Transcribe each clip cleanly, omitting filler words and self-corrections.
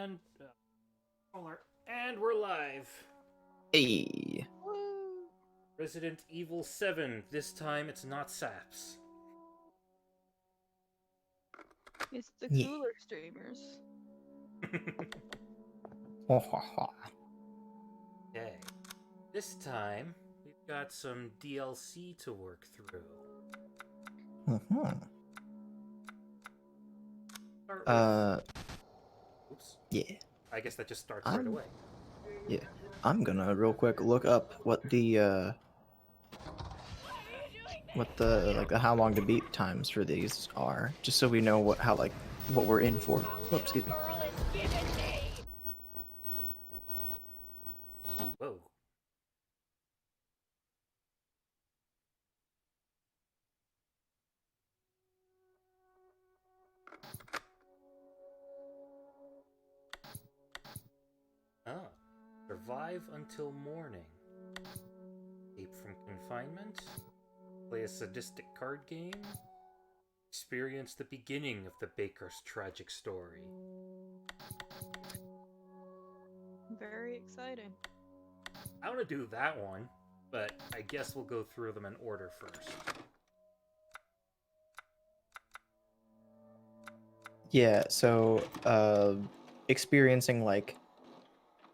And and we're live. Hey. Woo! Resident Evil 7. This time it's not saps. It's the Yeah. cooler streamers. Okay. This time we've got some DLC to work through. Start with... Oops. Yeah. I guess that just starts right away. Yeah. I'm gonna real quick look up what the the how long to beat times for these are, just so we know what we're in for. Oh, excuse me. Whoa. Ah. Survive until morning. Escape from confinement. Play a sadistic card game. Experience the beginning of the baker's tragic story. Very exciting. I want to do that one, but I guess we'll go through them in order first. Yeah, so experiencing like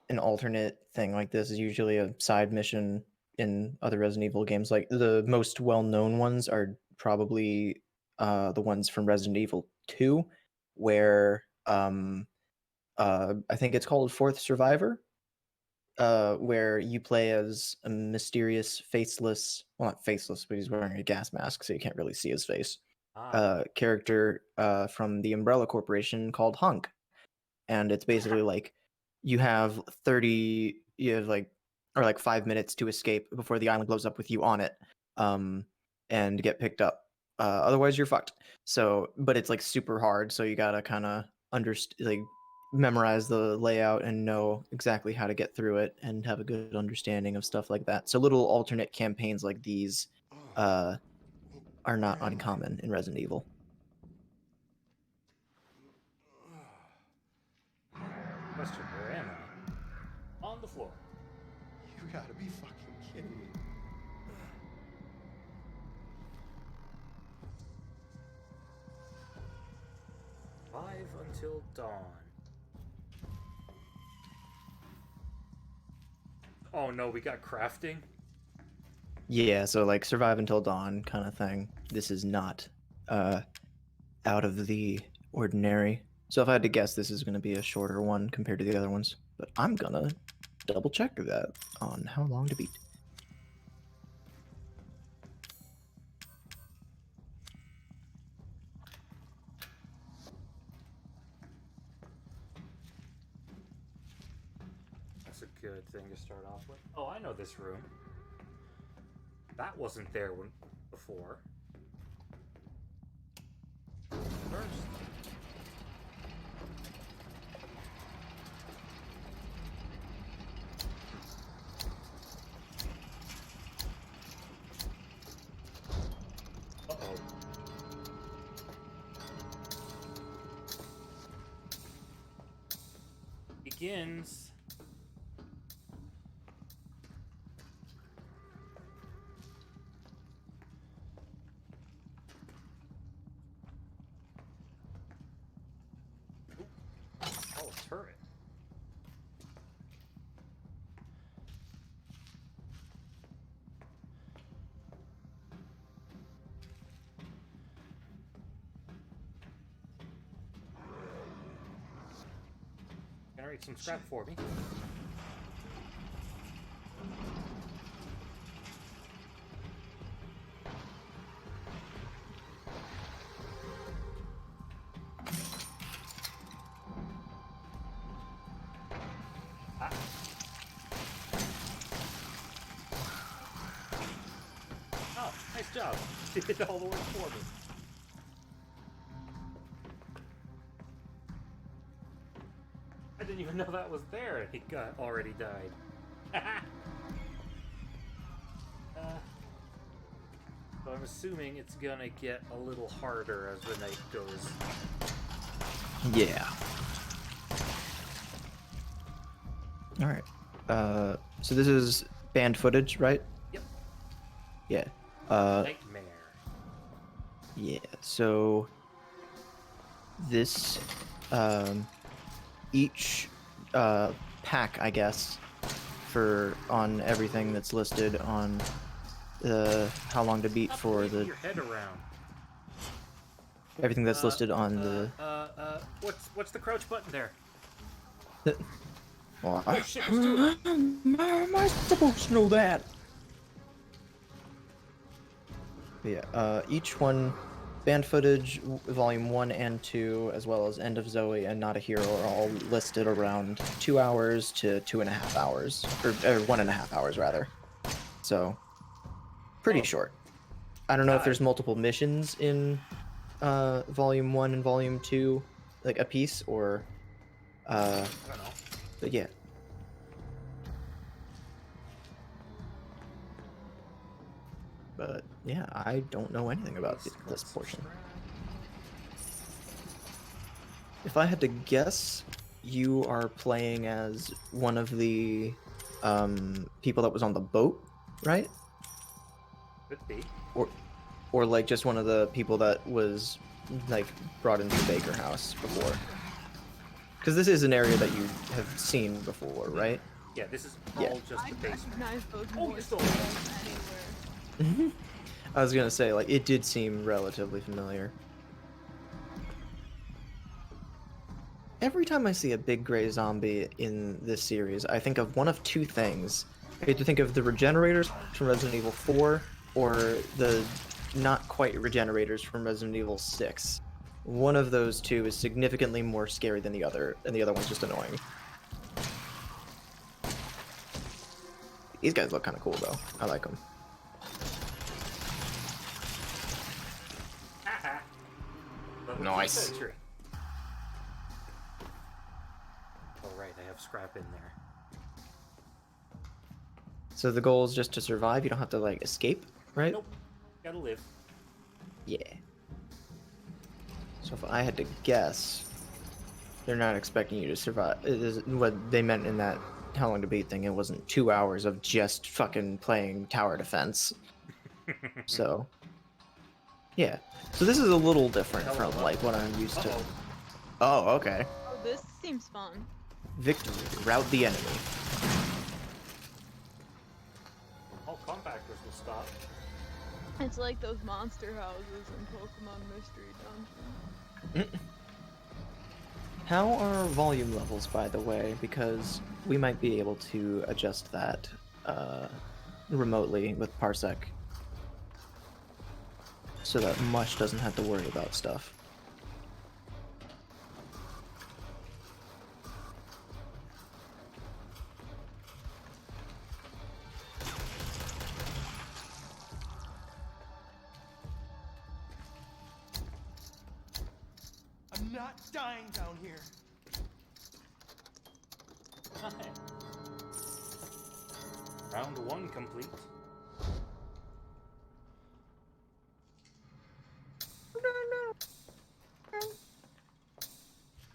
an alternate thing like this is usually a side mission in other Resident Evil games. Like the most well-known ones are probably the ones from Resident Evil 2, where I think it's called Fourth Survivor, where you play as a mysterious, faceless, well, not faceless, but he's wearing a gas mask, so you can't really see his face, character from the Umbrella Corporation called Hunk. And it's basically like you have 5 minutes to escape before the island blows up with you on it, and get picked up. Otherwise, you're fucked. So, but it's like super hard, so you gotta kind of memorize the layout and know exactly how to get through it and have a good understanding of stuff like that. So little alternate campaigns like these are not uncommon in Resident Evil. Question, where am I? On the floor. You gotta be fucking kidding me. Live until dawn. Oh no, we got crafting? Yeah, so like survive until dawn kind of thing. This is not out of the ordinary. So if I had to guess, this is going to be a shorter one compared to the other ones. But I'm going to double check that on how long to beat. That's a good thing to start off with. Oh, I know this room. That wasn't there before. First. Uh-oh. Begins. Oh, turret. Generate some scrap for me. Ah. Oh, nice job. You did all the work for me. I didn't even know that was there, and he already died. So I'm assuming it's gonna get a little harder as the night goes. Yeah. All right. So this is banned footage, right? Yep. Yeah. Nightmare. Yeah. So this, each pack, I guess, for on everything that's listed on the how long to beat Stop for waving the your head around. everything that's listed on What's the crouch button there? the. Well, Oh shit, there's two of them. how am I supposed to know that? Yeah, each one, banned footage, volume 1 and 2, as well as End of Zoe and Not a Hero are all listed around 2 hours to 2.5 hours, or 1.5 hours rather. So, pretty Oh. short. I don't know if God. there's multiple missions in volume 1 and volume 2, like a piece, or I don't know. but yeah. But yeah, I don't know anything about Please this collect portion. subscribe. If I had to guess, you are playing as one of the people that was on the boat, right? Could be. Or like just one of the people that was like brought into the Baker house before. Because this is an area that you have seen before, right? Yeah, this is Yeah. all just I the basement. recognize those Oh, you voice stole calls it. anywhere. I was gonna say, like, it did seem relatively familiar. Every time I see a big gray zombie in this series, I think of one of two things. I either think of the regenerators from Resident Evil 4 or the not quite regenerators from Resident Evil 6. One of those two is significantly more scary than the other, and the other one's just annoying. These guys look kind of cool, though. I like them. Haha. Level Nice. 2 sentry. Oh right, I have scrap in there. So the goal is just to survive. You don't have to, like, escape, right? Nope. Gotta live. Yeah. So if I had to guess, they're not expecting you to survive. It is what they meant in that how long to beat thing. It wasn't 2 hours of just fucking playing tower defense. So, yeah. So this is a little different Hello, from like what I'm used to. Uh-oh. Oh, okay. Oh, this seems fun. Victory. Rout the enemy. All compactors will stop. It's like those monster houses in Pokemon Mystery Dungeon. How are volume levels, by the way? Because we might be able to adjust that remotely with Parsec. So that Mush doesn't have to worry about stuff. I'm not dying down here. Round 1 complete.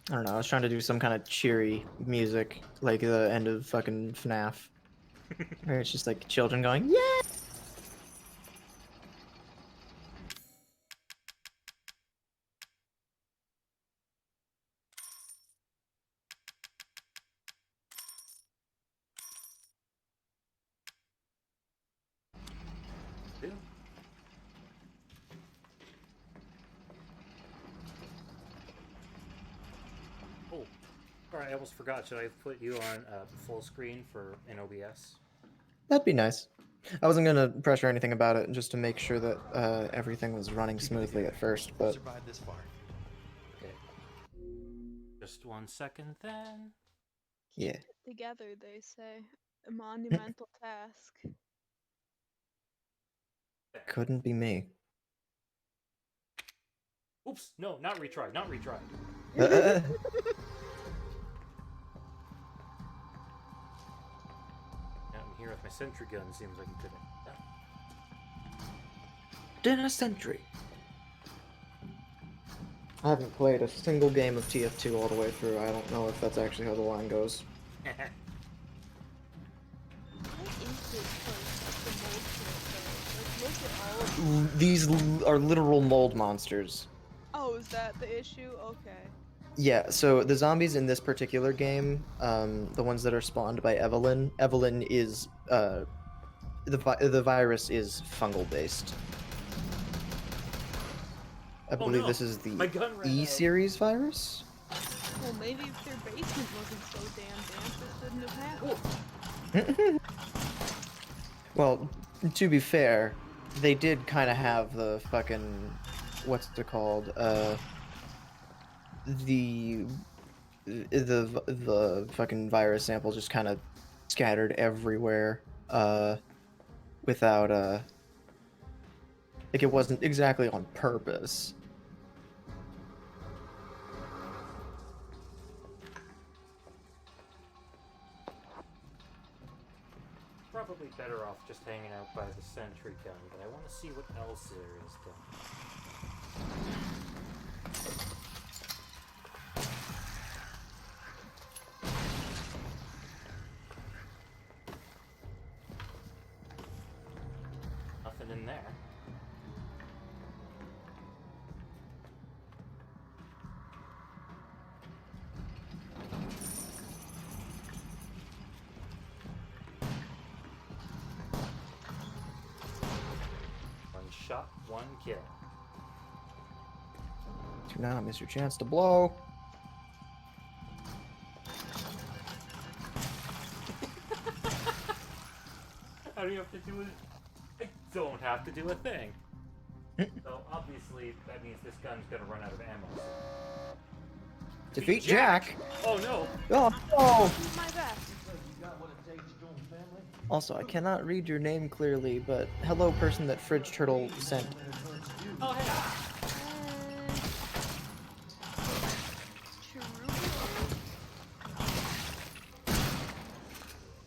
I don't know, I was trying to do some kind of cheery music, like the end of fucking FNAF. Where it's just like children going, yeah! Two. Oh, alright, I almost forgot. Should I put you on full screen for an OBS? That'd be nice. I wasn't gonna pressure anything about it, just to make sure that everything was running smoothly at first, but Survived this far. Okay. Just 1 second then. yeah. Together, they say. A monumental task. Couldn't be me. Oops, no, not retry, not retry. I'm here with my sentry gun, seems like you could have. Dinner Sentry. I haven't played a single game of TF2 all the way through. I don't know if that's actually how the line goes. these are literal mold monsters. Oh, is that the issue? Okay. Yeah, so the zombies in this particular game, the ones that are spawned by Evelyn, Evelyn is the virus is fungal based. I Oh, believe no. this is the My gun ran E out. series virus. Well, maybe if their basement wasn't so damn damp, this wouldn't have happened. Well, to be fair, they did kind of have the fucking what's it called? The fucking virus sample just kind of scattered everywhere. Without like it wasn't exactly on purpose. Probably better off just hanging out by the sentry gun, but I want to see what else there is done. Nothing in there. One shot, one kill. Do not miss your chance to blow. How do you have to do it? I don't have to do a thing. So obviously that means this gun's gonna run out of ammo. Defeat Jack. Oh no! Oh no! Do my best. Also, I cannot read your name clearly, but hello, person that Fridge Turtle sent. Oh hey! Cherubi?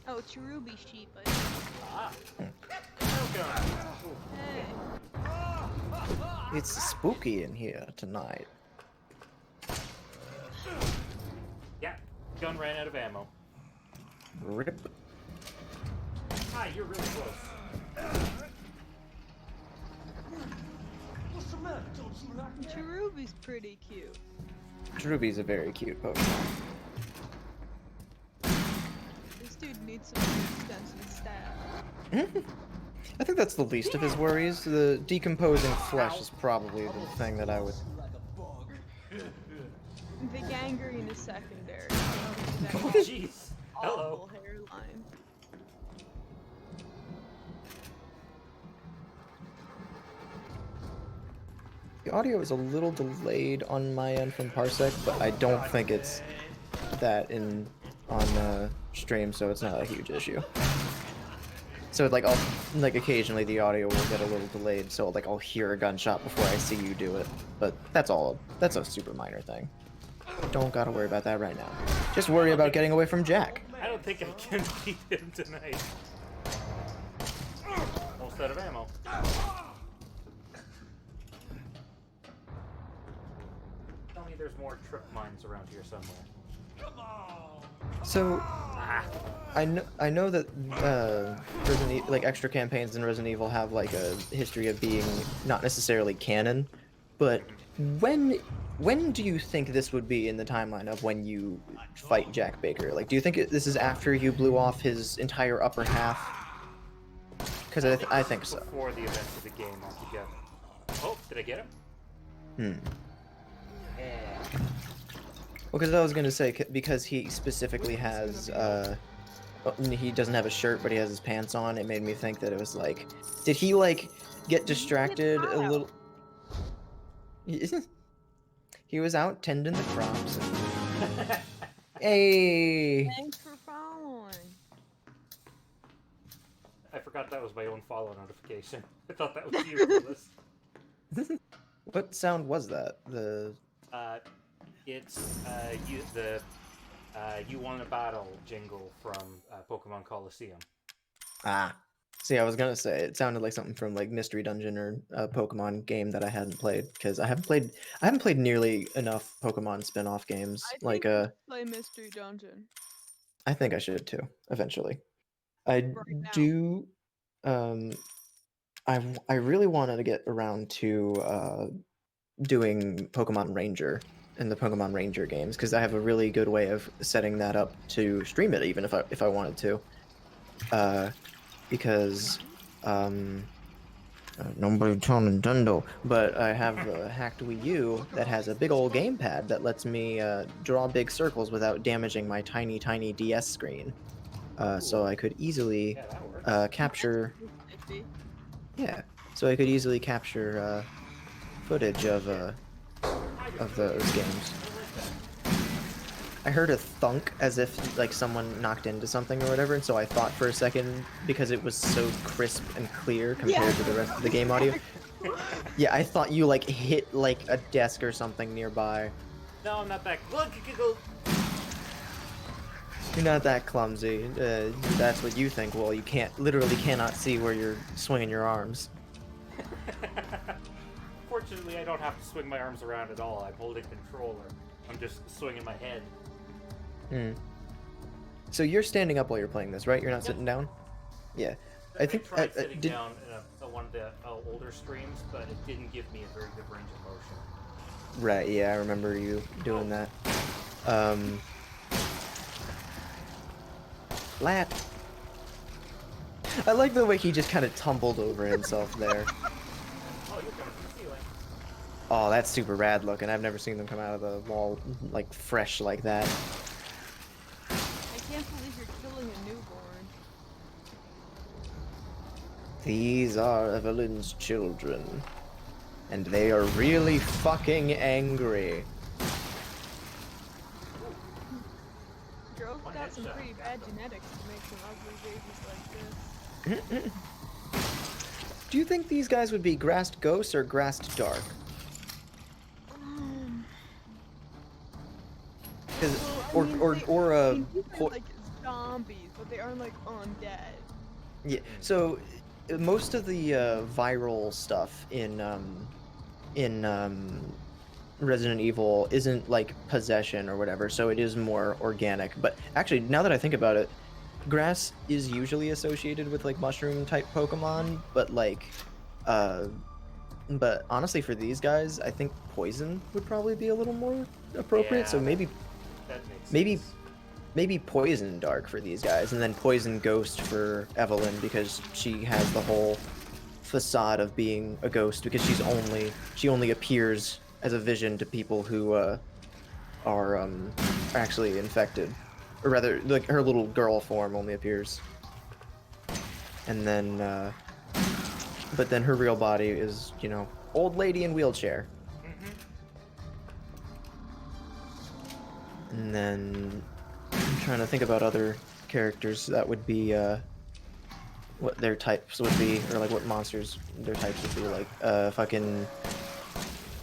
Oh, Cherubi sheep. Ah! Welcome! Hey. It's spooky in here tonight. Yeah, gun ran out of ammo. Rip. Hi, you're really close. What's the matter? Don't you like that? Cherubi's pretty cute. Cherubi's a very cute Pokemon. This dude needs some extensive stats. I think that's the least of his worries. The decomposing flesh is probably the thing that I would. The gangrene is secondary. Oh jeez! Hello! Awful hairline. The audio is a little delayed on my end from Parsec, but I don't think it's that on stream, so it's not a huge issue. So like occasionally the audio will get a little delayed, so like I'll hear a gunshot before I see you do it. But that's all. That's a super minor thing. Don't gotta worry about that right now. Just worry about getting away from Jack. I don't think I can beat him tonight. Almost out of ammo. Tell me there's more trip mines around here somewhere. So Ah! I know that like extra campaigns in Resident Evil have like a history of being not necessarily canon, but when do you think this would be in the timeline of when you fight Jack Baker? Like, do you think this is after you blew off his entire upper half? Because I think so. Before the events of the game altogether. Oh, did I get him? Well, because I was gonna say because he specifically has he doesn't have a shirt, but he has his pants on. It made me think that it was like, did he like get distracted a little? He was out tending the crops. And... Hey. Thanks for following. I forgot that was my own follow notification. I thought that was you, Willis. What sound was that? The It's you won a battle jingle from Pokemon Coliseum. ah. See, I was gonna say it sounded like something from like Mystery Dungeon or a Pokemon game that I hadn't played because I haven't played nearly enough Pokemon spin-off games. I think Like we should play Mystery Dungeon. I think I should too eventually. I Right now. do. Um, I really wanted to get around to doing Pokemon Ranger and the Pokemon Ranger games because I have a really good way of setting that up to stream it, even if I wanted to. Because nobody tell Nintendo, but I have a hacked Wii U that has a big old gamepad that lets me draw big circles without damaging my tiny DS screen. So I could easily Yeah, that works. capture. That's pretty Yeah, so I could easily capture footage of those games. I heard a thunk as if like someone knocked into something or whatever, and so I thought for a second because it was so crisp and clear compared to the rest of the game audio. Yeah, I thought you like hit like a desk or something nearby. No, I'm not that. Look, go. You're not that clumsy. That's what you think. Well, you literally cannot see where you're swinging your arms. Fortunately, I don't have to swing my arms around at all. I'm holding controller. I'm just swinging my head. So you're standing up while you're playing this, right? You're not Yep. sitting down? Yeah. I think tried sitting down in one of the older streams, but it didn't give me a very good range of motion. Right, yeah, I remember you doing that. Lat. I like the way he just kind of tumbled over himself there. Oh, you're coming from the ceiling. Oh, that's super rad looking. I've never seen them come out of the wall like fresh like that. I can't believe you're killing a newborn. These are Evelyn's children. And they are really fucking angry. Girl's One got some headshot. pretty bad genetics to make some ugly babies like this. Do you think these guys would be grassed ghosts or grassed dark? Well, I mean, I mean, these po- are like zombies, but they aren't like undead. Yeah. So most of the viral stuff in Resident Evil isn't like possession or whatever, so it is more organic. But actually, now that I think about it, grass is usually associated with like mushroom type Pokemon, but like, but honestly, for these guys, I think poison would probably be a little more appropriate. So Yeah, maybe That makes maybe sense. maybe poison dark for these guys, and then poison ghost for Evelyn because she has the whole facade of being a ghost because she only appears as a vision to people who are actually infected, or rather, like her little girl form only appears, and then but then her real body is, you know, old lady in wheelchair. And then I'm trying to think about other characters that would be what their types would be, or like what monsters their types would be, like fucking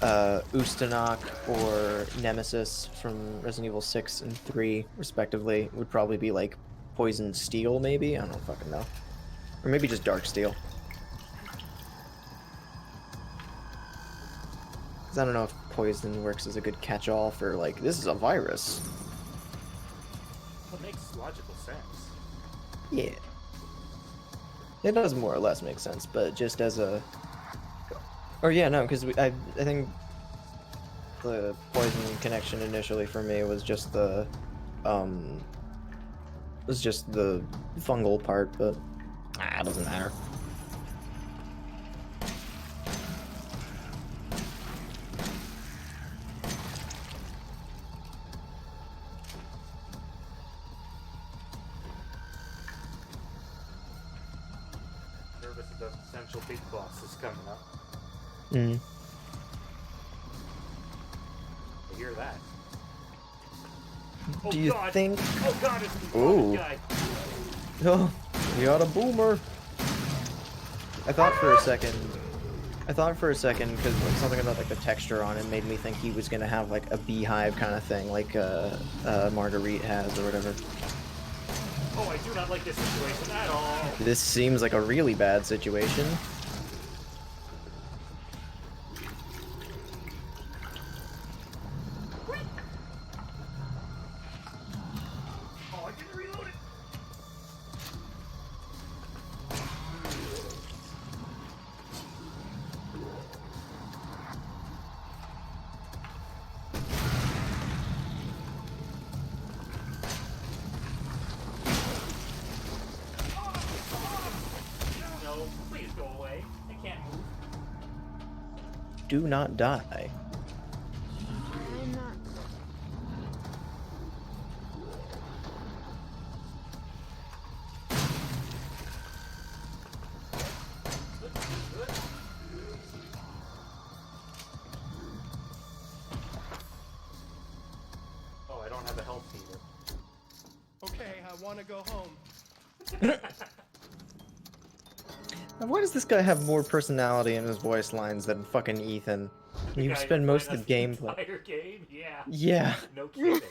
Ustanok or Nemesis from Resident Evil 6 and 3 respectively would probably be like Poison Steel, maybe? I don't fucking know. Or maybe just Dark Steel. 'Cause I don't know if poison works as a good catch-all for like, this is a virus. Well, it makes logical sense. Yeah. It does more or less make sense, but just as a... Or yeah, no, because I think the poison connection initially for me was just the fungal part, but it doesn't matter. Nervous about potential big bosses coming up. Mm. I hear that. Oh Do you God. think... Oh God, it's the Ooh. guy. Oh, we got a boomer. I thought for a second, because something about like the texture on it made me think he was gonna have like a beehive kind of thing, like Marguerite has or whatever. Oh, I do not like this situation at all. This seems like a really bad situation. Oh, I didn't reload it. do not die. I'm not. Oh, I don't have a health meter. Okay, I want to go home. Now, why does this guy have more personality in his voice lines than fucking Ethan? The You guy spend who most played of the us gameplay. entire game? Yeah. Yeah. No kidding.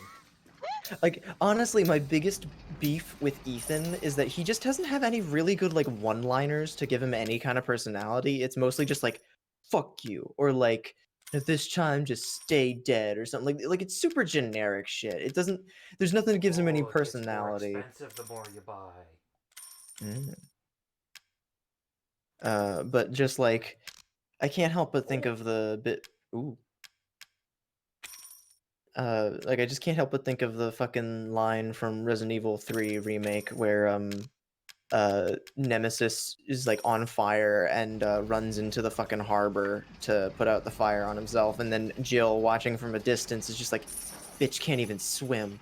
Like, honestly, my biggest beef with Ethan is that he just doesn't have any really good, like, one-liners to give him any kind of personality. It's mostly just like, fuck you, or like, at this time, just stay dead, or something. Like it's super generic shit. It doesn't, there's nothing that gives him any Oh, it gets more personality. expensive the more you buy. But just like, I can't help but think of the bit. Ooh. Like I just can't help but think of the fucking line from Resident Evil 3 remake where Nemesis is like on fire and runs into the fucking harbor to put out the fire on himself, and then Jill, watching from a distance, is just like, "Bitch can't even swim."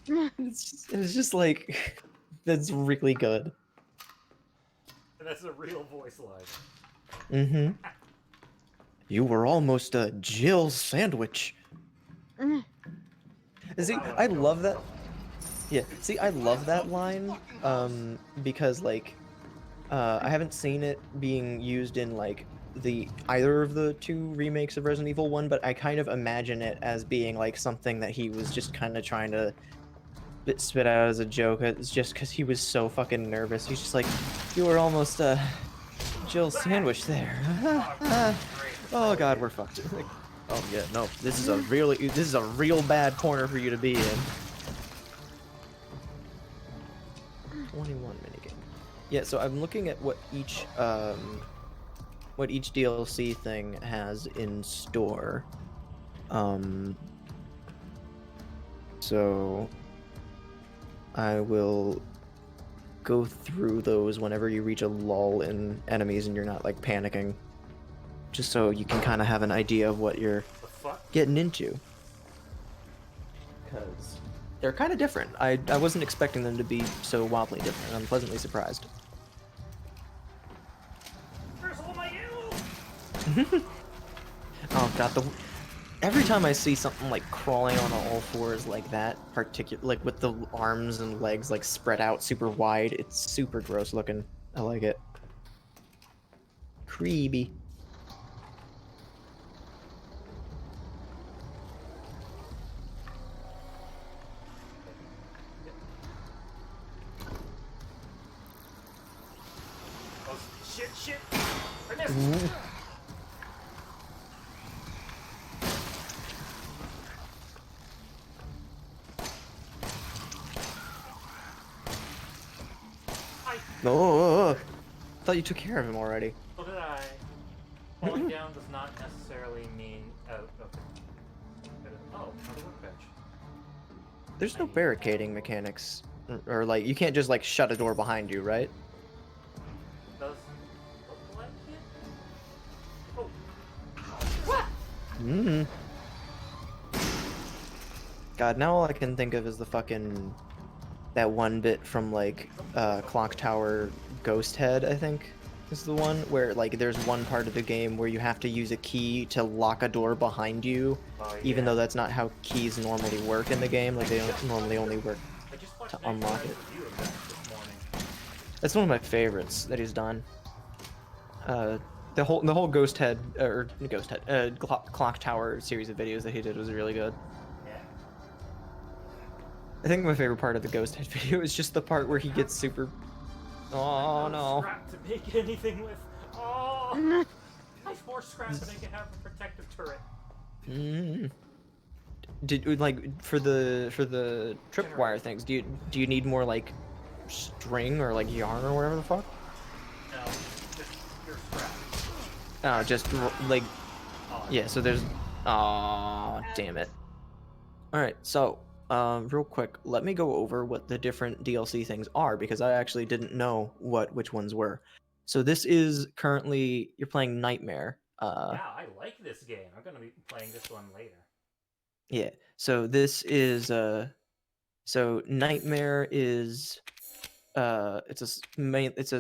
It's just like, that's really good. And that's a real voice line. Mm-hmm. You were almost a Jill sandwich. See, I love that. Yeah, see, I love that line, because like, I haven't seen it being used in like either of the two remakes of Resident Evil 1, but I kind of imagine it as being like something that he was just kind of trying to spit out as a joke. It's just because he was so fucking nervous. He's just like, you were almost a Jill sandwich there. Oh god, we're fucked. Like, oh yeah, no, this is a real bad corner for you to be in. 21 minigame. Yeah, so I'm looking at what each DLC thing has in store. So I will go through those whenever you reach a lull in enemies and you're not like panicking, just so you can kind of have an idea of what you're getting into. Because they're kind of different. I wasn't expecting them to be so wildly different. I'm pleasantly surprised. Oh god, every time I see something like crawling on all fours like that, like with the arms and legs like spread out super wide, it's super gross looking. I like it. Creepy. Oh, shit! I missed! Oh, I thought you took care of him already. So did I. Falling down does not necessarily mean out of the... Oh, another workbench. There's no barricading mechanics, or like you can't just like shut a door behind you, right? Does look like it? Oh. What? God, now all I can think of is the fucking that one bit from like Clock Tower Ghost Head, I think is the one where like there's one part of the game where you have to use a key to lock a door behind you, even though that's not how keys normally work in the game. Like they don't normally only work to unlock it. That's one of my favorites that he's done. The whole Ghost Head Clock Tower series of videos that he did was really good. I think my favorite part of the Ghost Head video is just the part where he gets super... Oh no. Scrap to make anything with. Oh! Nice more scrap than I can have a protective turret. Did like for the tripwire things? Do you need more like string or like yarn or whatever the fuck? No, just pure scrap. Oh, just like yeah. So there's. Aw, damn it. All right, so. Real quick, let me go over what the different DLC things are, because I actually didn't know which ones were. So this is currently, you're playing Nightmare. Yeah, I like this game. I'm gonna be playing this one later. Yeah. So this is so Nightmare is it says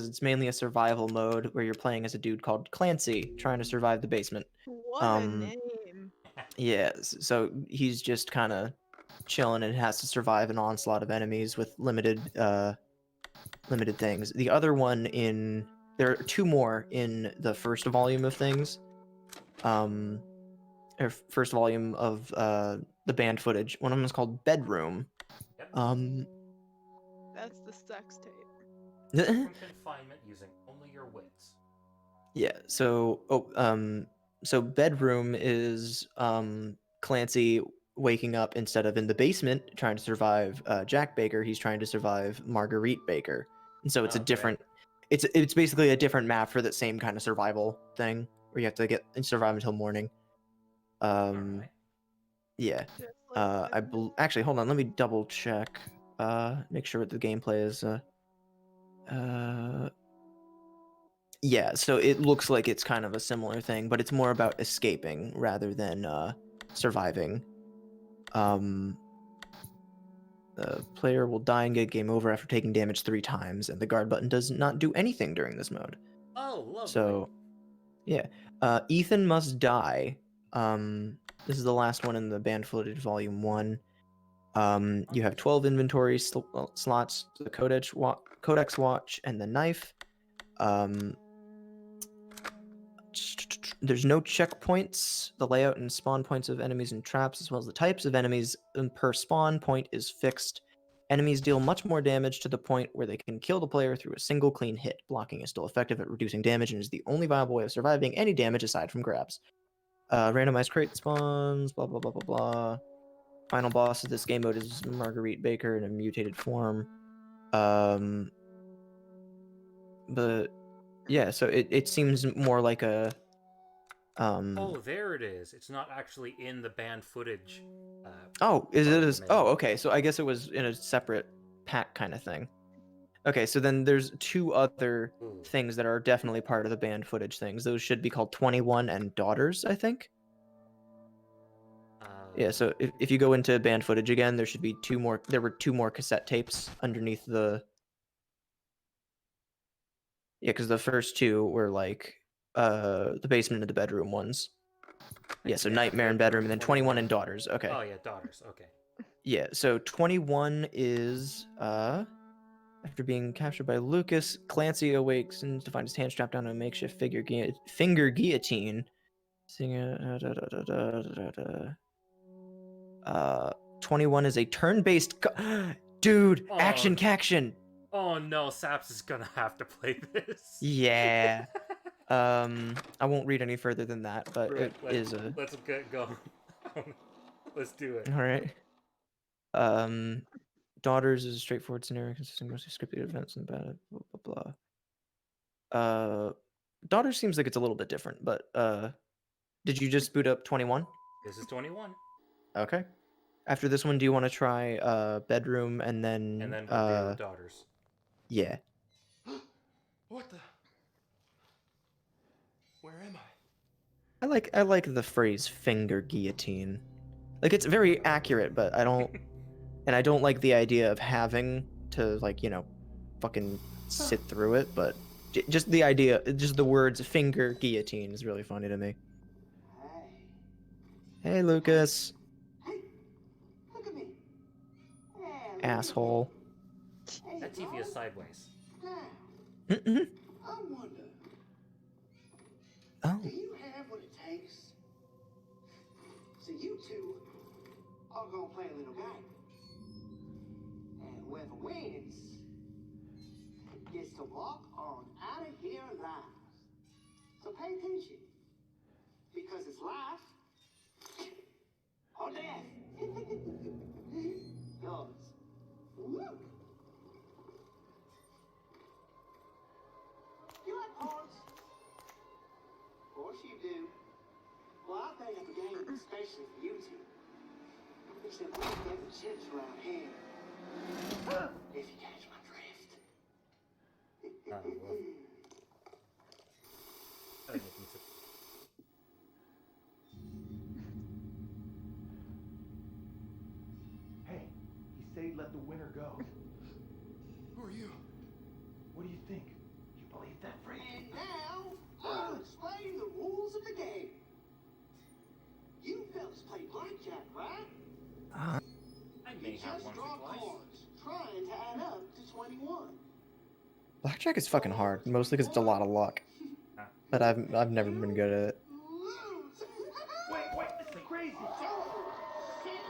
it's mainly a survival mode where you're playing as a dude called Clancy trying to survive the basement. What a name. Yeah, so he's just kind of chilling and has to survive an onslaught of enemies with limited things. The other one there are two more in the first volume of things. Or first volume of the banned footage. One of them is called Bedroom. Yep. That's the sex tape. From confinement using only your wits. Yeah. So so Bedroom is Clancy waking up instead of in the basement trying to survive Jack Baker, he's trying to survive Marguerite Baker. And so it's a Okay. different it's basically a different map for that same kind of survival thing where you have to get and survive until morning. Alright. Yeah. Just like Actually, hold on, let me double check. Make sure what the gameplay is. Yeah, so it looks like it's kind of a similar thing, but it's more about escaping rather than surviving. The player will die and get game over after taking damage 3 times, and the guard button does not do anything during this mode. Oh, lovely. So, yeah. Ethan Must Die. This is the last one in the banned footage volume 1. You have 12 inventory slots, the codex watch, and the knife. There's no checkpoints. The layout and spawn points of enemies and traps, as well as the types of enemies per spawn point, is fixed. Enemies deal much more damage to the point where they can kill the player through a single clean hit. Blocking is still effective at reducing damage and is the only viable way of surviving any damage aside from grabs. Randomized crate spawns, blah blah blah blah blah. Final boss of this game mode is Marguerite Baker in a mutated form. But yeah, so it seems more like a Oh, there it is. It's not actually in the banned footage. Oh, is part it? of the Oh, menu. okay. So I guess it was in a separate pack kind of thing. Okay, so then there's two other Ooh. things that are definitely part of the banned footage things. Those should be called 21 and Daughters, I think. Yeah, so if you go into banned footage again, there should be there were two more cassette tapes underneath the... Yeah, because the first two were like the basement and the bedroom ones. Yeah, so Nightmare and Bedroom, and then 21 and Daughters. Okay. Oh, yeah, Daughters. Okay. Yeah, so 21 is after being captured by Lucas, Clancy awakes and to find his hand strapped down to a makeshift finger guillotine. Singing 21 is a turn-based dude, action caction. Oh no, Saps is gonna have to play this. Yeah. I won't read any further than that, but Let's get going. Let's do it. All right. Daughters is a straightforward scenario consisting mostly of scripted events and blah blah blah. Daughters seems like it's a little bit different, but did you just boot up 21? This is 21. Okay. After this one, do you want to try Bedroom and then we'll do Daughters. Yeah. What the? Where am I? I like the phrase finger guillotine. Like it's very accurate, but I don't like the idea of having to like, fucking sit through it, but just the idea, just the words finger guillotine is really funny to me. Hey, Lucas. Hey, look at me. Hey, Asshole. Hey, That TV is sideways. now, I wonder, Oh. do you have what it takes? So you two are gonna play a little game. And whoever wins gets to walk on out of here alive. So pay attention. Because it's life or death. Yours. Woo. You like cards? Of course you do. Well, I'll bring up a game especially for you two. Except we don't get the chips around here. If you catch my drift. Oh, well. let the winner go. Who are you? What do you think? You believe that, freak? And now, I'll explain the rules of the game. You fellas play blackjack, right? I You may have just once draw or twice. cards, trying to add up to 21. Blackjack is fucking hard, mostly because it's a lot of luck. But I've never been good at it. Lose. Wait, this is crazy. Set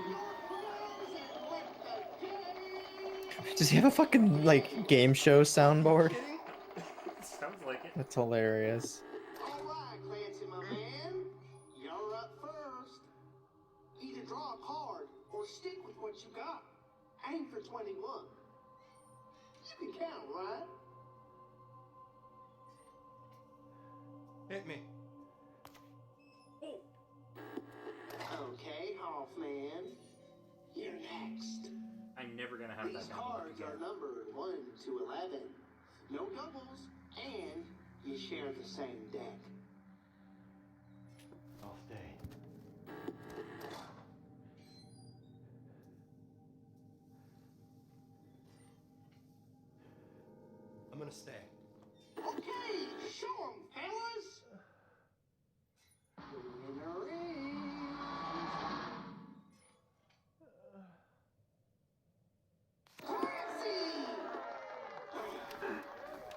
your clothes and let the game. Does he have a fucking like game show soundboard? Sounds like it. That's hilarious. All right, Clancy, my man. You're up first. Either draw a card or stick with what you got. Aim for 21. You can count, right? Hit me. Okay, Hoffman. You're next. I'm never gonna have These that kind of luck cards are again. numbered 1 to 11. No doubles, and you share the same deck. I'll stay. I'm gonna stay. Okay, show 'em, fellas. The winner is... Clancy!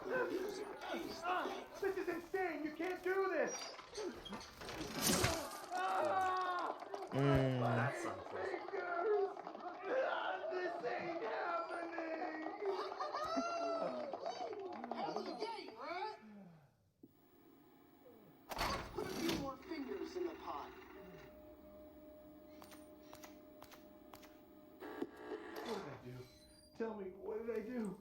The loser pays the bet. This is insane! You can't do this! That's unpleasant. This ain't happening! Hell of a game, right? Put a few more fingers in the pot. What did I do? Tell me, what did I do?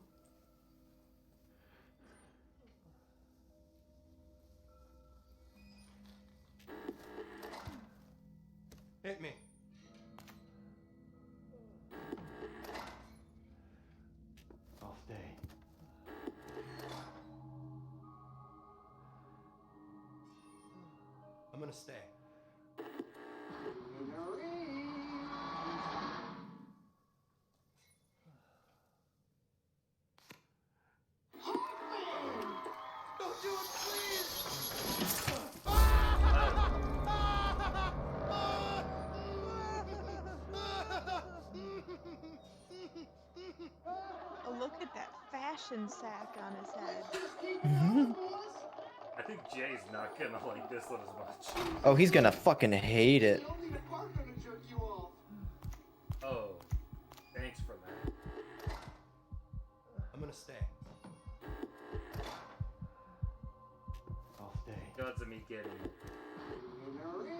Hit me. I'll stay. I'm gonna stay. Winner is... Hoffman! Don't do it, please! Oh, look at that fashion sack on his head. Just keep it up, boys. I think Jay's not gonna like this one as much. Oh, he's gonna fucking hate it. The only department to jerk you off. Oh, thanks for that. I'm gonna stay. I'll stay. Gods of me getting it. Winner is...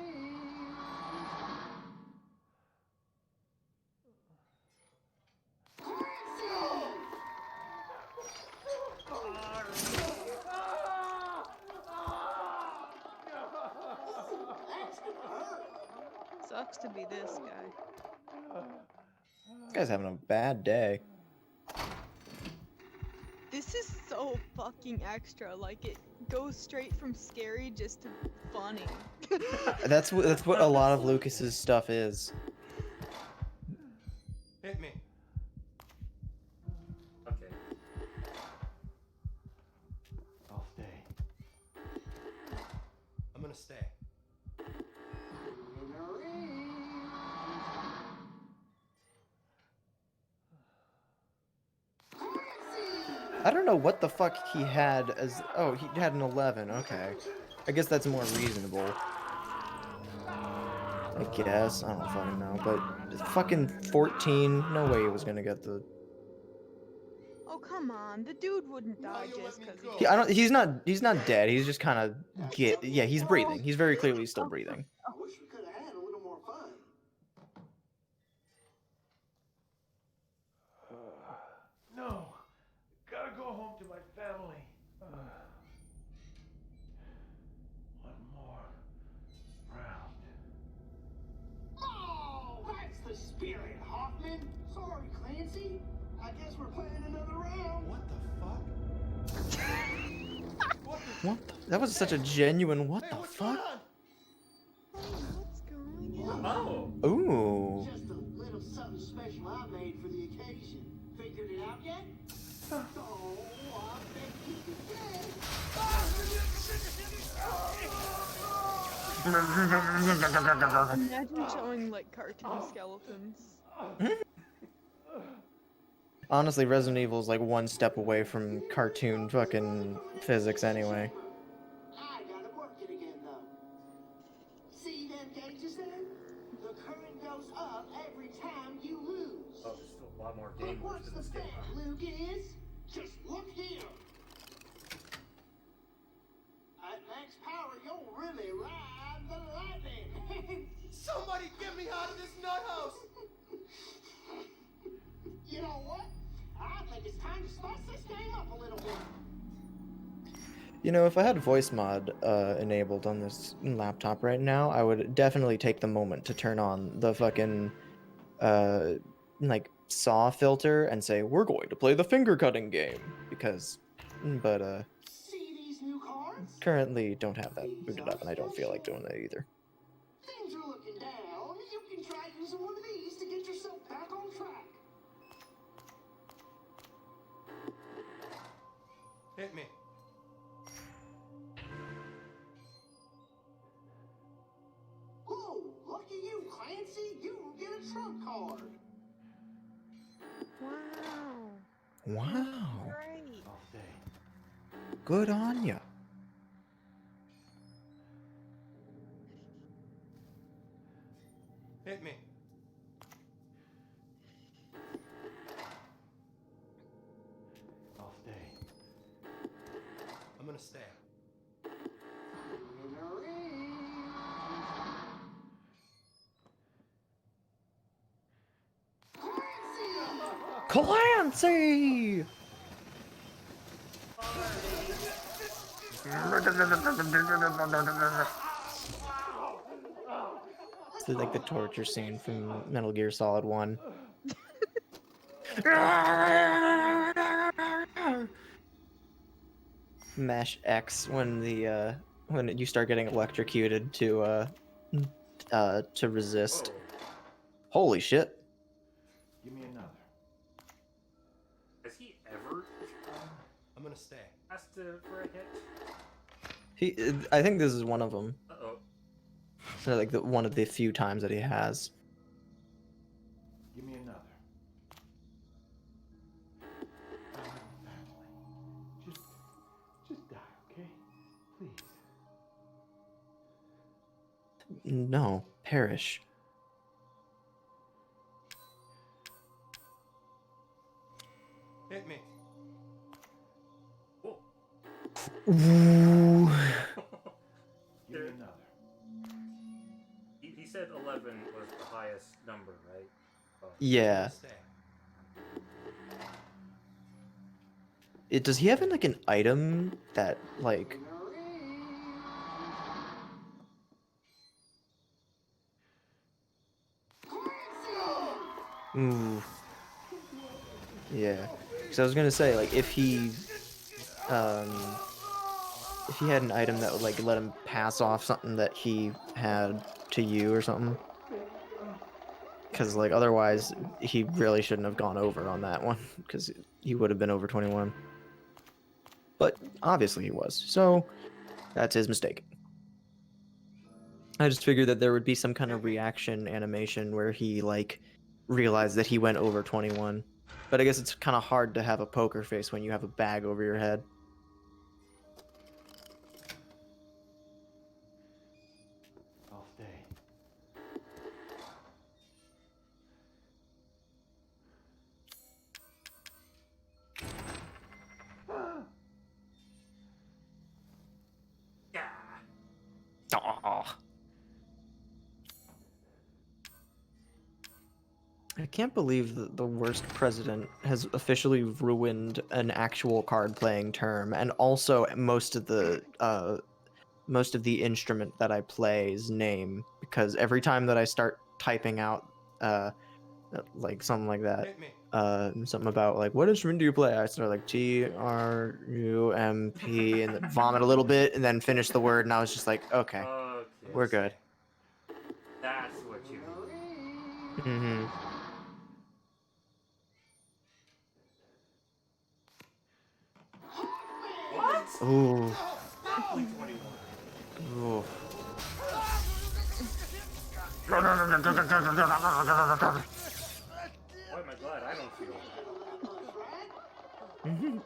Clancy! That's gonna hurt. Sucks to be this guy. This guy's having a bad day. This is so fucking extra. Like, it goes straight from scary just to funny. That's what a lot of Lucas's stuff is. Hit me. Okay. I'll stay. I'm gonna stay. Winner is... Clancy! I don't know what the fuck he had as. Oh, he had an 11. Okay. I guess that's more reasonable. I guess. I don't fucking know. But fucking 14. No way he was gonna get the. Oh, come on. The dude wouldn't die you just let me because go? he I don't. He's not dead. He's just kind of Yeah, he's breathing. He's very clearly still breathing. I wish we could have had a little more fun. No! Gotta go home to my family. One more round. Oh, that's the spirit, Hoffman. Sorry, Clancy. I guess we're playing another round. What the fuck? What the What? That was such a genuine. What Hey, the what's going fuck? on? What's going on? Oh, Ooh. Just a little something special I made for the occasion. Figured it out yet? Oh, I bet you can. Imagine showing like cartoon skeletons. Honestly, Resident Evil's like one step away from cartoon fucking physics anyway. I got it working again though. See them gauges there? The current goes up every time you lose. Oh, there's still a lot more But game left what's in the this game. fact, Luke, is just look here. At max power, you'll really ride the lightning. Somebody get me out of this nut house! You know what? I think it's time to spice this game up a little bit. You know, if I had voice mod enabled on this laptop right now, I would definitely take the moment to turn on the fucking like saw filter and say we're going to play the finger cutting game because, but See these new cards? currently don't have that booted up and I don't feel like doing that either. Things are looking down. You can try using one of these to get yourself back on track. Hit me. Whoa, lucky you, Clancy. You will get a trump card. Wow. Wow, Great. I'll stay. good on ya. Hit me. I'll stay. I'm gonna stay. Clancy! It's like the torture scene from Metal Gear Solid 1. Mash X when the when you start getting electrocuted to resist. Whoa. Holy shit. Give me another. Has he ever I'm gonna stay. asked for a hit? I think this is one of them. Uh-oh. So like one of the few times that he has. Give me another. I have a family. Just die, okay? Please. No, perish. Hit me. Whoa. Ooh. Give me another. He said 11 was the highest number, right? Oh. Yeah. Stay. Does he have like an item that like ooh. Yeah. Because I was gonna say, like, if he had an item that would like let him pass off something that he had to you or something. Because like otherwise he really shouldn't have gone over on that one because he would have been over 21. But obviously he was, so that's his mistake. I just figured that there would be some kind of reaction animation where he like realized that he went over 21. But I guess it's kind of hard to have a poker face when you have a bag over your head. I'll stay. Yeah. Aw. I can't believe that the worst president has officially ruined an actual card-playing term, and also most of the instrument that I play's name, because every time that I start typing out like something like that, Hit me. something about like what instrument do you play? I start like TRUMP and then vomit a little bit and then finish the word, and I was just like, okay, we're good. That's what you mean. Mm-hmm. Ooh. Only 21. Ooh. Why am I glad I don't feel that?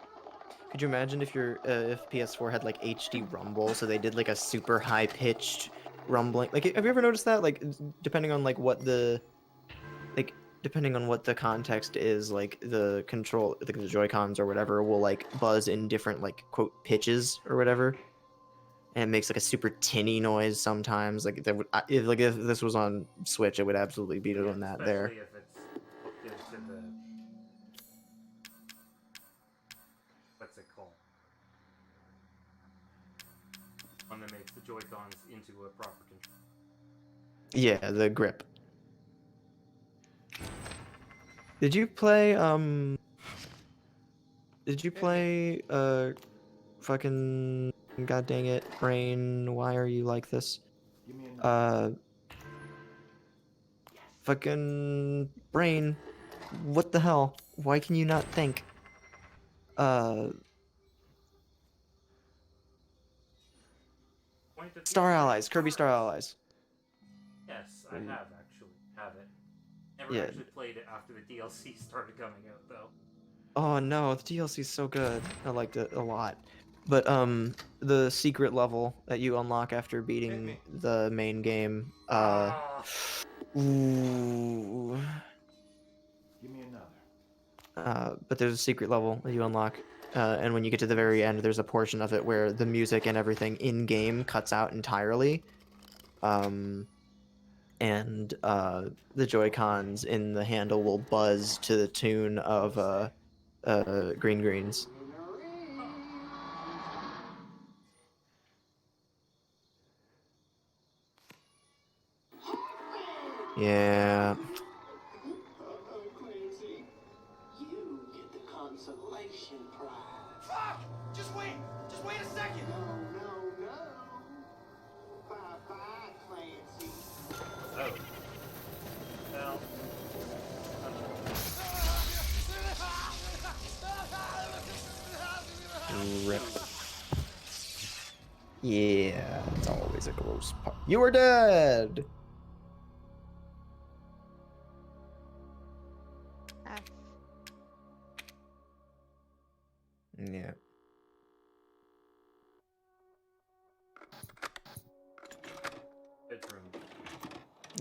Could you imagine if if PS4 had like HD rumble, so they did like a super high pitched rumbling? Like, have you ever noticed that? Like, depending on like like depending on what the context is, like the control, like the Joy-Cons or whatever, will like buzz in different like quote pitches or whatever, and it makes like a super tinny noise sometimes. Like that would, if this was on Switch, it would absolutely be doing that there. Especially if it's hooked into the... What's it called? One that makes the Joy-Cons into a proper control. Yeah, the grip. Did you play Did you play fucking god dang it, Brain, why are you like this? Give me another. Fucking Brain, what the hell? Why can you not think? Uh Point at the Star other Allies, Kirby Star stars. Allies. Yes, I have actually. Have it. Never Yeah. actually played it after the DLC started coming out, though. Oh no, the DLC's so good. I liked it a lot. But the secret level that you unlock after beating the main game, Ah! ooh. Give me another. But there's a secret level that you unlock, and when you get to the very end, there's a portion of it where the music and everything in game cuts out entirely, and the Joy Cons in the handle will buzz to the tune of Green Greens. Yeah. Clancy, you get the consolation prize. Fuck! Just wait! Just wait a second! No, no, no. Bye-bye, Clancy. Oh. Well. Rip. Yeah, it's always a gross part. You are dead! F. Yeah. Bedroom.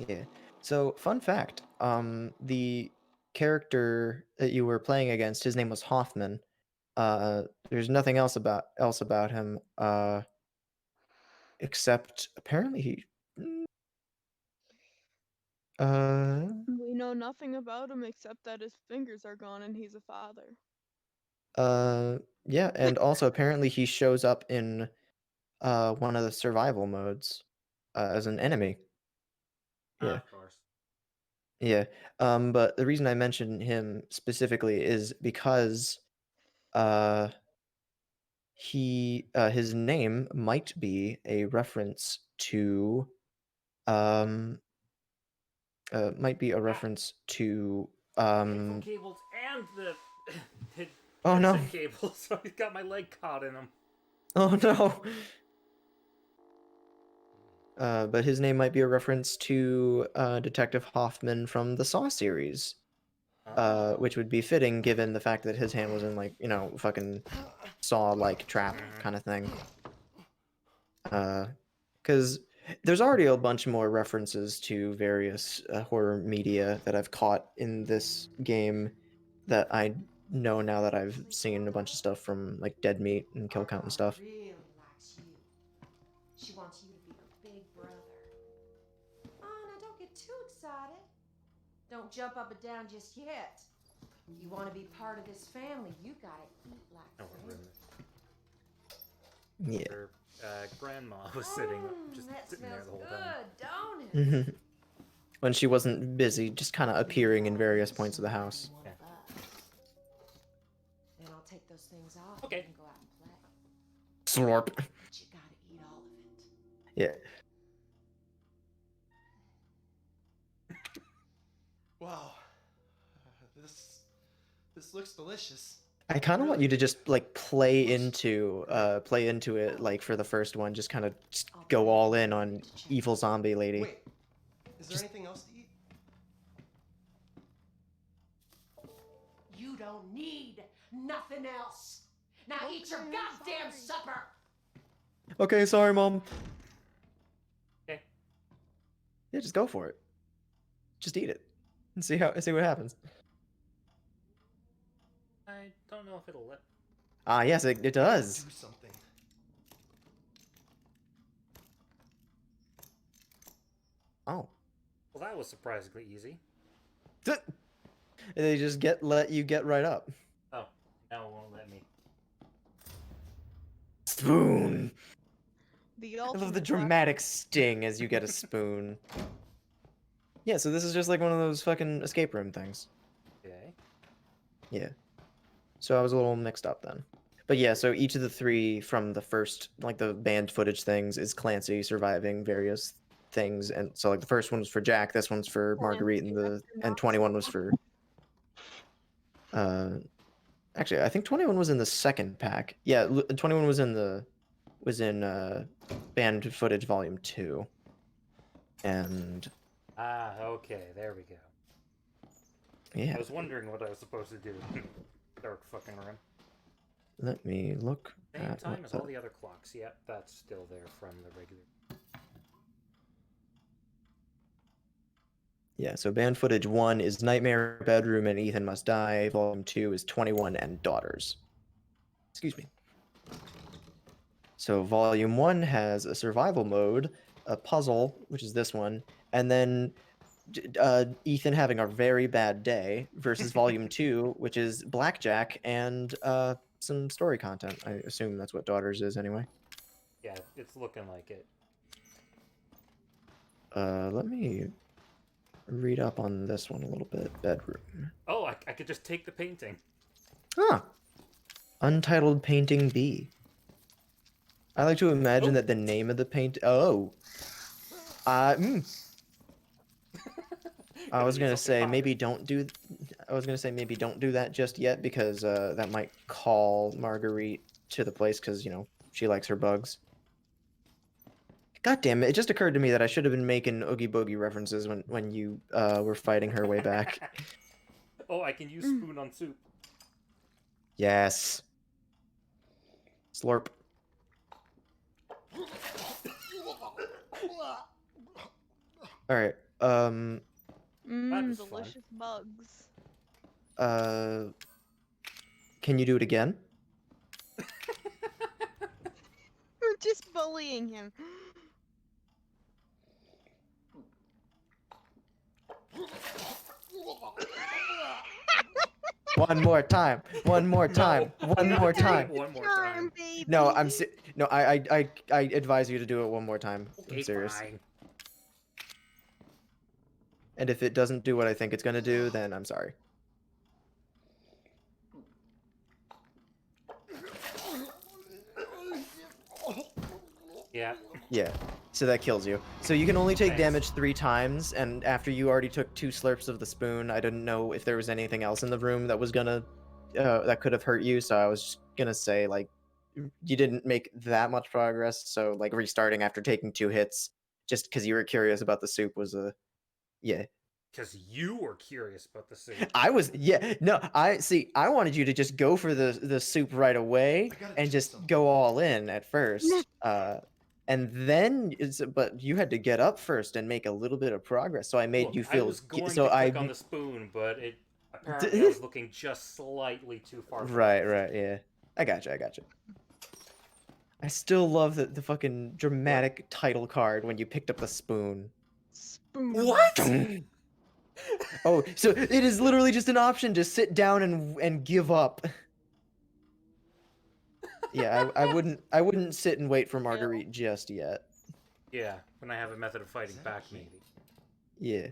Yeah. So, fun fact, the character that you were playing against, his name was Hoffman. There's nothing else about him, except apparently he. We know nothing about him except that his fingers are gone and he's a father. Yeah, and also apparently he shows up in one of the survival modes, as an enemy. Yeah. Of course. Yeah. But the reason I mentioned him specifically is because uh his name might be a reference to um might be a reference to Headphone cables and the oh no. headset cable, so I got my leg caught in them. Oh no. But his name might be a reference to Detective Hoffman from the Saw series, which would be fitting given the fact that his hand was in like, fucking saw-like trap kind of thing. Because there's already a bunch more references to various horror media that I've caught in this game that I know now that I've seen a bunch of stuff from like Dead Meat and Kill Count and stuff. Really likes you. She wants you to be her big brother. Oh, now don't get too excited. Don't jump up and down just yet. If you want to be part of this family, you gotta eat like Oh, family. Yeah. her grandma was sitting That sitting there smells the whole time. good, don't it? When she wasn't busy, just kind of appearing in various points of the house. One of us. Then I'll take those things off Okay. and go out and play. Slurp. But you gotta eat all of it. Yeah. Wow, this looks delicious. I kind of want you to just like play into it like for the first one, just kind of go all in on evil zombie lady. Wait, is there anything else to eat? You don't need nothing else. Now eat your Okay, goddamn sorry. supper. Okay, sorry, mom. Okay. Yeah, just go for it. Just eat it and see what happens. I don't know if it'll let. Ah, yes, it does. Do something. Oh. Well, that was surprisingly easy. They just let you get right up. Oh, now it won't let me. Spoon. The I love the ultimate dramatic sting as you get a spoon. Yeah, so this is just like one of those fucking escape room things. Okay. Yeah. So I was a little mixed up then. But yeah, so each of the three from the first, like the banned footage things, is Clancy surviving various things. And so like the first one was for Jack, this one's for Marguerite, and 21 was for actually I think 21 was in the second pack. Yeah, 21 was in banned footage volume 2. And Ah, okay, there we go. yeah, I was wondering what I was supposed to do. Dark fucking room. let me look Same at time what as all the other clocks. Yep, that's still there from the regular. Yeah, so banned footage 1 is Nightmare Bedroom and Ethan Must Die. Volume 2 is 21 and Daughters. Excuse me. So volume 1 has a survival mode, a puzzle, which is this one, and then Ethan having a very bad day versus volume 2, which is blackjack and some story content. I assume that's what Daughters is anyway. Yeah, it's looking like it. Let me read up on this one a little bit. Bedroom. Oh, I could just take the painting. Huh. Untitled Painting B. I like to imagine Oh. that the name of the paint. Oh. I was gonna say maybe don't do. I was gonna say maybe don't do that just yet because that might call Marguerite to the place because she likes her bugs. God damn it! It just occurred to me that I should have been making Oogie Boogie references when you were fighting her way back. Oh, I can use spoon on soup. Yes. Slurp. All right. was fun. Delicious bugs. Can you do it again? We're just bullying him. One more time. One more time. No, One we more have to do it time. One more time. Baby. No, no. I advise you to do it one more time. Okay, I'm serious. fine. And if it doesn't do what I think it's gonna do, then I'm sorry. Yeah. Yeah. So that kills you. So you can only take Thanks. damage 3 times, and after you already took 2 slurps of the spoon, I didn't know if there was anything else in the room that was gonna that could have hurt you. So I was just gonna say like you didn't make that much progress. So like restarting after taking 2 hits, just because you were curious about the soup was a yeah. Because you were curious about the soup. I was no I wanted you to just go for the soup right away I gotta and do just something. go all in at first and then but you had to get up first and make a little bit of progress, so I made Look, you I feel was going so to click I on the spoon, but it apparently I was looking just slightly too far. right yeah, I gotcha. I still love the fucking dramatic title card when you picked up the spoon. Spoon. What? Oh, so it is literally just an option to sit down and give up. Yeah, I wouldn't sit and wait for Marguerite just yet. Yeah, when I have a method of fighting that back, key? maybe. Yeah.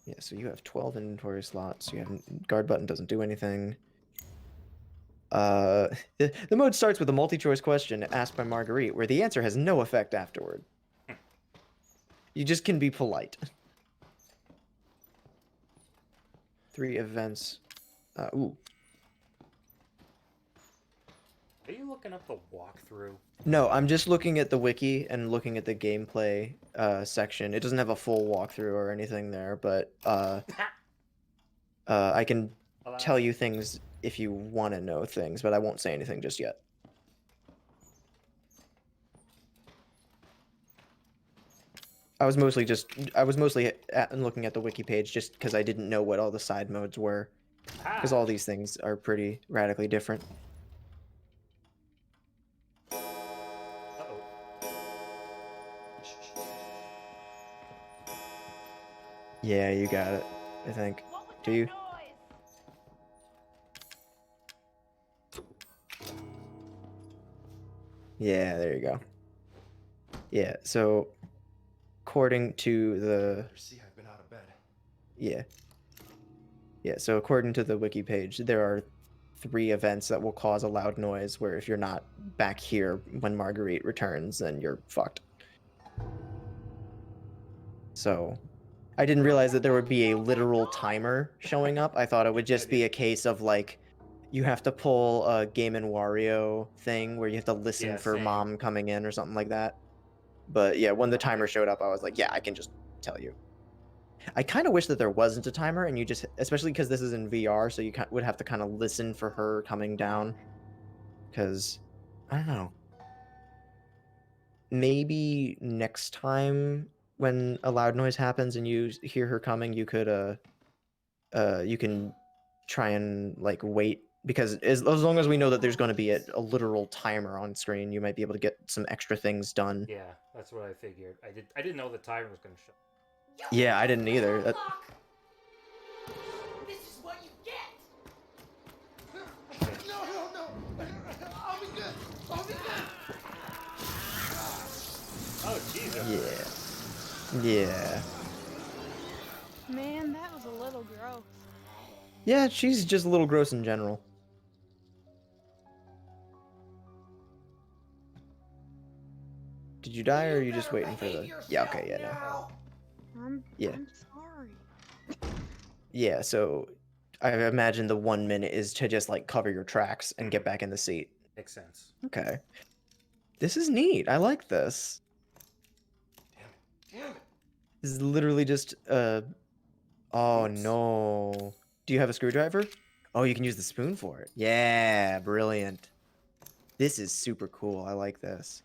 Yeah, so you have 12 inventory slots. You have guard button doesn't do anything. The mode starts with a multi-choice question asked by Marguerite, where the answer has no effect afterward. You just can be polite. 3 events. Ooh. Are you looking up the walkthrough? No, I'm just looking at the wiki and looking at the gameplay section. It doesn't have a full walkthrough or anything there, but I can Alas. tell you things if you want to know things, but I won't say anything just yet. I was mostly looking at the wiki page just because I didn't know what all the side modes were, because all these things are pretty radically different. Uh-oh. Yeah, you got it, I think. Do you? Yeah, there you go. Yeah, so according to the See, I've been out of bed. yeah. Yeah, so according to the wiki page, there are 3 events that will cause a loud noise where if you're not back here when Marguerite returns, then you're fucked. So I didn't realize that there would be a literal timer showing up. I thought it would just be a case of like you have to pull a Game and Wario thing where you have to listen Yeah, for same. mom coming in or something like that. But yeah, when the timer showed up, I was like, yeah, I can just tell you. I kind of wish that there wasn't a timer and you just, especially because this is in VR, so you would have to kind of listen for her coming down. Because, I don't know. Maybe next time when a loud noise happens and you hear her coming, you could, you can try and, like, wait. Because as long as we know that there's going to be a literal timer on screen, you might be able to get some extra things done. Yeah, that's what I figured. I didn't know the timer was gonna show. Yeah, I didn't either. This is what you get. No. I'll be good. Oh, Jesus. Yeah. Man, that was a little gross. Yeah, she's just a little gross in general. Did you die, or are you just waiting for the... Yeah, okay, yeah, no. I'm sorry. Yeah, so I imagine the 1 minute is to just, like, cover your tracks and get back in the seat. Makes sense. Okay. This is neat. I like this. Damn it. This is literally just, Oh, no. Do you have a screwdriver? Oh, you can use the spoon for it. Yeah, brilliant. This is super cool. I like this.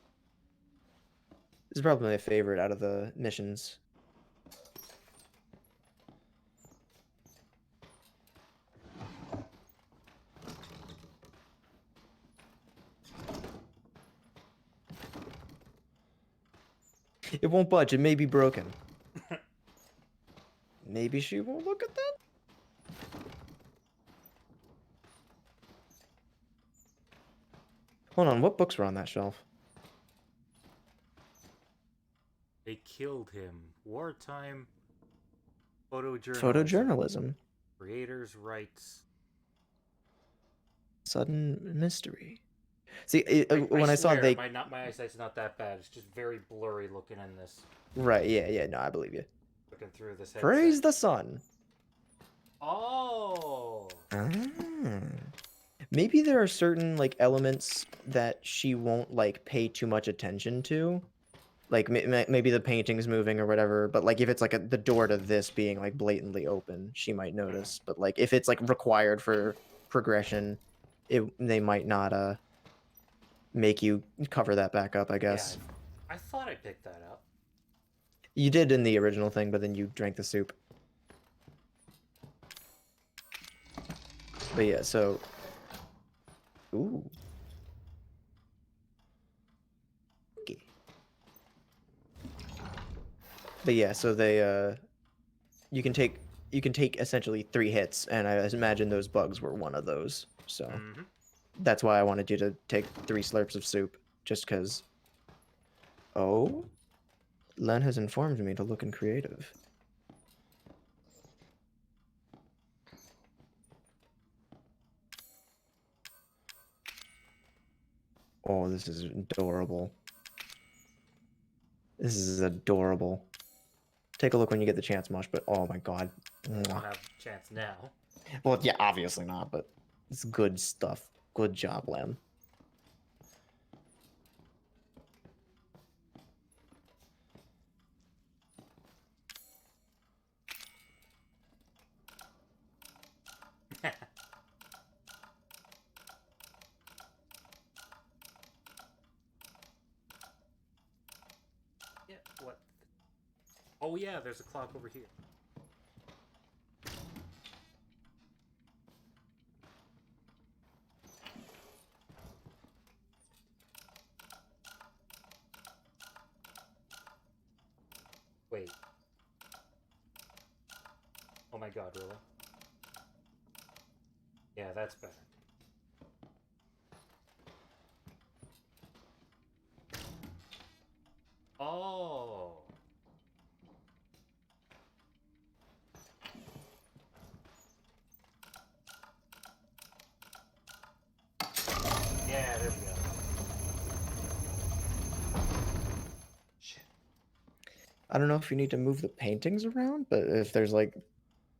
This is probably my favorite out of the missions. It won't budge. It may be broken. Maybe she won't look at that? Hold on, what books were on that shelf? They killed him. Wartime photojournalism. Photojournalism. Creators' rights. Sudden mystery. See, when I saw swear, they... my eyesight's not that bad. It's just very blurry looking in this. Right, yeah, no, I believe you. Looking through this headset. Praise the sun. Oh! Ah. Maybe there are certain, like, elements that she won't, like, pay too much attention to. Like, maybe the painting's moving or whatever, but, like, if it's, like, the door to this being, like, blatantly open, she might notice. But, like, if it's, like, required for progression, they might not, make you cover that back up, I guess. Yeah, I thought I picked that up. You did in the original thing, but then you drank the soup. But yeah, so... Ooh. Okay. But yeah, so they, you can take essentially 3 hits, and I imagine those bugs were one of those, so... That's why I wanted you to take 3 slurps of soup, just because... Oh? Len has informed me to look in creative. Oh, this is adorable. This is adorable. Take a look when you get the chance, Mosh, but oh my god. I don't Mwah. have a chance now. Well, yeah, obviously not, but it's good stuff. Good job, Lamb. Yeah, what? Oh yeah, there's a clock over here. Wait. Oh my god, really? Yeah, that's better. Oh. Yeah, there we go. Shit. I don't know if you need to move the paintings around, but if there's like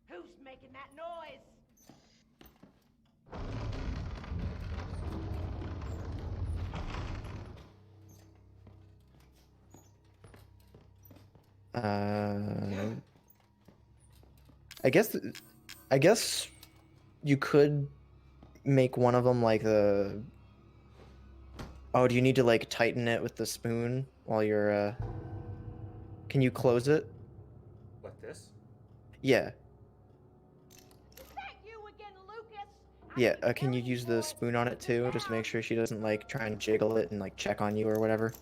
Who's making that noise? I guess I guess you could make one of them like the. Oh, do you need to like tighten it with the spoon while you're Can you close it? What, this? Yeah. Is that you again, Lucas? I Yeah, keep can you telling use the boys spoon on it to put too, just to make down. sure she doesn't like try and jiggle it and like check on you or whatever?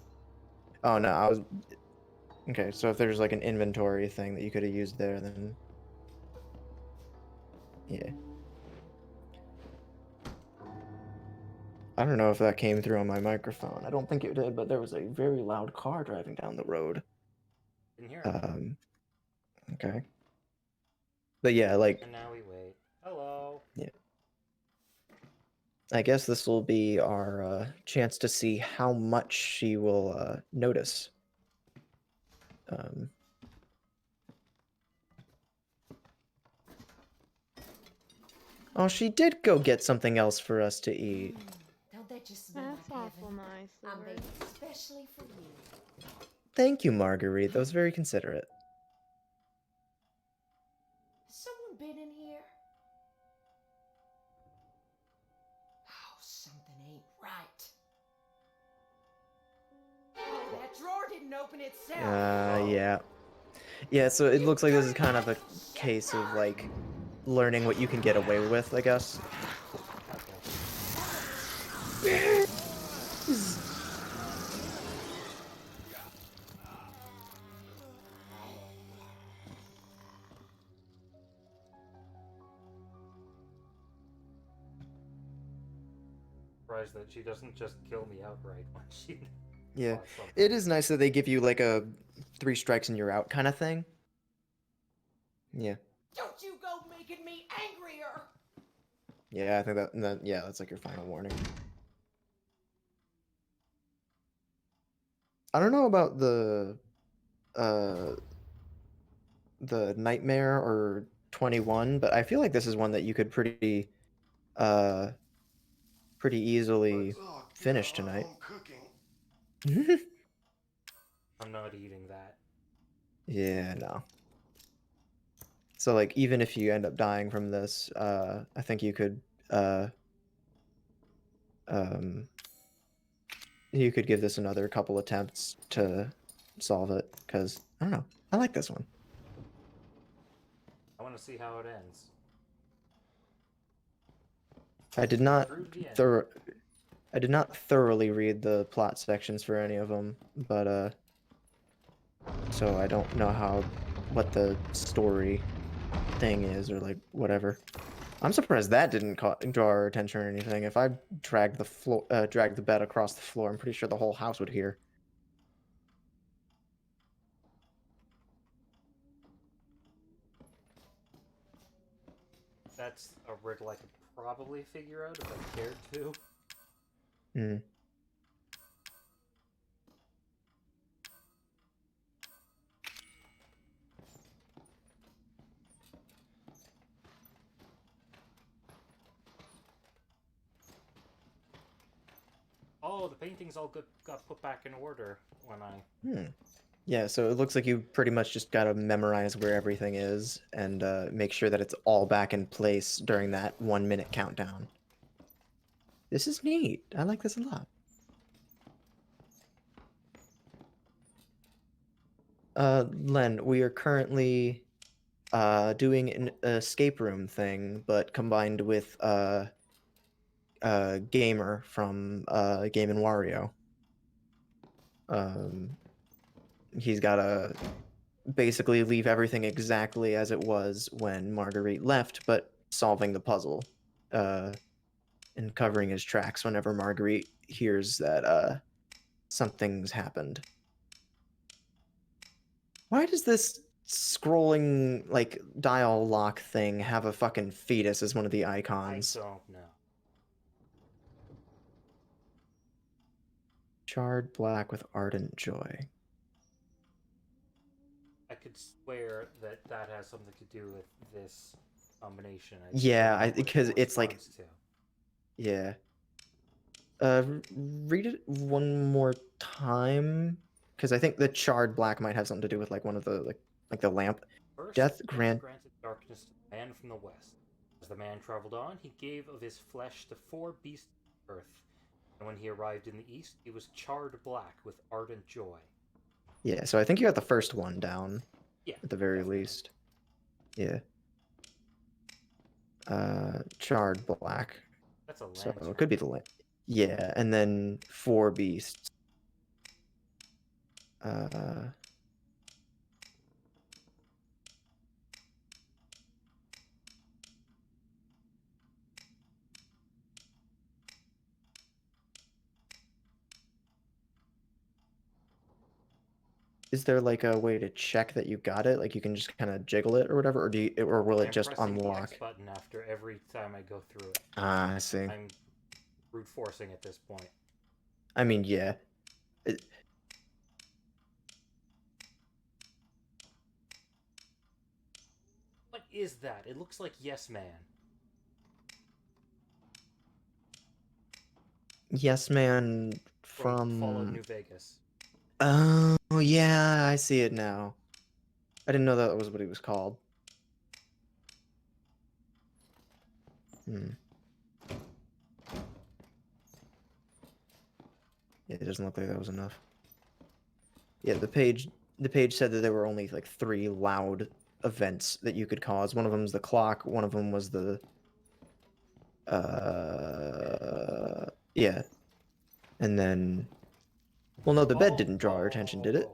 Oh no, I was okay. So if there's like an inventory thing that you could have used there, then yeah. I don't know if that came through on my microphone. I don't think it did, but there was a very loud car driving down the road. Didn't hear it. Okay. But yeah, like And now we wait. Hello. yeah. I guess this will be our chance to see how much she will notice. Oh, she did go get something else for us to eat. Don't that just smell That's like awful heaven? nice I of her. made it especially for you. Thank you, Marguerite. That was very considerate. Has someone been in here? Oh, something ain't right. Oh, that drawer didn't open itself. Yeah. Yeah, so it looks like this is kind of a case of like learning what you can get away with, I guess. Surprised that she doesn't just kill me outright when she. Yeah. saw something. It is nice that they give you like a 3 strikes and you're out kind of thing. Yeah. Don't you go making me angrier. Yeah, I think yeah, that's like your final warning. I don't know about the nightmare or 21, but I feel like this is one that you could pretty easily Oh, finish God, tonight. home cooking. I'm not eating that. Yeah, no. So like even if you end up dying from this, I think you could you could give this another couple attempts to solve it, because I don't know. I like this one. I want to see how it ends. I did not Through the end. I did not thoroughly read the plot sections for any of them, but so I don't know what the story thing is or like whatever. I'm surprised that didn't draw our attention or anything. If I dragged the bed across the floor, I'm pretty sure the whole house would hear. That's a riddle I could probably figure out if I cared to. Hmm. Oh, the paintings all got put back in order when I... Yeah, so it looks like you pretty much just gotta memorize where everything is and make sure that it's all back in place during that 1 minute countdown. This is neat. I like this a lot. Len, we are currently doing an escape room thing, but combined with Gamer from Game and Wario. He's gotta basically leave everything exactly as it was when Marguerite left, but solving the puzzle and covering his tracks whenever Marguerite hears that something's happened. Why does this scrolling like dial lock thing have a fucking fetus as one of the I icons? don't know. Charred black with ardent joy. I could swear that that has something to do with this combination. Yeah, because it's like, yeah. Read it one more time, because I think the charred black might have something to do with like one of the like the lamp. First, Death death grant. granted darkness to the man from the west. As the man traveled on, he gave of his flesh to 4 beasts of earth. And when he arrived in the east, he was charred black with ardent joy. Yeah, so I think you got the first one down. Yeah, at the very definitely. least. Yeah. Charred black. That's a So lantern. it could be the lamp. Yeah, and then 4 beasts. Is there like a way to check that you got it? Like you can just kind of jiggle it or whatever, or or will it I'm just pressing the unlock? X button after every time I go through it. Ah, I see. I'm brute forcing at this point. I mean, yeah. What is that? It looks like Yes Man. Yes Man From Fallout from... New Vegas. Oh, yeah, I see it now. I didn't know that was what he was called. Yeah, it doesn't look like that was enough. Yeah, the page said that there were only like 3 loud events that you could cause. One of them was the clock, one of them was the yeah. And then, well, no, the bed didn't draw our attention, did it?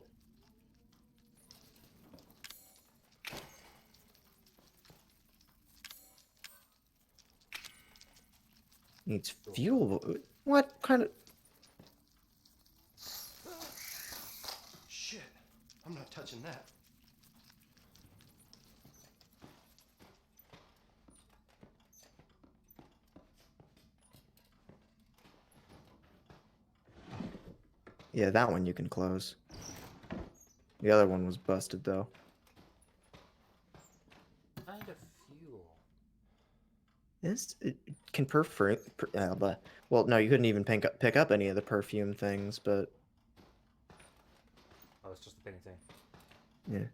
Needs fuel. What kind of... Shit. I'm not touching that. Yeah, that one you can close. The other one was busted, though. Kind of fuel. This it can well, no, you couldn't even pick up any of the perfume things, but Oh, it's just the painting. yeah.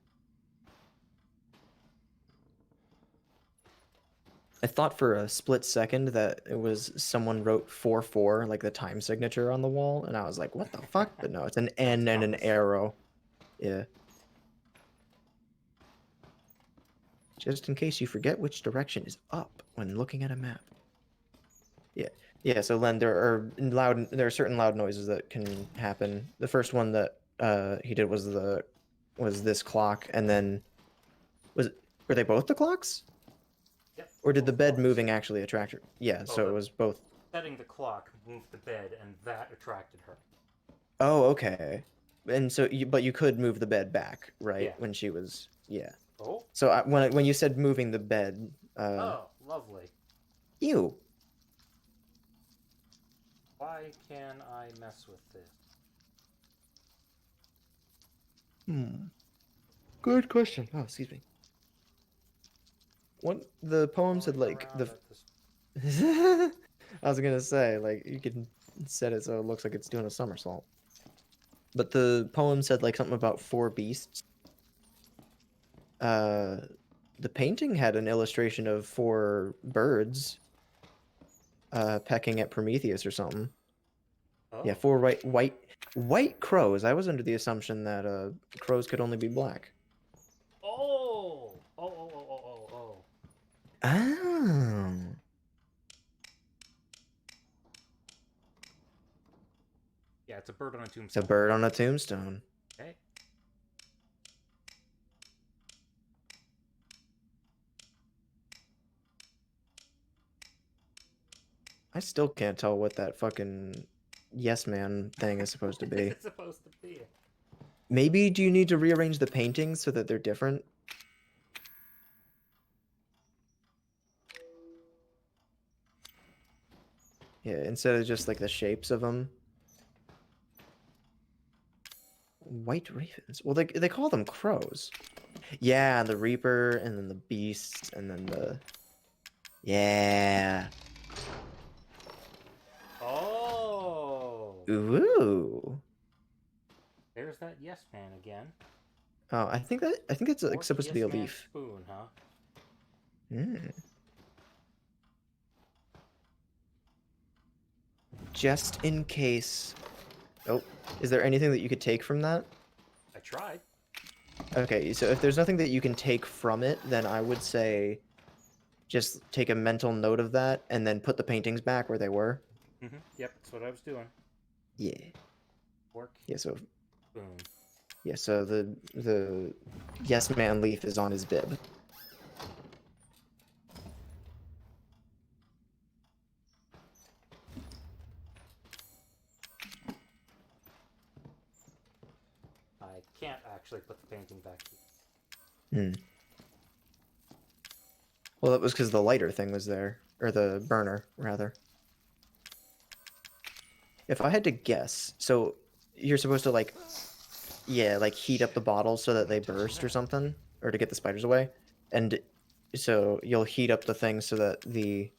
I thought for a split second that it was someone wrote 4-4, like the time signature on the wall, and I was like, what the fuck? But no, it's an N and an arrow. Yeah. Just in case you forget which direction is up when looking at a map. Yeah. Yeah, so Len, there are certain loud noises that can happen. The first one that he did was this clock, and then were they both the clocks? Yep. Or did the both bed clocks. moving actually attract her? Yeah, so it was both. Setting the clock moved the bed, and that attracted her. Oh, okay. And so, but you could move the bed back, right? Yeah. When she was, yeah. Oh? So when you said moving the bed, Oh, lovely. ew. Why can I mess with this? Good question. Oh, excuse me. What the poem said, Going like around the. at this- I was gonna say, like, you can It said it so it looks like it's doing a somersault. But the poem said like something about 4 beasts. The painting had an illustration of 4 birds pecking at Prometheus or something. Oh. Yeah, 4 white crows. I was under the assumption that crows could only be black. Oh. Oh. Oh. Yeah, it's a bird on a It's tombstone. a bird on a tombstone. Okay. I still can't tell what that fucking yes man thing is supposed to be. It's supposed to be. Maybe do you need to rearrange the paintings so that they're different? Yeah, instead of just like the shapes of them. White ravens. Well, they call them crows. Yeah, and the reaper, and then the beast, and then the... Yeah. Oh. Ooh. There's that yes man again. Oh, I think it's like, Fourth supposed to be yes a man leaf. Spoon, huh? Mm. Just in case. Oh, is there anything that you could take from that? I tried. Okay, so if there's nothing that you can take from it, then I would say just take a mental note of that and then put the paintings back where they were. Yep, that's what I was doing. Yeah. Fork. Yeah, so Spoon. yeah, so the yes man leaf is on his bib. I can't actually put the painting back. Hmm. Well, that was because the lighter thing was there, or the burner rather. If I had to guess, so you're supposed to like, yeah, like heat up the bottles so that they burst or something, or to get the spiders away, and so you'll heat up the thing so that the,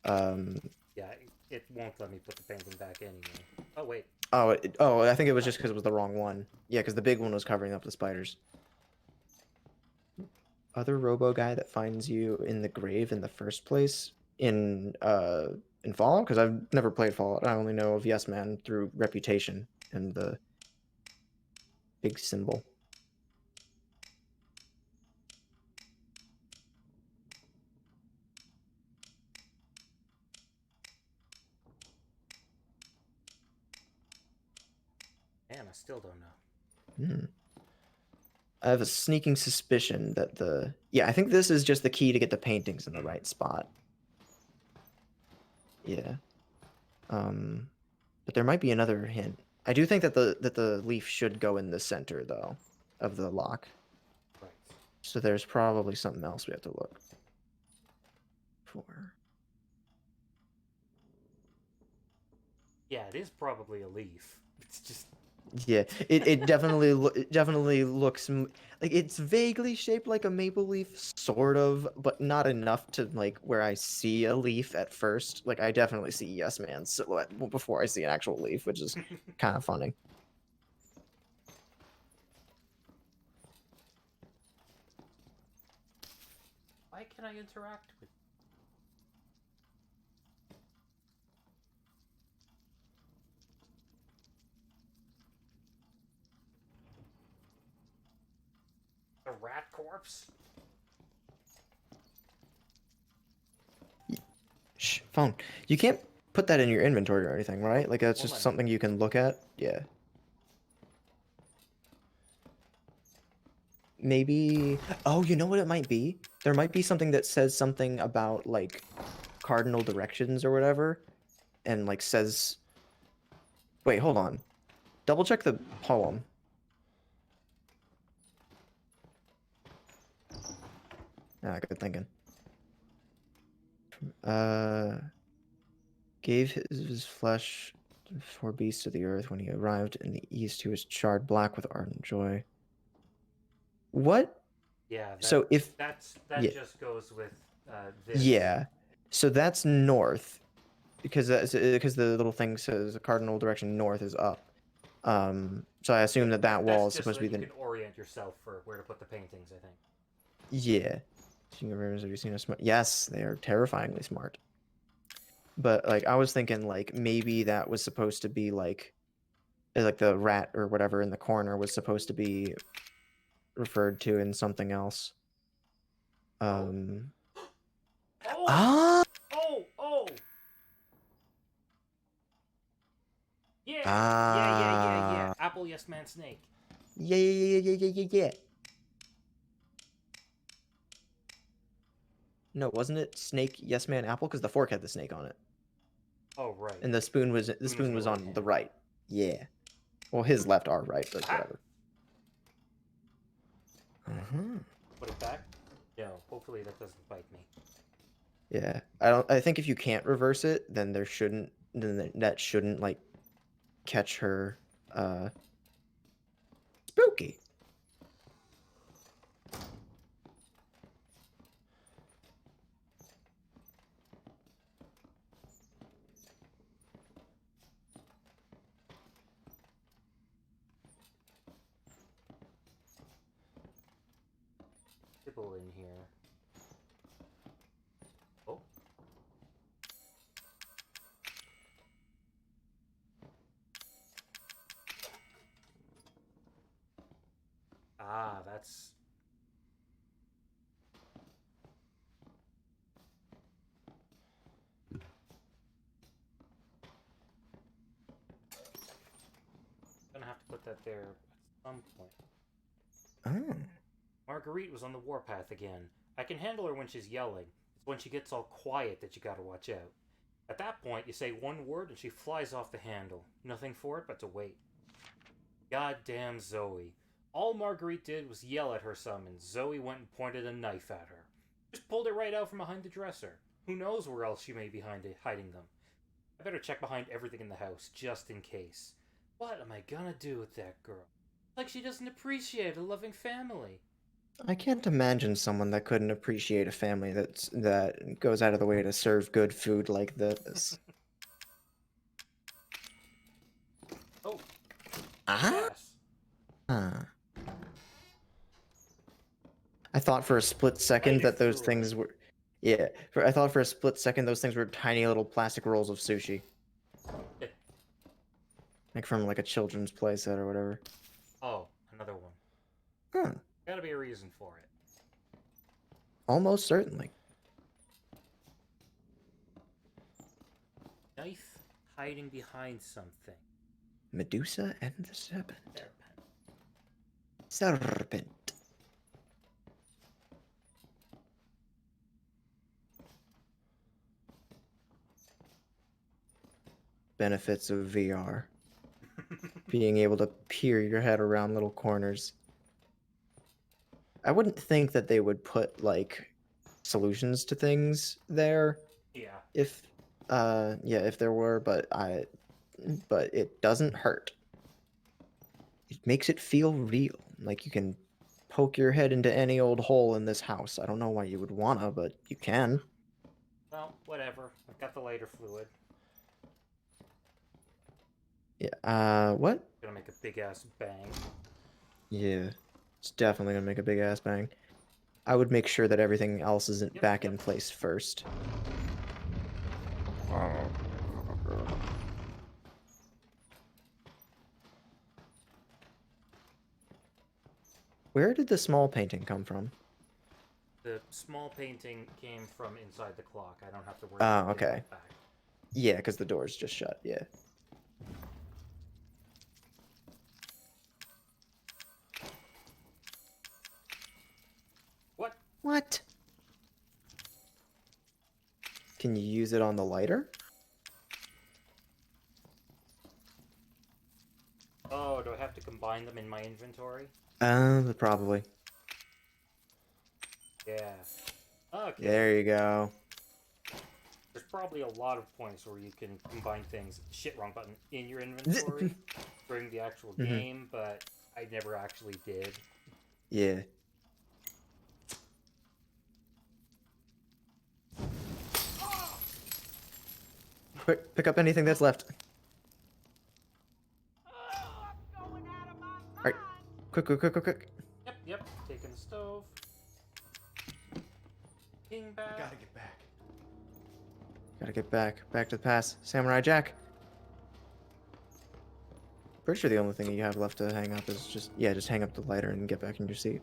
Yeah, it won't let me put the painting back anyway. Oh wait. oh, I think it was just because it was the wrong one. Yeah, because the big one was covering up the spiders. Other robo guy that finds you in the grave in the first place in Fallout, because I've never played Fallout. I only know of Yes Man through reputation and the big symbol. Man, I still don't know. Hmm. I have a sneaking suspicion that I think this is just the key to get the paintings in the right spot. Yeah. But there might be another hint. I do think that the leaf should go in the center though of the lock. Right. So there's probably something else we have to look for. Yeah, it is probably a leaf. It's just Yeah, it definitely it definitely looks like it's vaguely shaped like a maple leaf, sort of, but not enough to like where I see a leaf at first. Like I definitely see Yes Man's silhouette before I see an actual leaf, which is kind of funny. why can I interact with? A rat corpse? Shh, phone. You can't put that in your inventory or anything, right? Like that's Well, just let me- something you can look at. Yeah. Maybe. Oh, you know what it might be? There might be something that says something about like cardinal directions or whatever, and like says. Wait, hold on. Double check the poem. Ah, good thinking. Gave his flesh 4 beasts to the earth. When he arrived in the east, he was charred black with ardent joy. What? Yeah. That, So if that yeah. just goes with this. Yeah, so that's north. because the little thing says the cardinal direction north is up. So I assume that That's wall is just supposed so to be that the you can orient yourself for where to put the paintings, I think. yeah. Senior rivers, have you seen a smart? Yes, they are terrifyingly smart. But like I was thinking, like maybe that was supposed to be like the rat or whatever in the corner was supposed to be referred to in something else. Oh. Ah. Oh! Yeah! Ah. Apple, yes man, snake. Yeah. No, wasn't it snake? Yes, man, apple, because the fork had the snake on it, Oh, right. and the spoon was in on right the hand. right. Yeah. Well, his left, our right, but Ah. whatever. Put it back? No, hopefully that doesn't bite me. Yeah, I think if you can't reverse it, then that shouldn't like catch her. Spooky. Kibble in here. Oh. Ah, that's... Gonna have to put that there at some point. Oh. Marguerite was on the warpath again. I can handle her when she's yelling. It's when she gets all quiet that you gotta watch out. At that point, you say one word and she flies off the handle. Nothing for it but to wait. Goddamn Zoe. All Marguerite did was yell at her some, and Zoe went and pointed a knife at her. Just pulled it right out from behind the dresser. Who knows where else she may be hiding them. I better check behind everything in the house, just in case. What am I gonna do with that girl? Like she doesn't appreciate a loving family. I can't imagine someone that couldn't appreciate a family that goes out of the way to serve good food like this. Oh. Ah. Yes. I thought for a split second Right that those through things it. were, yeah. I thought for a split second those things were tiny little plastic rolls of sushi, like from like a children's playset or whatever. Oh, another one. Huh. Gotta be a reason for it. Almost certainly. Knife hiding behind something. Medusa and the serpent. Serpent. Serpent. Benefits of VR. Being able to peer your head around little corners. I wouldn't think that they would put like solutions to things there Yeah. if if there were, but it doesn't hurt. It makes it feel real. Like you can poke your head into any old hole in this house. I don't know why you would wanna, but you can. Well, whatever. I've got the lighter fluid. Yeah, what? Gonna make a big ass bang. Yeah. It's definitely gonna make a big ass bang. I would make sure that everything else isn't back in place first. Where did the small painting come from? The small painting came from inside the clock. I don't have to worry Oh, about getting okay. it back. Yeah, because the door's just shut, yeah. What? What? Can you use it on the lighter? Oh, do I have to combine them in my inventory? Probably. Yeah. Okay. There you go. There's probably a lot of points where you can combine things, shit, wrong button, in your inventory during the actual game, but I never actually did. Yeah. Quick, pick up anything that's left. Alright. Quick. Yep. Taking the stove. King back. Gotta get back. Gotta get back. Back to the past. Samurai Jack. Pretty sure the only thing you have left to hang up is just hang up the lighter and get back in your seat.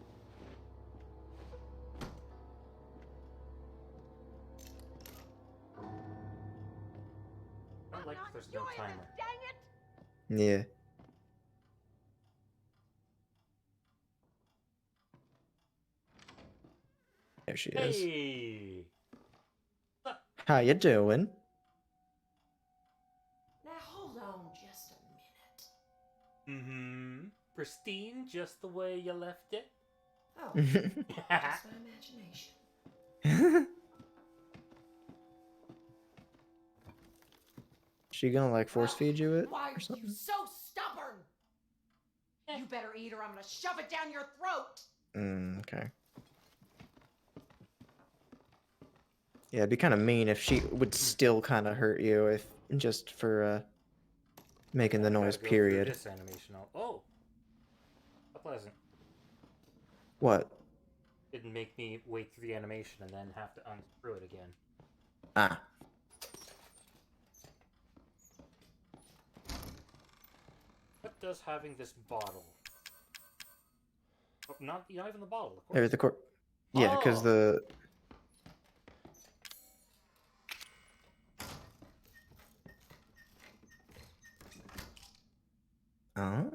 I don't like that there's no timer. Yeah. There she is. Hey! How you doing? Now hold on just a minute. Mm-hmm. Pristine, just the way you left it. Oh, just my imagination. She gonna like force feed you it Why or are something? you so stubborn? You better eat or I'm gonna shove it down your throat. Okay. Yeah, it'd be kind of mean if she would still kind of hurt you if just for making the I gotta noise. go through Period. This animation. Oh, how pleasant! What? Didn't make me wait through the animation and then have to unscrew it again. Ah. What does having this bottle? Oh, not even the bottle, of course. There's the core. Yeah, because Oh! the. Oh.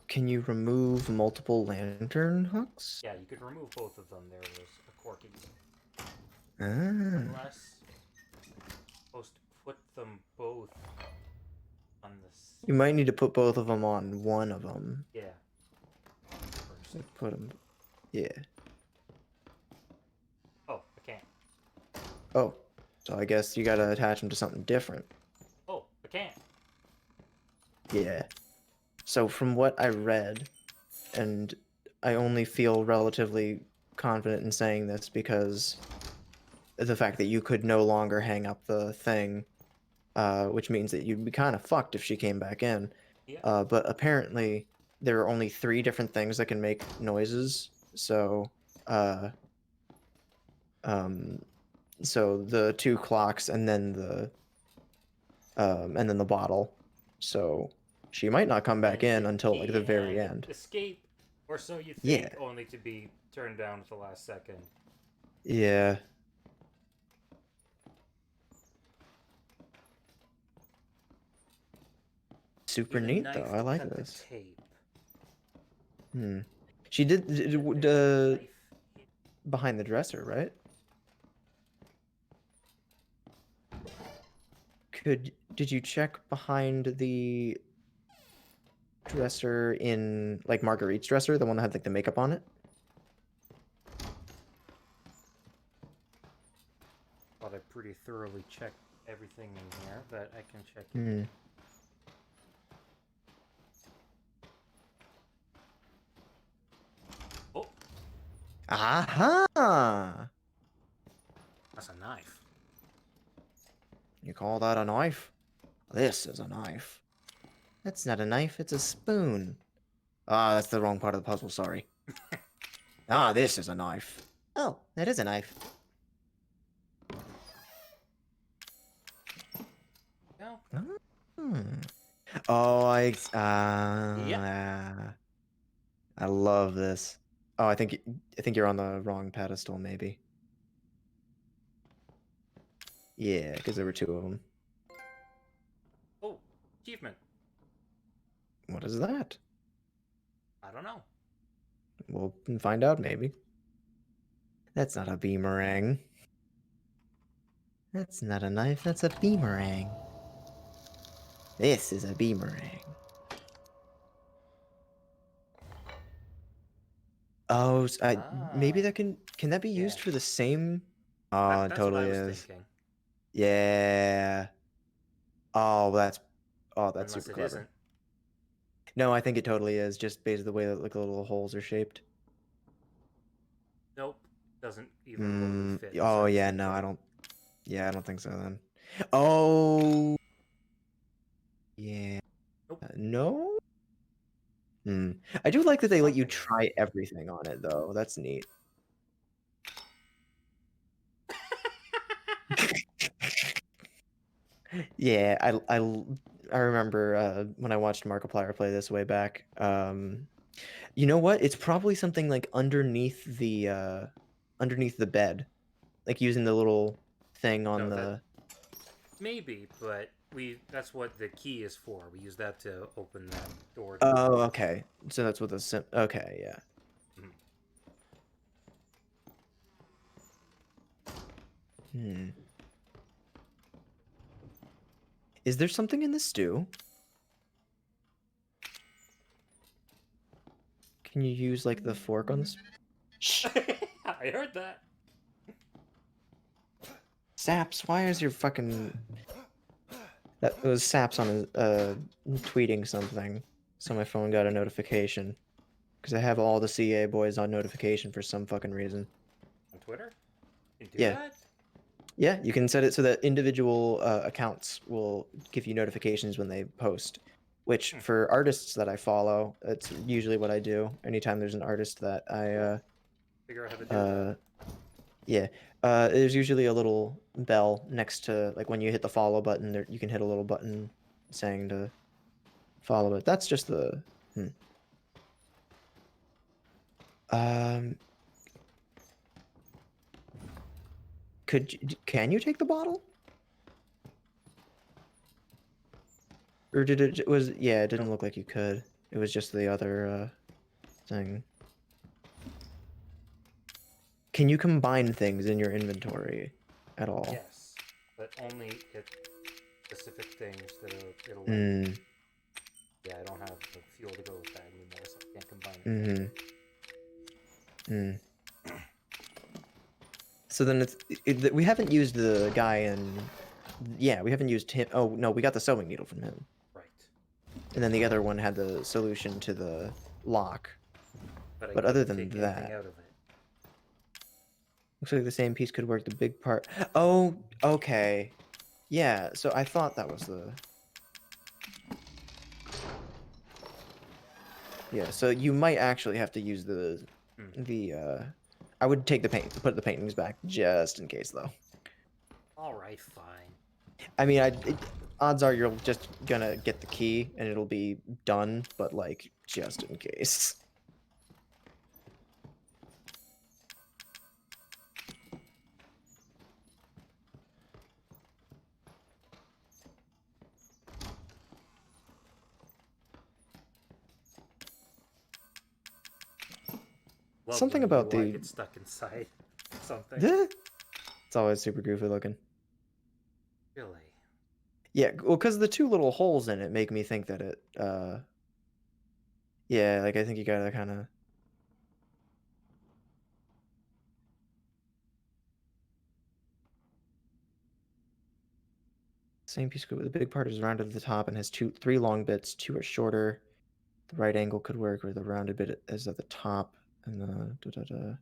Can you remove multiple lantern hooks? Yeah, you could remove both of them. There was a quirky. Ah. Unless supposed to put them both on this. You might need to put both of them on one of them. Yeah. First. Like put them. Yeah. Oh, I can't. Oh. So I guess you gotta attach them to something different. Oh, I can't. Yeah. So from what I read, and I only feel relatively confident in saying this because the fact that you could no longer hang up the thing, which means that you'd be kind of fucked if she came back in. Yeah. But apparently there are only 3 different things that can make noises. So, so the 2 clocks and then the bottle. So she might not come back in until like the very end. Escape, or so you think, Yeah. only to be turned down at the last second. Yeah. Super Need a neat knife though. I to like cut the this. tape. She did Knife. behind the dresser, right? Did you check behind the dresser in like Marguerite's dresser, the one that had like the makeup on it? Thought I pretty thoroughly checked everything in here, but I can check it. Hmm. Oh, Aha! that's a knife. You call that a knife? This is a knife. That's not a knife, it's a spoon. Ah, that's the wrong part of the puzzle, sorry. Ah, this is a knife. Oh, that is a knife. No. Oh, I love this. Oh, I think you're on the wrong pedestal, maybe. Yeah, because there were 2 of them. Oh, achievement. What is that? I don't know. We'll find out, maybe. That's not a beamerang. That's not a knife, that's a beamerang. This is a beamerang. Oh, maybe that can that be used Yeah. for the same? Oh, it That's totally what I was is. thinking. Yeah. Oh, that's Unless super it clever. isn't. No, I think it totally is, just based on the way that like the little holes are shaped. Nope. doesn't even remotely fit. Oh inside yeah, the no, I CA. don't. Yeah, I don't think so then. Oh. Yeah. Nope. No. I do like that they let you Something try everything on it though. That's neat. Yeah, I remember when I watched Markiplier play this way back. You know what? It's probably something like underneath the bed, like using the little thing on No, that the. maybe, but that's what the key is for. We use that to open that door. Oh, okay. So that's what the okay, yeah. Hmm. Is there something in the stew? Can you use like the fork on this? Shh. I heard that. Saps, why is your fucking that was Saps on his tweeting something, so my phone got a notification because I have all the CA boys on notification for some fucking reason. On Twitter? You can do Yeah. that? Yeah, you can set it so that individual accounts will give you notifications when they post. Which for artists that I follow, that's usually what I do. Anytime there's an artist that I Figure out how to do that. yeah, there's usually a little bell next to like when you hit the follow button. There you can hit a little button saying to follow it. That's just the. Can you take the bottle? Or did it was yeah? It didn't look like you could. It was just the other thing. Can you combine things in your inventory at all? Yes, but only hit specific things that it'll let. Yeah, I don't have the fuel to go with that anymore, so I can't combine it. So then we haven't used the guy in. Yeah, we haven't used him. Oh no, we got the sewing needle from him. Right. And then the other one had the solution to the lock. But But other couldn't than take that, anything out of it. looks like the same piece could work the big part. Oh, okay. Yeah, so I thought that was the. Yeah, so you might actually have to use the I would take the put the paintings back just in case though. All right, fine. I mean, odds are you're just gonna get the key and it'll be done, but like just in case. Love Something when about UI the gets stuck inside something. It's always super goofy looking. Really? Yeah, well, because the two little holes in it make me think that it, yeah, like I think you gotta kind of. Same piece of the big part is rounded at the top and has three long bits. Two are shorter. The right angle could work, or the rounded bit is at the top, and the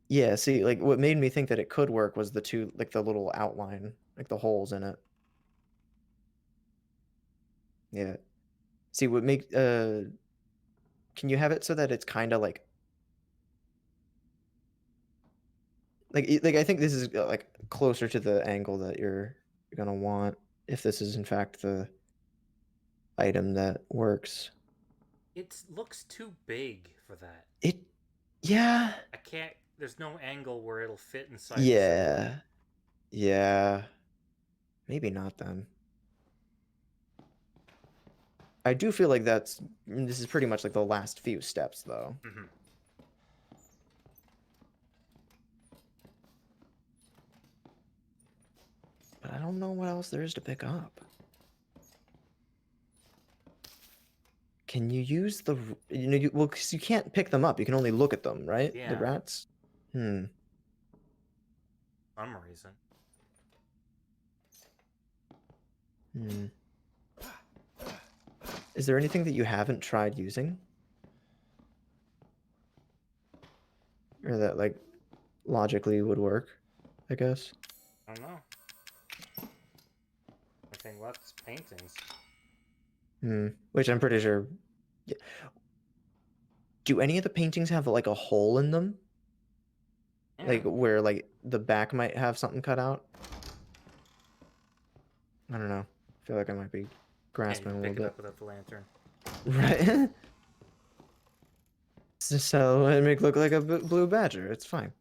Yeah, see, like what made me think that it could work was the two, like the little outline, like the holes in it. Yeah. See, what make can you have it so that it's kind of like I think this is like closer to the angle that you're gonna want if this is in fact the item that works. It looks too big for that. Yeah. I can't. There's no angle where it'll fit inside. Yeah. Yeah. Maybe not then. I do feel like this is pretty much like the last few steps though. But I don't know what else there is to pick up. Can you use the well, because you can't pick them up. You can only look at them, right? Yeah. The rats. For some reason. Is there anything that you haven't tried using? or that like logically would work, I guess. I don't know. I think lots paintings. Which I'm pretty sure. Yeah. Do any of the paintings have like a hole in them? Yeah. Like where like the back might have something cut out? I don't know. I feel like I might be Can't grasping a even little pick it bit. up without the lantern. Right? So it make look like a blue badger. It's fine.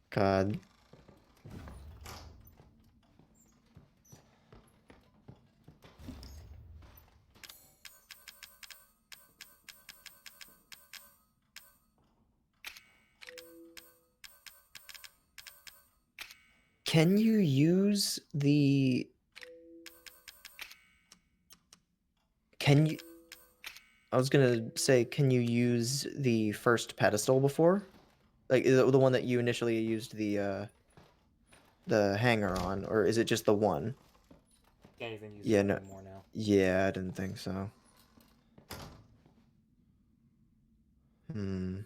God. Can you use the... Can you... I was gonna say, can you use the first pedestal before? Like, the one that you initially used the hanger on, or is it just the one? Can't even use Yeah, it no. anymore now. Yeah, I didn't think so. And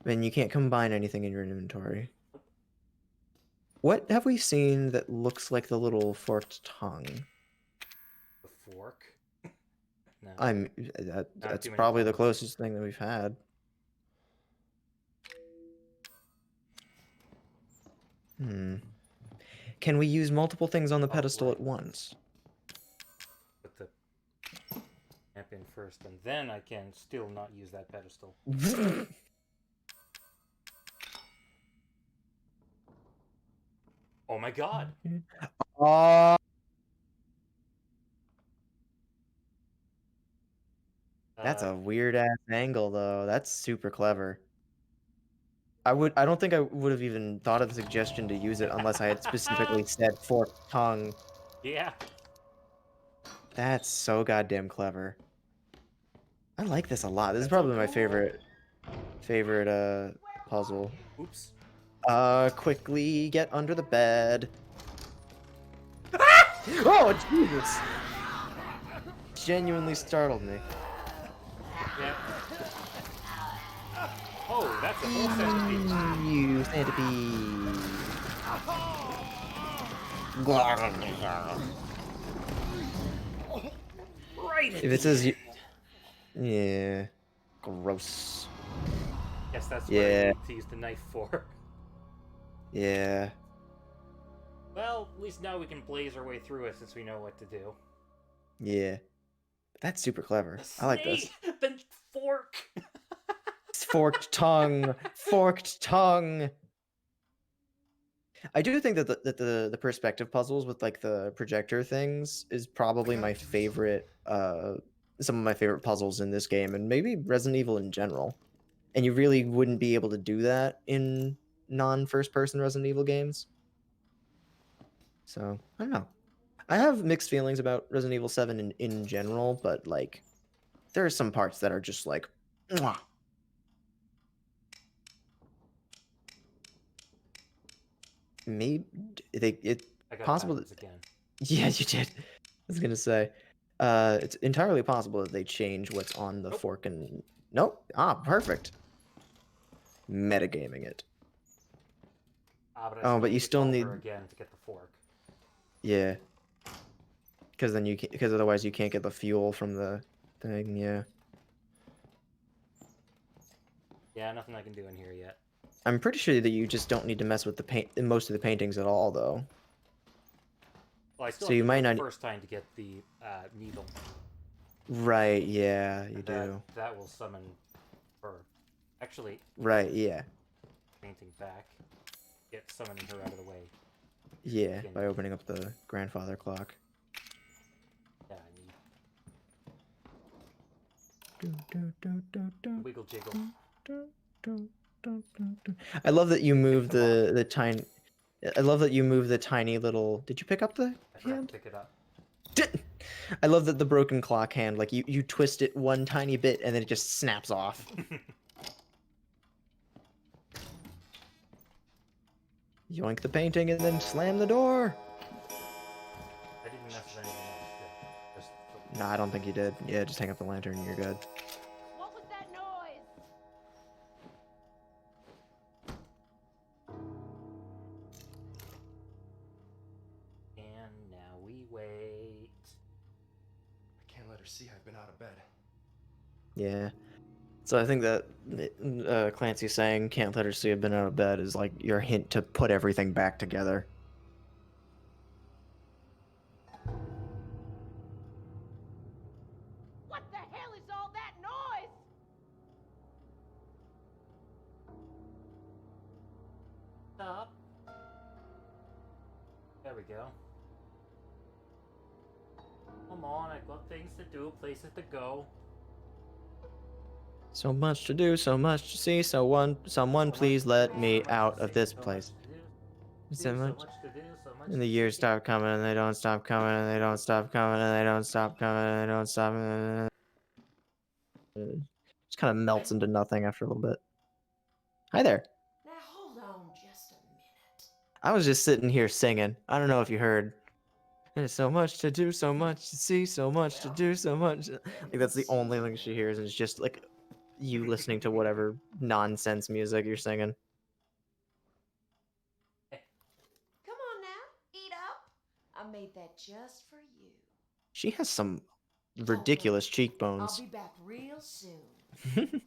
you can't combine anything in your inventory. What have we seen that looks like the little forked tongue? The fork? No. That's too many probably the tongues. closest thing that we've had. Can we use multiple things on the pedestal right. at once? Put the amp in first, and then I can still not use that pedestal. Oh my god! That's a weird ass angle though. That's super clever. I don't think I would have even thought of the suggestion to use it unless I had specifically said forked tongue. Yeah. That's so goddamn clever. I like this a lot. This is That's so probably my cool. favorite puzzle. Oops. Quickly get under the bed. Oh, Jesus! Genuinely startled me. Yeah. Oh, that's a whole centipede. You centipede. Right at If it the says you... end. Yeah. Gross. Guess that's what I Yeah. need to use the knife for. Yeah. Well, at least now we can blaze our way through it since we know what to do. Yeah. That's super clever. The I like this. snake! The fork! Forked tongue. Forked tongue. I do think that the perspective puzzles with like the projector things is probably my favorite some of my favorite puzzles in this game, and maybe Resident Evil in general. And you really wouldn't be able to do that in non-first person Resident Evil games. So, I don't know. I have mixed feelings about Resident Evil 7 in general, but like there are some parts that are just like mwah. Maybe it's I got possible backwards that, again. yeah, you did. I was gonna say, it's entirely possible that they change what's on the fork and nope. Perfect. Metagaming it. But but you need still need, over again to get the fork. yeah, because then because otherwise you can't get the fuel from the thing. Yeah. Yeah, nothing I can do in here yet. I'm pretty sure that you just don't need to mess with the paint in most of the paintings at all, though. Well, I still So have you to might do it not- first time to get the needle. Right? Yeah, you And do. that will summon her. Actually, Right? Yeah. painting back. Get summoning her out of the way. Yeah. By opening up the grandfather clock. Yeah, I need wiggle jiggle. I love that you move the the tiny. I love that you move the tiny little. Did you pick up the I forgot hand? to pick it up. I love that the broken clock hand, like you twist it one tiny bit and then it just snaps off. yoink the painting and then slam the door. I didn't mess with anything else. Just No, I don't think you did. Yeah, just hang up the lantern and you're good. What was that noise? and now we wait. I can't let her see I've been out of bed. Yeah. So I think that Clancy saying can't let her see I've been out of bed is like your hint to put everything back together. What the hell is all that noise? Stop. There we go. Come on, I've got things to do, places to go. So much to do, so much to see, someone please let me out of this place. So much. To do, so much And the to years see. stop coming and they don't stop coming and they don't stop coming and they don't stop coming and they don't stop. Just kind of melts into nothing after a little bit. Hi there. Now hold on just a minute. I was just sitting here singing. I don't know if you heard. There's so much to do, so much to see, so much to do, so much. Like that's the only thing she hears, and it's just like you listening to whatever nonsense music you're singing. Come on now, eat up. I made that just for you. She has some ridiculous I'll cheekbones. be back real soon.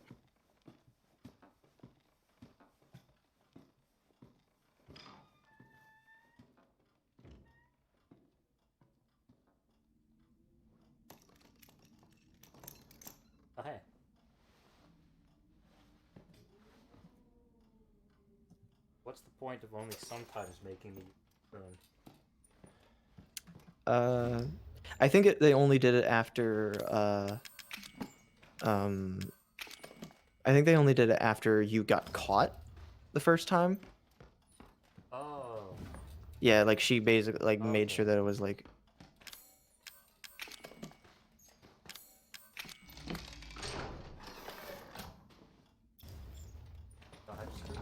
Oh, hey. What's the point of only sometimes making me spoon? I think they only did it after. I think they only did it after you got caught the first time. Oh. Yeah, like she basically like made Okay. sure that it was like. Don't have to scream.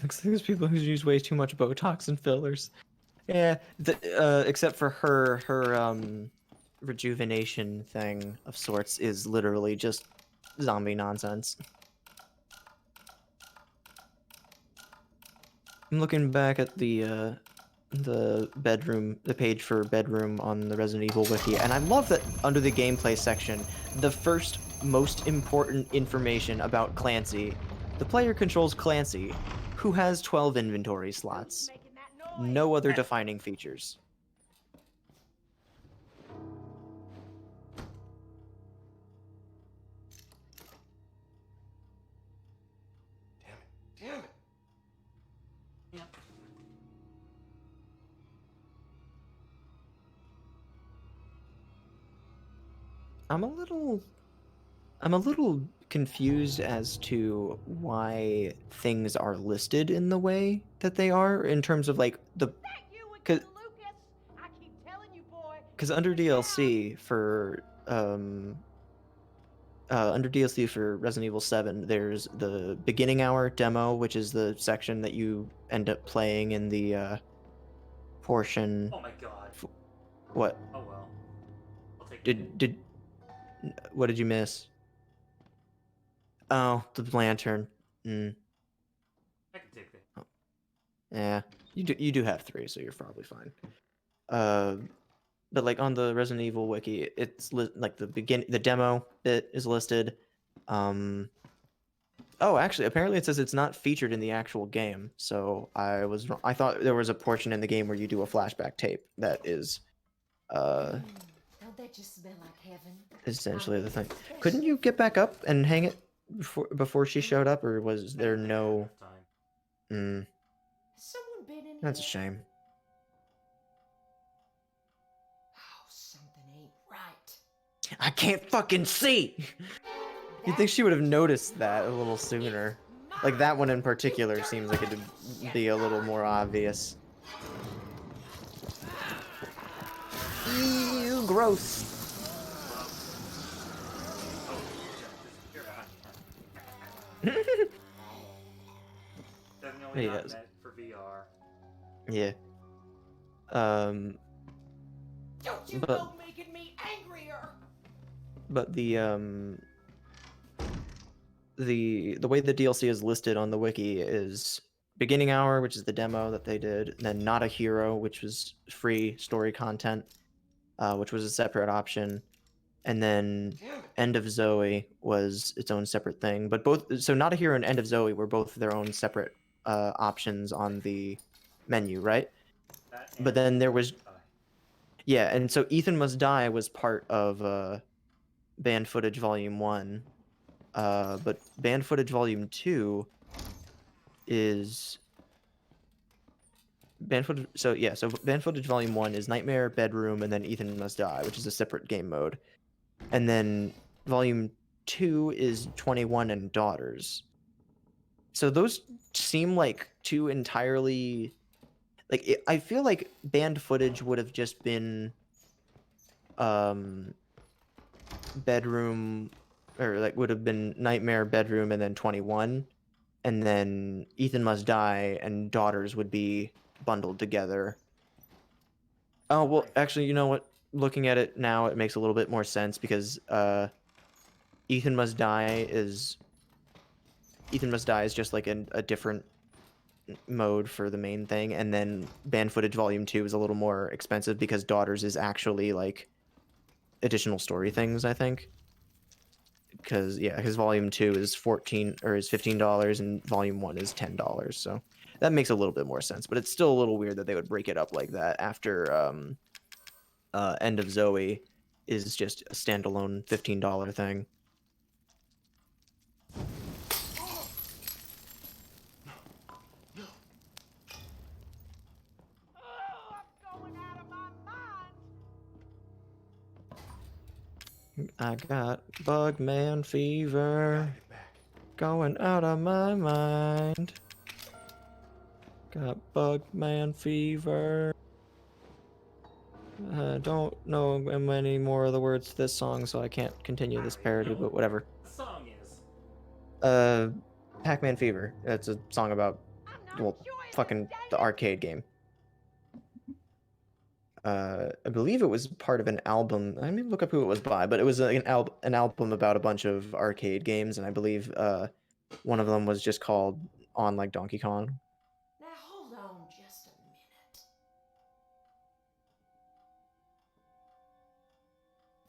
Looks like there's people who use way too much Botox and fillers. Yeah, except for her rejuvenation thing of sorts is literally just zombie nonsense. I'm looking back at the bedroom, the page for bedroom on the Resident Evil wiki, and I love that under the gameplay section, the first most important information about Clancy, the player controls Clancy, who has 12 inventory slots. Making that noise. No other defining features. Damn it. Damn it. Yep. I'm a little confused as to why things are listed in the way that they are in terms of like the That you Cause- again, Lucas. I keep telling you, boy. because under DLC for Resident Evil 7, there's the beginning hour demo, which is the section that you end up playing in the portion. Oh my god. What Oh well. I'll take it. what did you miss? Oh, the lantern. I can take it. Yeah, you do have 3, so you're probably fine. But like on the Resident Evil wiki, it's like the demo bit is listed. Oh, actually, apparently it says it's not featured in the actual game. So I was wrong. I thought there was a portion in the game where you do a flashback tape that is Don't that just smell like heaven? essentially the thing. Couldn't you get back up and hang it before she showed up, or was there no? Time. Has someone been in That's a here? shame. Oh, something ain't right. I can't fucking see. You'd think she would have noticed that a little sooner. Like that one in particular seems like it'd be a little more obvious. Ew, gross. Oh, disappear behind me. Definitely not Yes. meant for VR. Yeah. Don't you But- go making me angrier! But the way the DLC is listed on the wiki is beginning hour, which is the demo that they did, and then not a hero, which was free story content, which was a separate option, and then Damn it. End of Zoe was its own separate thing. But both, so not a hero and End of Zoe were both their own separate options on the menu, right? That But and then there was, Die. yeah, and so Ethan Must Die was part of Banned Footage Volume 1. But Banned Footage Volume 2 is Banned Footage. So yeah, so Banned Footage Volume 1 is Nightmare, Bedroom, and then Ethan Must Die, which is a separate game mode. And then Volume 2 is 21 and Daughters. So those seem like two entirely I feel like Banned Footage would have just been Bedroom, or like would have been Nightmare, Bedroom, and then 21, and then Ethan Must Die and Daughters would be bundled together. Oh well, actually, you know what? Looking at it now, it makes a little bit more sense because Ethan Must Die is just like a different mode for the main thing, and then Banned Footage Volume 2 is a little more expensive because Daughters is actually like additional story things, I think. Because Volume 2 is $15 and Volume 1 is $10, so that makes a little bit more sense. But it's still a little weird that they would break it up like that after End of Zoe is just a standalone $15 thing. I got Bugman fever, Gotta get back. going out of my mind. Got Bugman fever. I don't know many more of the words to this song, so I can't continue this parody, but whatever. The song is. Pac-Man Fever. It's a song about, well, fucking the arcade game. I believe it was part of an album. I mean, look up who it was by, but it was an album about a bunch of arcade games, and I believe one of them was just called On Like Donkey Kong. Now hold on just a minute.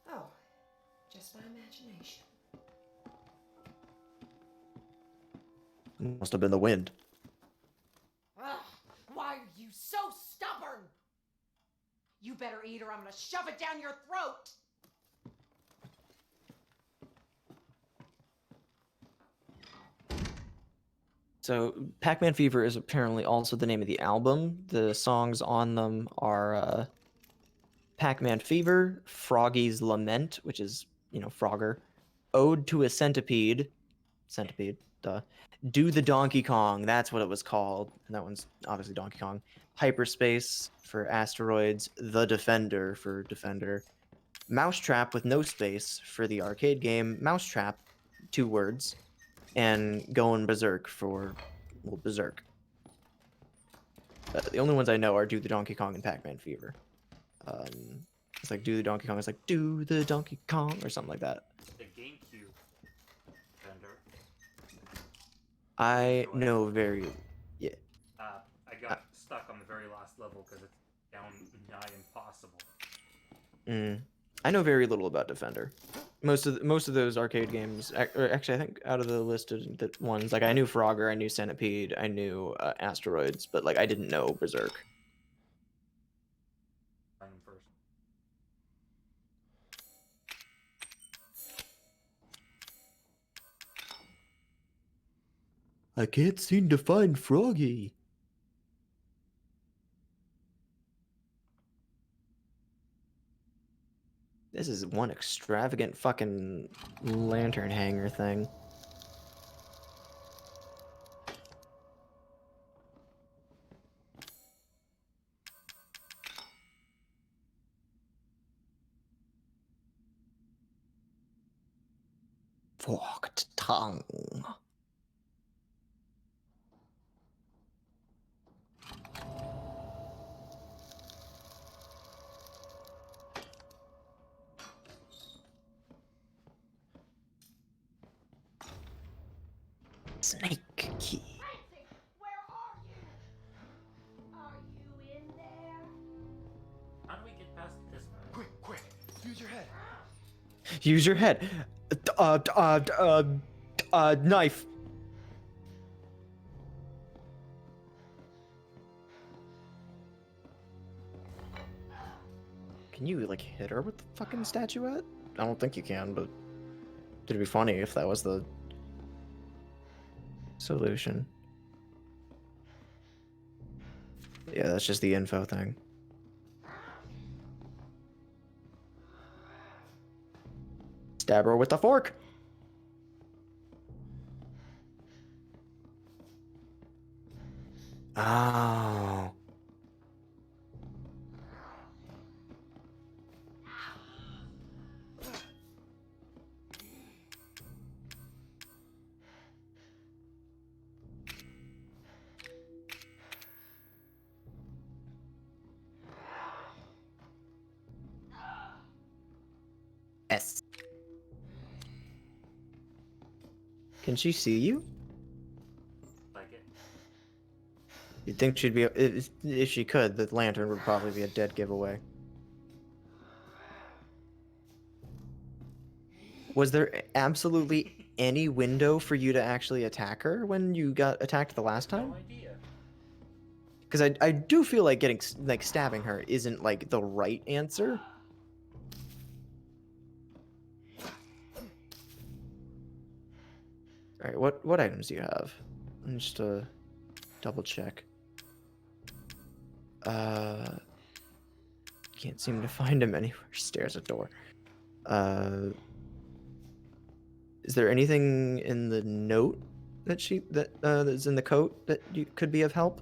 Oh, just my imagination. Must have been the wind. Ugh, why are you so stubborn? You better eat or I'm gonna shove it down your throat. So, Pac-Man Fever is apparently also the name of the album. The songs on them are Pac-Man Fever, Froggy's Lament, which is, Frogger, Ode to a Centipede, duh. Do the Donkey Kong, that's what it was called. And that one's obviously Donkey Kong. Hyperspace for Asteroids, The Defender for Defender. Mousetrap with no space for the arcade game, Mousetrap, 2 words. And Going Berserk for, well, Berserk. The only ones I know are Do the Donkey Kong and Pac-Man Fever. It's like Do the Donkey Kong, it's like Do the Donkey Kong or something like that. The GameCube vendor. I know very, yeah. I got stuck on the very last level because it's down nigh impossible. I know very little about Defender. Most of those arcade games, or actually, I think out of the listed ones, like I knew Frogger, I knew Centipede, I knew Asteroids, but like I didn't know Berserk. Find them first. I can't seem to find Froggy. This is one extravagant fucking lantern hanger thing. Forked tongue. Snake key. Francie, where are you? Are you in there? How do we get past this one? Quick, use your head. Use your head. Knife. Can you like hit her with the fucking statuette? I don't think you can, but it'd be funny if that was the solution. Yeah, that's just the info thing. Stab her with the fork. Oh. S. Can she see you? Like it. You'd think she'd be, if she could, the lantern would probably be a dead giveaway. Was there absolutely any window for you to actually attack her when you got attacked the last time? No idea. Because I do feel like getting like stabbing her isn't like the right answer. All right, what items do you have? Just to double check. Can't seem to find him anywhere. Stares at door. Is there anything in the note that that's in the coat that you could be of help?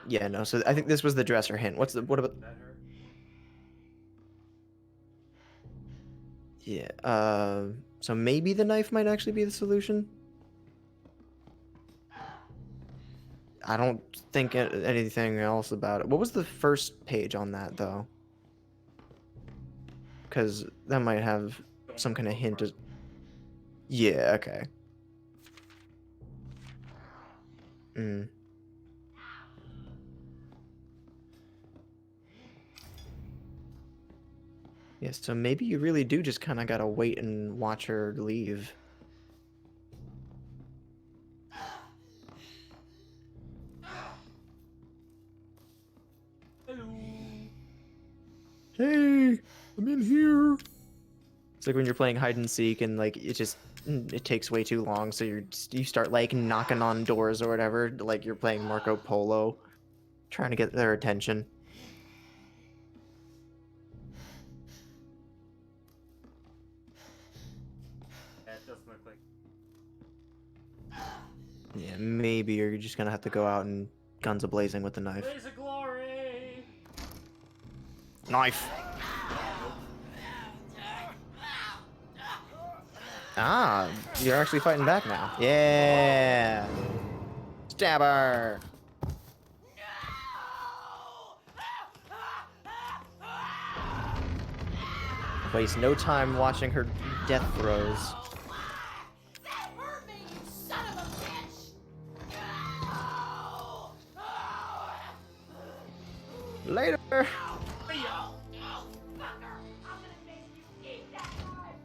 Yeah, no. So I think this was the dresser hint. What about? That hurt. Yeah. So maybe the knife might actually be the solution. I don't think anything else about it. What was the first page on that though? Because that might have some kind of hint. Yeah. Okay. Mm. Yeah, so maybe you really do just kind of gotta wait and watch her leave. Hello. Hey, I'm in here. It's like when you're playing hide and seek and like it takes way too long, so you start like knocking on doors or whatever, like you're playing Marco Polo, trying to get their attention. That doesn't look like. Yeah, maybe you're just gonna have to go out and guns a blazing with the knife. Blaze of glory. Knife. Ah, you're actually fighting back now. Yeah. Stab her. Waste no time watching her death throws. That hurt me, you son of a bitch! Later. No, fucker! I'm gonna make you eat that knife!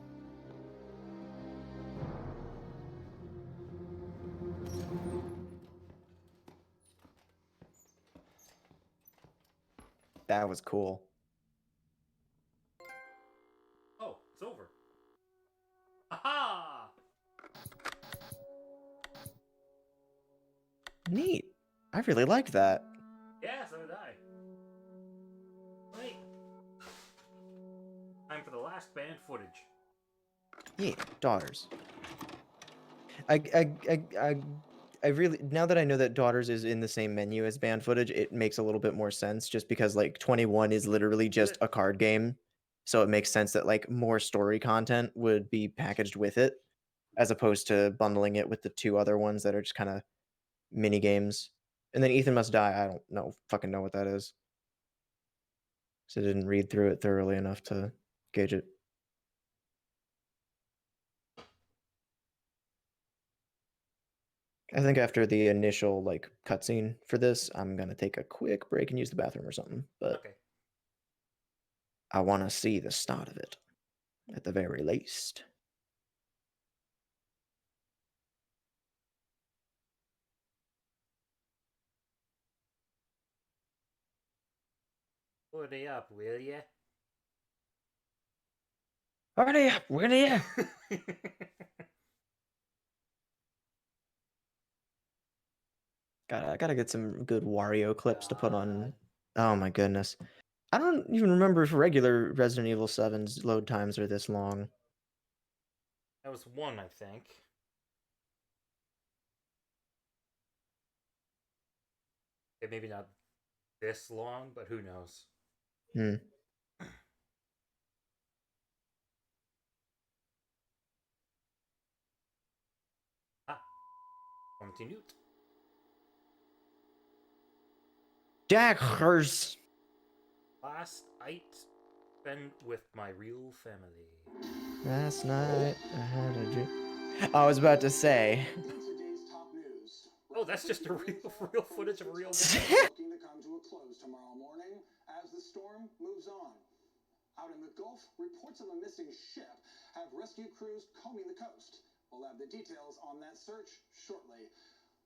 That was cool. Oh, it's over. Aha! Neat. I really liked that. Yeah, so did I. Wait. Time for the last band footage. Yeah, daughters. I really, now that I know that daughters is in the same menu as band footage, it makes a little bit more sense just because like 21 is literally just a card game. So it makes sense that like more story content would be packaged with it, as opposed to bundling it with the two other ones that are just kind of mini games. And then Ethan Must Die, I don't know fucking know what that is. So I didn't read through it thoroughly enough to gauge it. I think after the initial like cutscene for this, I'm gonna take a quick break and use the bathroom or something. But Okay. I want to see the start of it, at the very least. Hurry up, will ya? Hurry up, will ya? I gotta get some good Wario clips to put on. Oh my goodness. I don't even remember if regular Resident Evil 7's load times are this long. That was one, I think. Okay, maybe not this long, but who knows? Hmm. Ah, continued. Daggers! Last night spent with my real family. Last night I had a dream. I was about to say. In today's top news, Oh, that's just a real footage of a real guy. looking to come to a close tomorrow morning as the storm moves on. Out in the Gulf, reports of a missing ship have rescue crews combing the coast. We'll have the details on that search shortly.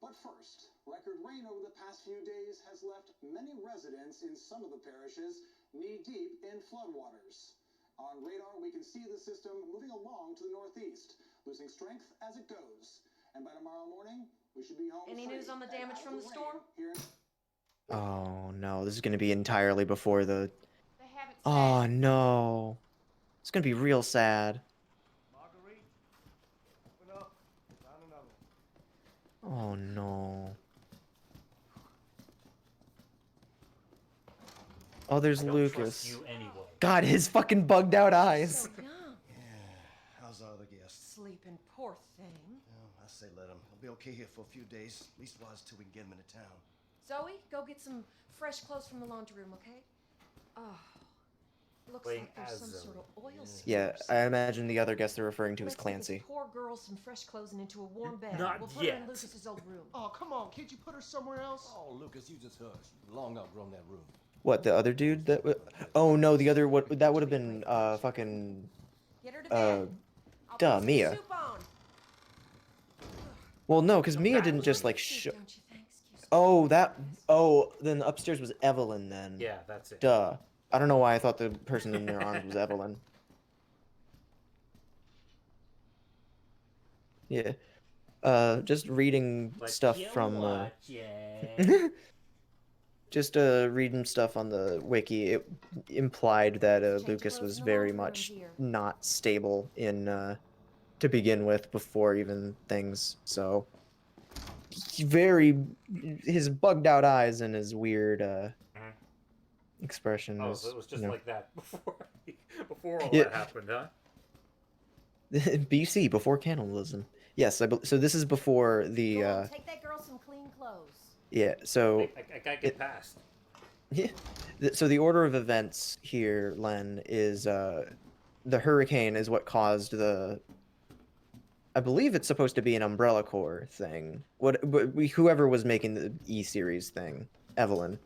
But first, record rain over the past few days has left many residents in some of the parishes knee-deep in floodwaters. On radar, we can see the system moving along to the northeast, losing strength as it goes. And by tomorrow morning, we should be home. Any free news on the and damage out from of the storm? rain here in Oh no, this is gonna be entirely before the. They haven't Oh said. no. It's gonna be real sad. Marguerite, open up. Found another one. Oh no. Oh, there's I don't Lucas. trust you anyway. God, his fucking bugged out eyes. So young. Yeah, how's our other guest? Sleeping, poor thing. Well, I say let him. He'll be okay here for a few days. At least while till we can get him into town. Zoe, go get some fresh clothes from the laundry room, okay? Oh, looks Playing like there's as some Zoe. sort of oil spill. Yeah, I imagine the other guest they're referring to as Let's get this Clancy. poor girl some fresh clothes and into a warm bed. Not We'll put her in yet. Lucas's old room. Oh, come on, can't you put her somewhere else? Oh, Lucas, you just hush. Long outgrown that room. What, the other dude that oh no, the other what that would have been fucking Get her to bed. I'll duh, put some Mia. soup on. Well no, because So Mia that didn't was just the like Soup, don't you think? Excuse me. Oh, then upstairs was Evelyn then. Yeah, that's it. Duh. I don't know why I thought the person in their arms was Evelyn. Yeah. Just reading But stuff you from watch it. just reading stuff on the wiki. It implied that Change Lucas clothes was in the very laundry room much here. not stable in to begin with before even things. So his bugged out eyes and his weird expression Oh, is, so it was just you know, like that before all Yeah. that happened, huh? BC before cannibalism. Yes, so this is before the Go on, take that girl some clean clothes. yeah. So I gotta get past. yeah, so the order of events here, Len, is the hurricane is what caused the. I believe it's supposed to be an Umbrella Corps thing. Whoever was making the E series thing, Evelyn.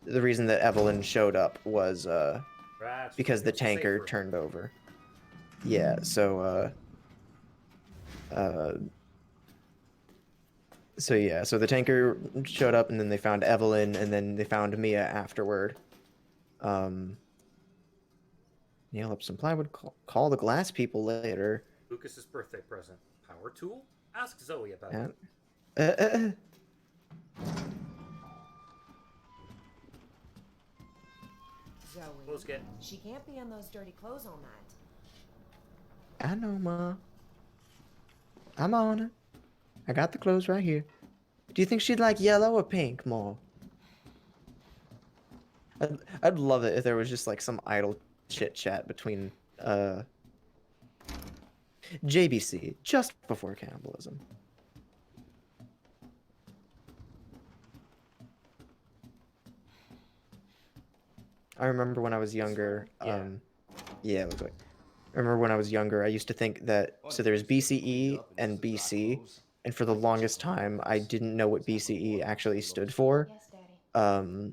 The reason that Evelyn showed up was That's because the what you have to say tanker for it. turned over. Yeah, so so the tanker showed up and then they found Evelyn and then they found Mia afterward. Nail up some plywood, call the glass people later. Lucas's birthday present. Power tool? Ask Zoe about Yeah. it. Zoe, Clothes get she can't be in those dirty clothes all night. I know, Ma. I'm on it. I got the clothes right here. Do you think she'd like yellow or pink more? I'd love it if there was just like some idle chit chat between JBC just before cannibalism. I remember when I was younger. Yeah. Yeah, it looks like. I remember when I was younger, I used to think that so there's BCE and BC, and for the longest time, I didn't know what BCE actually stood for. Yes, Daddy.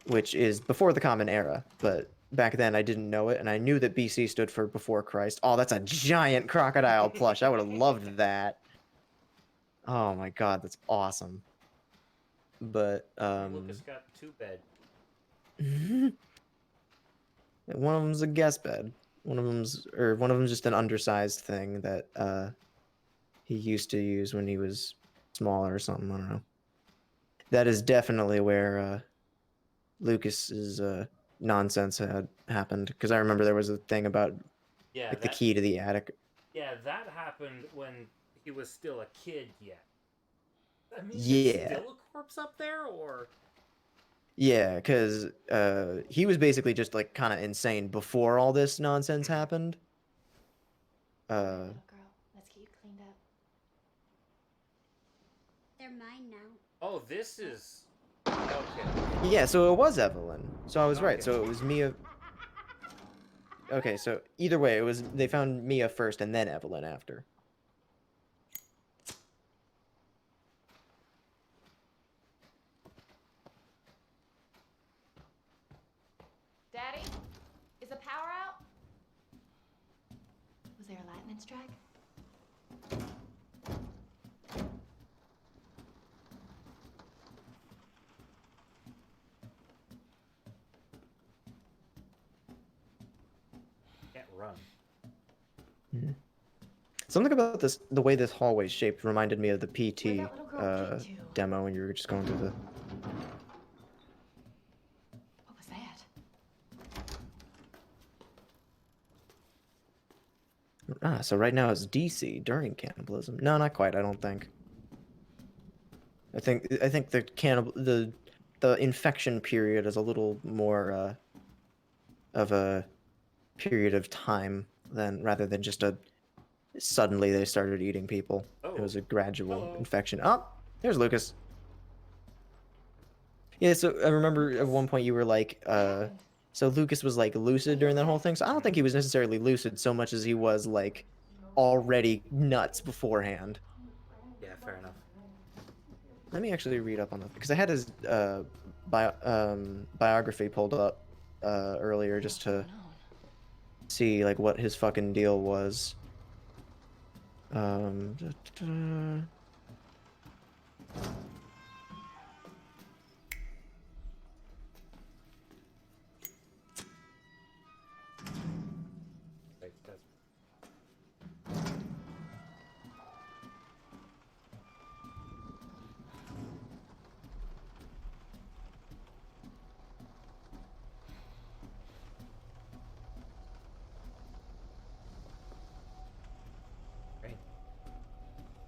Which is before the Common Era, but back then I didn't know it, and I knew that BC stood for before Christ. Oh, that's a giant crocodile plush. I would have loved that. Oh my god, that's awesome. But Lucas got 2 bed. one of them's a guest bed. One of them's just an undersized thing that he used to use when he was smaller or something. I don't know. That is definitely where Lucas's nonsense had happened, because I remember there was a thing about Yeah, like the key to the attic. Yeah, that happened when he was still a kid yet. I mean, Yeah. there's still a corpse up there, or? Yeah, because he was basically just like kind of insane before all this nonsense happened. Little girl, let's get you cleaned up. They're mine now. Oh, this is... Okay. Yeah, so it was Evelyn. So I was right. Okay. So it was Mia. Okay, so either way, they found Mia first and then Evelyn after. Daddy, is the power out? Was there a lightning strike? Can't run. Something about the way this hallway's shaped reminded me of the Where'd PT that little girl get to? demo when you were just going through the. What was that? So right now it's DC during cannibalism. No, not quite. I don't think. I think the infection period is a little more of a period of time rather than just a suddenly they started eating people. It was a gradual infection. Oh, there's Lucas. Yeah, so I remember at one point you were like, so Lucas was like lucid during that whole thing. So I don't think he was necessarily lucid so much as he was like already nuts beforehand. Yeah, fair enough. Let me actually read up on that because I had his biography pulled up earlier just to see like what his fucking deal was. Wait, that's...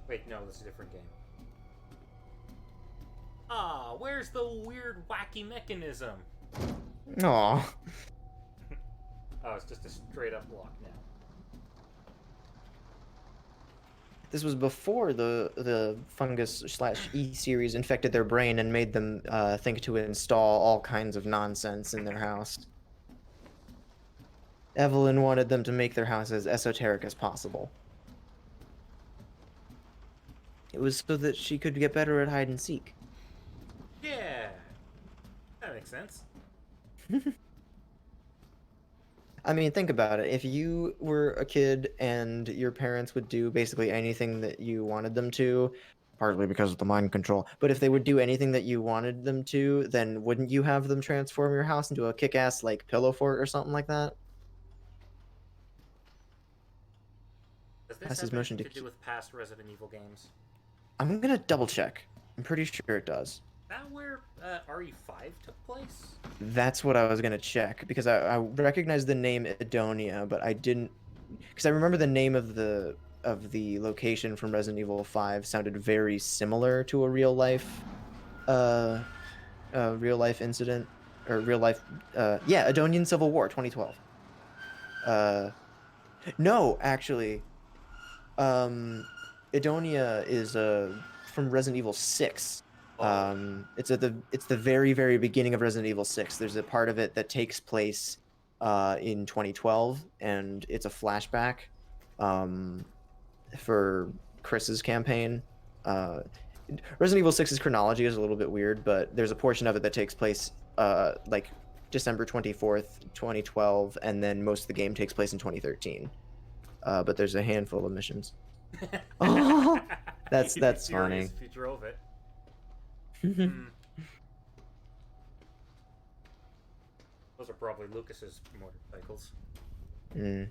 Wait, no, that's a different game. Ah, where's the weird, wacky mechanism? Aw. Oh, it's just a straight up block now. This was before the fungus / E series infected their brain and made them think to install all kinds of nonsense in their house. Evelyn wanted them to make their house as esoteric as possible. It was so that she could get better at hide and seek. Yeah, that makes sense. I mean, think about it. If you were a kid and your parents would do basically anything that you wanted them to, partly because of the mind control, but if they would do anything that you wanted them to, then wouldn't you have them transform your house into a kick-ass, like, pillow fort or something like that? Does this Passes have motion anything to to do with past Resident Evil games? I'm gonna double check. I'm pretty sure it does. Is that where RE5 took place? That's what I was gonna check because I recognized the name Edonia, but I didn't because I remember the name of the location from Resident Evil 5 sounded very similar to a real life incident. or real life. Yeah, Edonian Civil War, 2012. No, actually, Edonia is from Resident Evil 6. It's the very very beginning of Resident Evil 6. There's a part of it that takes place in 2012, and it's a flashback for Chris's campaign. Resident Evil 6's chronology is a little bit weird, but there's a portion of it that takes place like December 24th, 2012, and then most of the game takes place in 2013. But there's a handful of missions. Oh, that's You'd be funny. furious if you drove it. Hmm. Those are probably Lucas's motorcycles. Mm.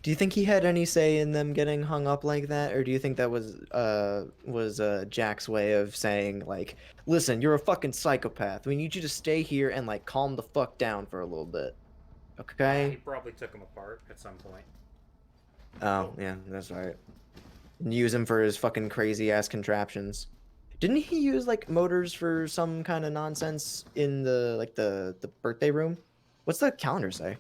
Do you think he had any say in them getting hung up like that, or do you think that was Jack's way of saying like, "Listen, you're a fucking psychopath. We need you to stay here and like calm the fuck down for a little bit." He Okay. probably took them apart at some point. Oh yeah, that's right. And use him for his fucking crazy ass contraptions. Didn't he use like motors for some kind of nonsense in the like the birthday room? What's the calendar say?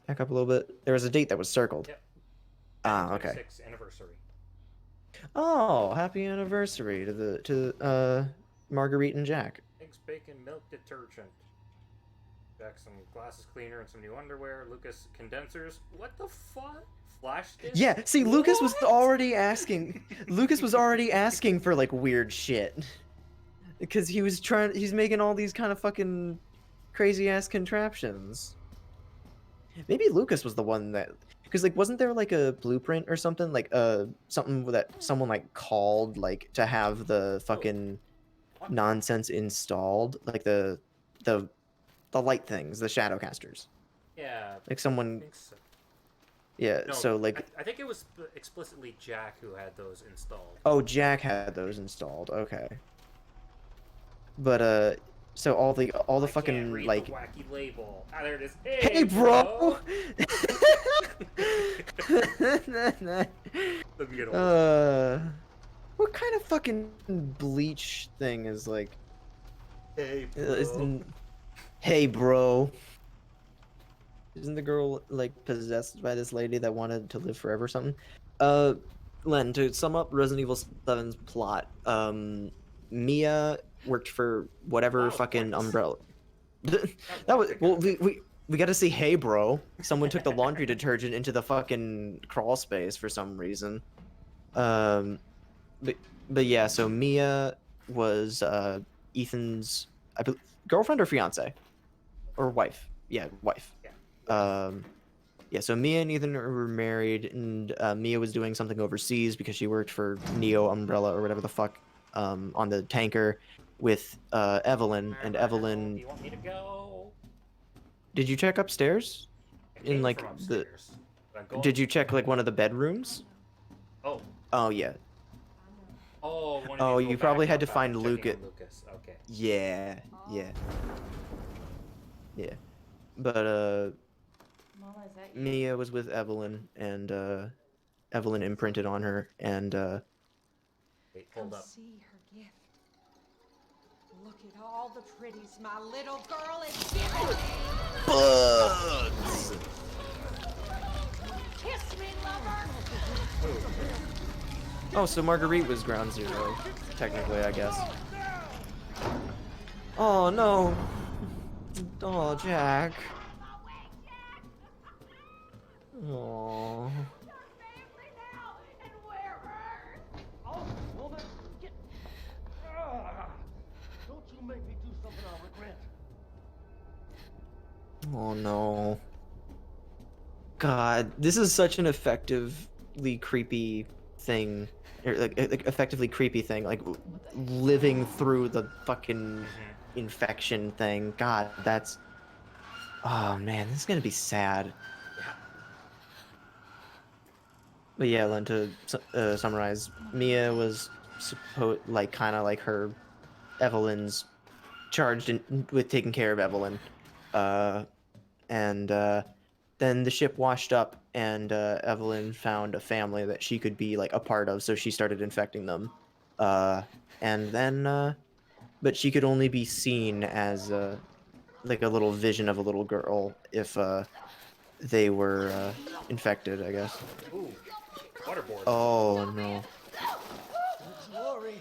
Back up a little bit. There was a date that was circled. Yep. Ah, okay. 26th anniversary. Oh, happy anniversary to Marguerite and Jack. Eggs, bacon, milk, detergent. Jack some glasses cleaner and some new underwear. Lucas condensers. What the fuck? Flash disk? Yeah, see, Lucas was What? already asking. Lucas was already asking for like weird shit, because he's making all these kind of fucking crazy ass contraptions. Maybe Lucas was the one that, because like, wasn't there like a blueprint or something, like something that someone like called like to have the fucking nonsense installed, like the light things, the shadowcasters. Yeah. Like I someone. think so. Yeah. No, So like. I think it was explicitly Jack who had those installed. Oh, Jack had those installed. Okay. But so all the I fucking can't read like. the wacky label. Ah, there it is. Hey, bro. Let me get a What kind of fucking bleach thing is like? Hey, Hey, bro. Isn't the girl like possessed by this lady that wanted to live forever or something? Len, to sum up Resident Evil 7's plot, Mia worked for whatever fucking umbrella. That was well, we got to see Hey Bro. Someone took the laundry detergent into the fucking crawl space for some reason. But yeah, so Mia was Ethan's girlfriend or fiance or wife. Yeah, wife. Yeah, so Mia and Ethan were married, and Mia was doing something overseas because she worked for Neo Umbrella or whatever the fuck on the tanker with Evelyn, and Evelyn. Do you want me to go? Did you check upstairs? I came In like from upstairs. Did you check like one of the bedrooms? Oh. Oh yeah. Oh. One of Oh, these you go probably back had to up find after checking Lucas. on Lucas. Okay. Yeah. But Mama, is that you? Mia was with Evelyn, and Evelyn imprinted on her, and Wait, Come hold up. see her gift. Look at all the pretties my little girl is giving me. bugs. Kiss me, lover. Oh, so Marguerite was ground zero, technically, I guess. Oh no. Oh, Jack. Oh. Oh, woman, get. Don't you make me do something I'll regret. Oh no. God, this is such an effectively creepy thing. Or, like, effectively creepy thing. Like, living through the fucking infection thing. God, that's. Oh man, this is gonna be sad. Yeah. But yeah, Len, to summarize, Mia was kind of like her, Evelyn's charged with taking care of Evelyn. And then the ship washed up, and Evelyn found a family that she could be like a part of, so she started infecting them. And then but she could only be seen as like a little vision of a little girl if they were infected, I guess. Ooh, waterboard. Oh no. Don't you worry.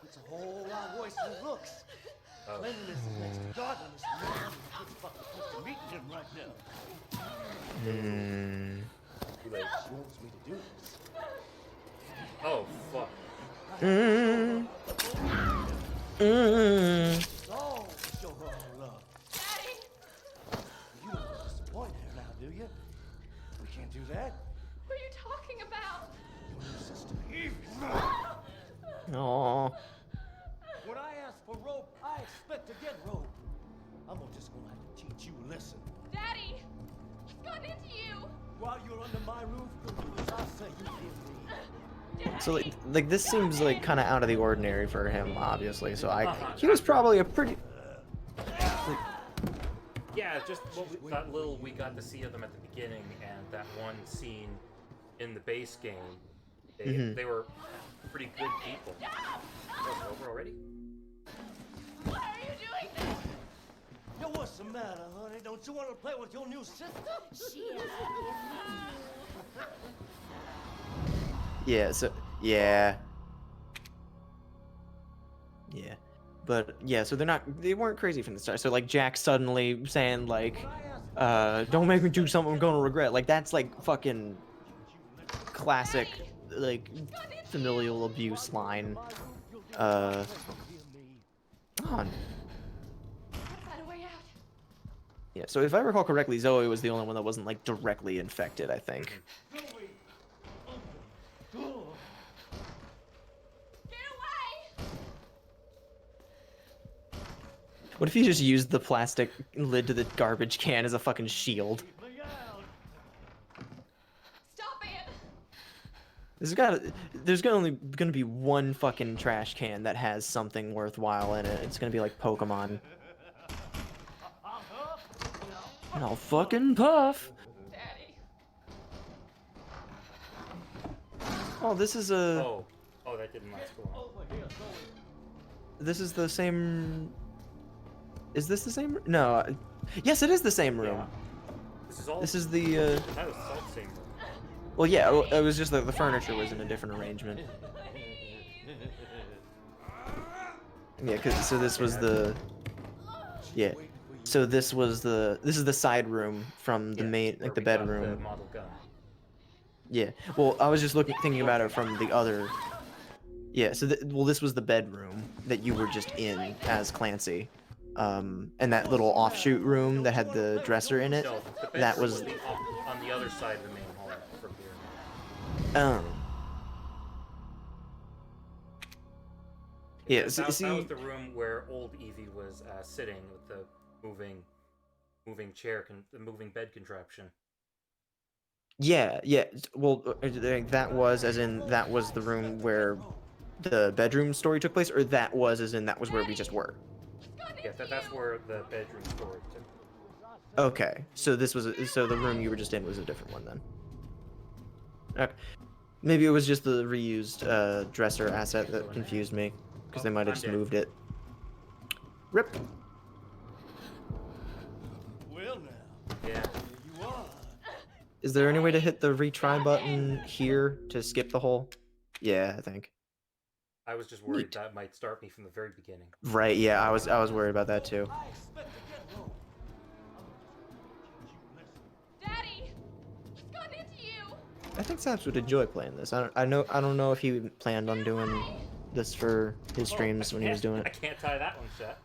It's a whole lot worse than it looks. Oh. Cleanliness is next to godliness. Man, it's fucking close to meeting him right now. Hmm. Too late. She wants me to do this. Oh, fuck. Mm. Mm. Oh, show her all love. Daddy! You don't want to disappoint her now, do you? We can't do that. What are you talking about? Your new sister, Evie. Aw. When I ask for rope, I expect to get rope. I'm just gonna have to teach you a lesson. Daddy! He's gotten into you! While you're under my roof, you'll do as I say you give me. So like this seems like kind of out of the ordinary for him, obviously. So he was probably a pretty. Yeah, just that little we got to see of them at the beginning, and that one scene in the base game. They were pretty good people. Oh, it's over already? Why are you doing this? Yo, what's the matter, honey? Don't you want to play with your new sister? She is Yeah. So yeah. Yeah. But yeah, so they weren't crazy from the start. So like Jack suddenly saying like, don't make me do something I'm gonna regret. Like that's like fucking classic like familial abuse line. On. Find a way out. Yeah, so if I recall correctly, Zoe was the only one that wasn't like directly infected, I think. Get away! What if you just used the plastic lid to the garbage can as a fucking shield? Stop it! There's only gonna be one fucking trash can that has something worthwhile in it. It's gonna be like Pokemon. And I'll fucking puff. Daddy. Oh, this is a. Oh, that didn't last for long. This is the same. Is this the same? No. Yes, it is the same room. Yeah. This is all. This is the. That was all the same room. Well, yeah, it was just that the furniture was in a different arrangement. Yeah, so this was the. Yeah. So this is the side room from the main, where like the we got bedroom. The model gun. Yeah. Well, I was just thinking about it from the other. Yeah. So this was the bedroom that you were just in as Clancy, and that little offshoot room that had the dresser in it. No, the That bedroom was. on the other side of the main hall from here. Oh. Yeah. That, So, that see. was the room where old Evie was sitting with the moving chair, the moving bed contraption. Yeah, yeah. Well, that was the room where the bedroom story took place, or that was where we just were. Yeah, that's where the bedroom story took place. Okay, so the room you were just in was a different one then. Okay. Maybe it was just the reused dresser asset that confused me, because they might have just moved it. Rip. Well, now. Yeah. Here you are. Is there any way to hit the retry button here to skip the hole? Yeah, I think. I was just worried Neat. that might start me from the very beginning. Right. Yeah, I was worried about that too. I expect to get rope. Daddy! He's gotten into you! I think Saps would enjoy playing this. I don't know if he planned on doing this for his streams when he was doing I it. can't tie that one shut.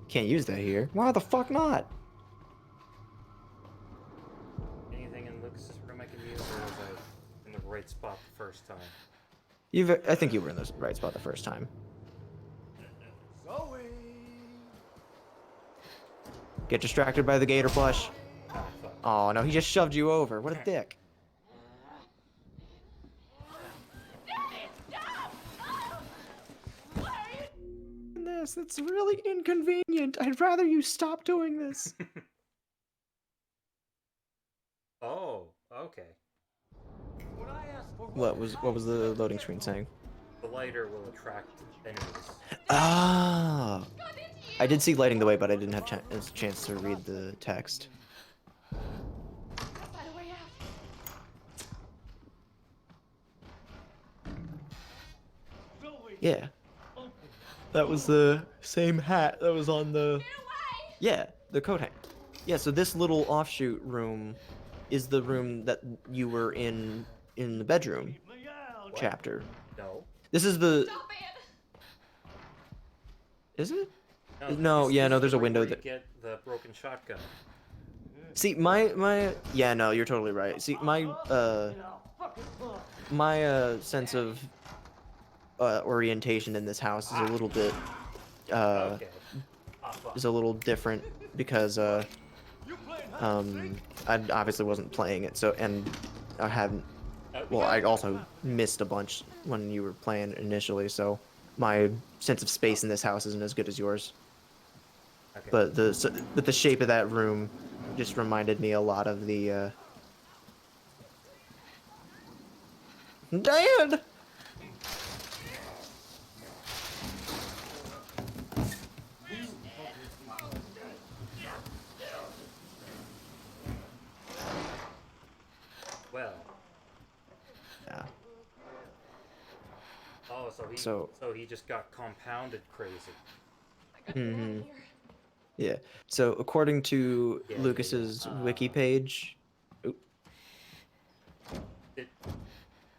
Can't use that here. Why the fuck not? Anything in Lucas's room I can use, or was I in the right spot the first time? I think you were in the right spot the first time. Zoe. Get distracted by the gator plush. Ah, fuck. Oh no, he just shoved you over. What a dick. Daddy, stop! Why are you... This, it's really inconvenient. I'd rather you stop doing this. Oh, okay. When I ask for rope, What was the loading screen saying? The lighter will attract enemies. Ah. I did see lighting the way, but I didn't have a chance to read the text. Find a way out. Yeah. That was the same hat that was on the... Yeah, the coat hanger. Yeah, so this little offshoot room is the room that you were in the bedroom chapter. No. This is the... Stop it! Is it? No, No, yeah, this no, is there's the a room window where you that... get the broken shotgun. See, my... Yeah, no, you're totally right. See, my sense of orientation in this house is a little bit... Okay. Ah, fuck. is a little different because, I obviously wasn't playing it, so... And I haven't... Well, I also missed a bunch when you were playing initially, so my sense of space in this house isn't as good as yours. Okay. But the shape of that room just reminded me a lot of the Dad! Well. Yeah. Oh, So- so he just got compounded crazy. Mm-hmm. Yeah. So according to Yeah, Lucas's wiki page,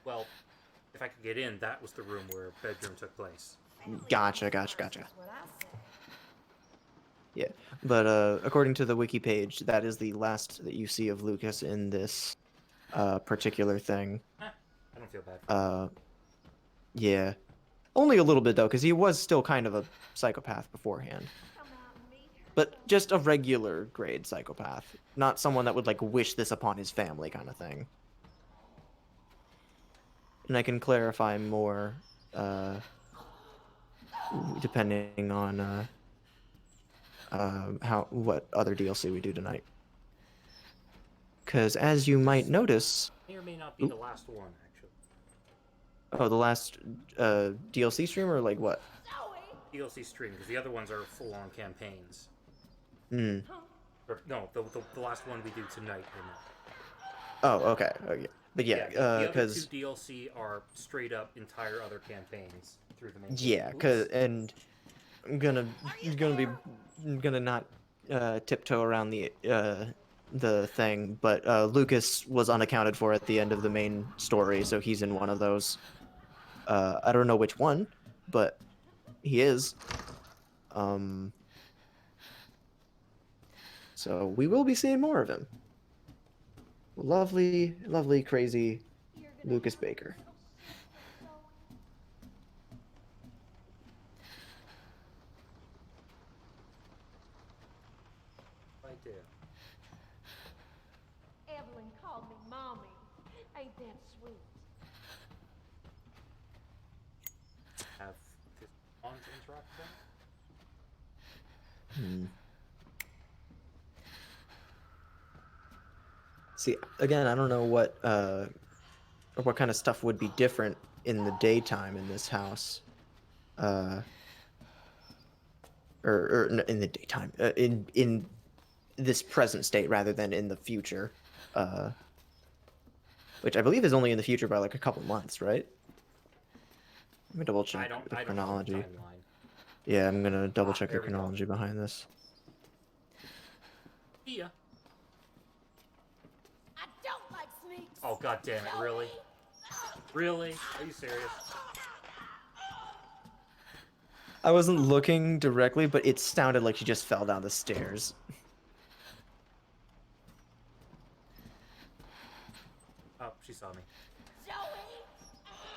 Well, if I could get in, that was the room where bedroom took place. gotcha. That's what I said. Yeah. But according to the wiki page, that is the last that you see of Lucas in this particular thing. I don't feel bad for him. Yeah. Only a little bit though, because he was still kind of a psychopath beforehand. But just a regular grade psychopath, not someone that would like wish this upon his family kind of thing. And I can clarify more depending on what other DLC we do tonight. Because as you might notice, May or may not be the last one, actually. oh, the last DLC stream or like what? DLC stream, because the other ones are full-on campaigns. Hmm. Or, no, the last one we do tonight. Oh, okay. Okay. But yeah, the other because two DLC are straight up entire other campaigns through the main. yeah, game. and I'm gonna not tiptoe around the thing, but Lucas was unaccounted for at the end of the main story, so he's in one of those. I don't know which one, but he is. So we will be seeing more of him. Lovely, lovely, crazy Lucas Baker. I do. Evelyn called me mommy. Ain't that sweet? Have this on to interact with them? Hmm. See, again, I don't know what kind of stuff would be different in the daytime in this house, or in the daytime, in this present state rather than in the future, which I believe is only in the future by like a couple months, right? Let me double check the chronology. I don't know the timeline. Yeah, I'm gonna double check the there we go. chronology behind this. See ya. I don't like sneaks. Oh, god damn it, really? Really? Are you serious? I wasn't looking directly, but it sounded like she just fell down the stairs. Oh, she saw me.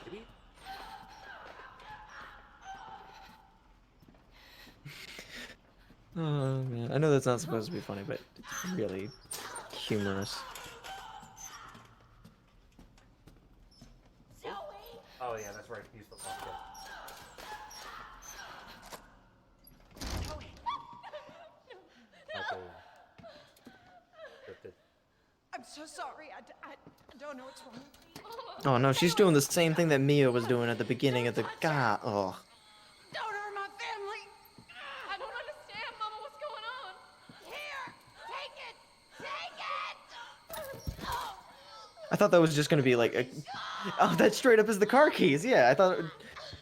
Maybe? Oh man, I know that's not supposed to be funny, but it's really humorous. Oh yeah, that's right. Use the lock pick. Okay. Good. I'm so sorry. I don't know what's wrong. Oh no, she's doing the same thing that Mia was doing at the beginning of the god. Oh. Don't hurt my family! I don't understand, Mama. What's going on? Here! Take it! Take it! I thought that was just gonna be like a... Oh, that straight up is the car keys. Yeah, I